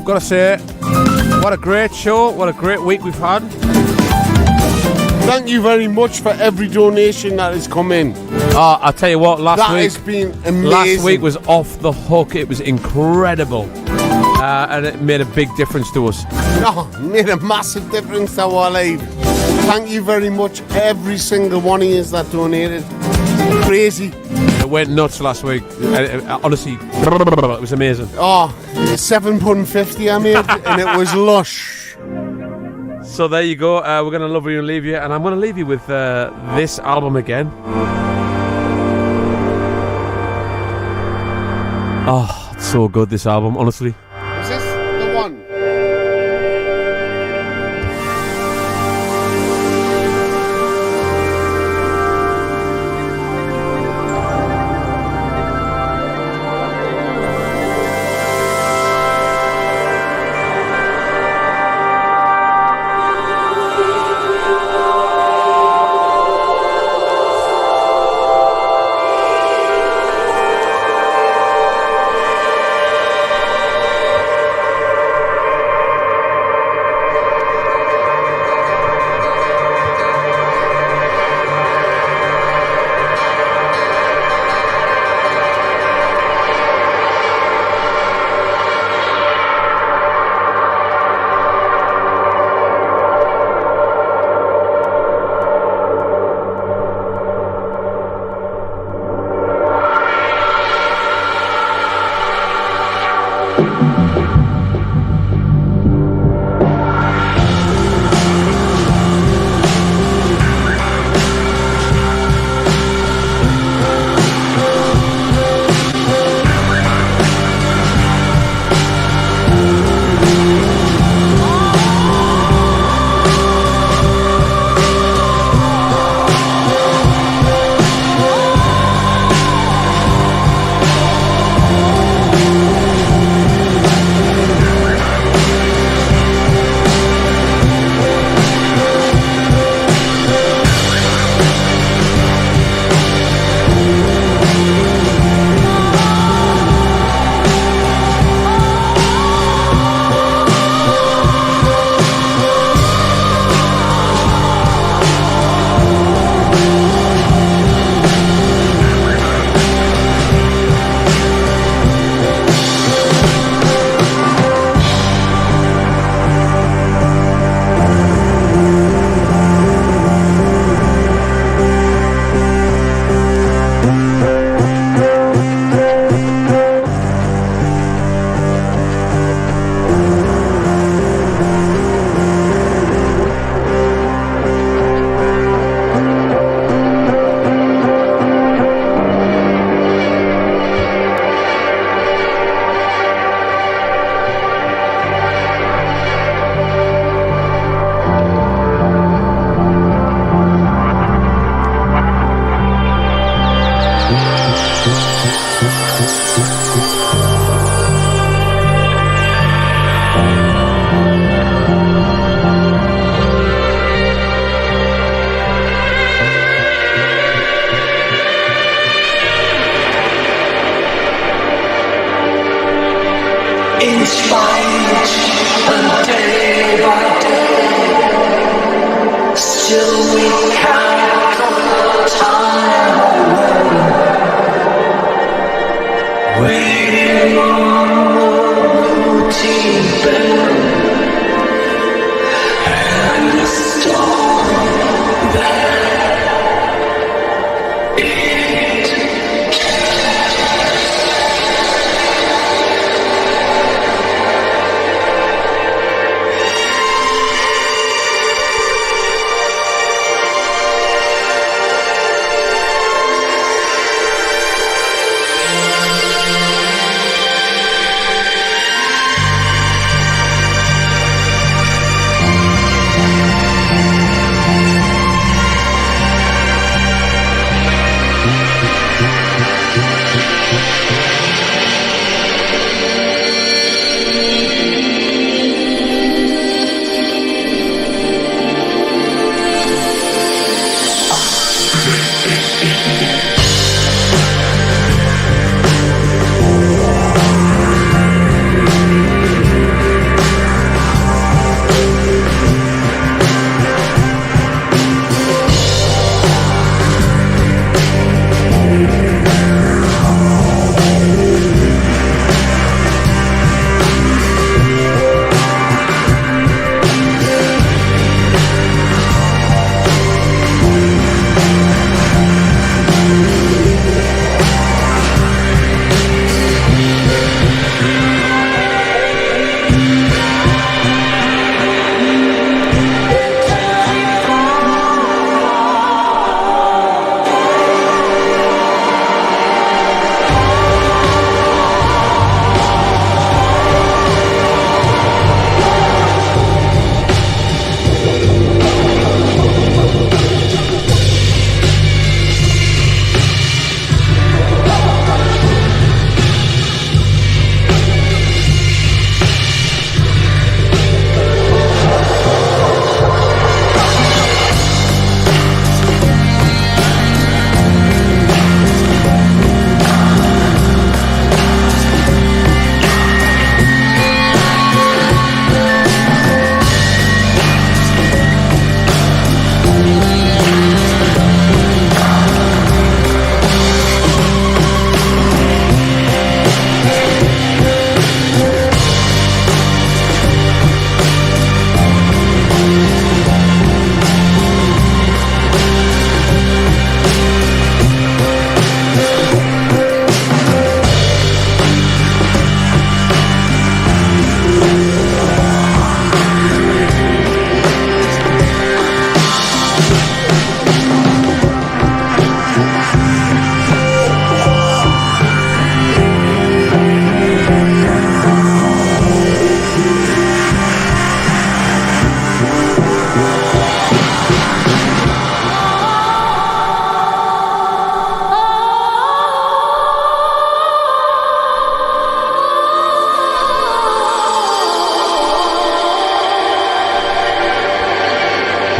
I've got to say, what a great show, what a great week we've had. Thank you very much for every donation that has come in. I'll tell you what, last week has been amazing. Last week was off the hook. It was incredible. And it made a big difference to us. No, it made a massive difference to our life. Thank you very much, every single one of you that donated. Crazy. It went nuts last week. Honestly, it was amazing. Oh, £7.50 I made, and it was lush. So there you go. We're going to love you and leave you, and I'm going to leave you with this album again. Oh, it's so good, this album, honestly. Is this the one?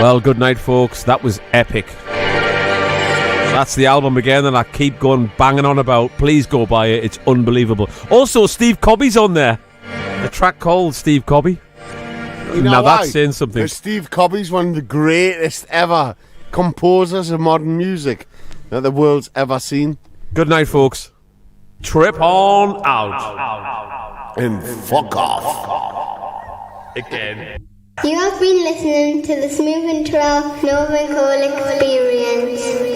Well, good night, folks. That was epic. That's the album again that I keep going banging on about. Please go buy it. It's unbelievable. Also, Steve Cobby's on there. A track called Steve Cobby. You know now why? that's saying something. Steve Cobby's one of the greatest ever composers of modern music that the world's ever seen. Good night, folks. Trip on out. And fuck off. Again. You have been listening to the Smoove and Turrell Nova Call Experience.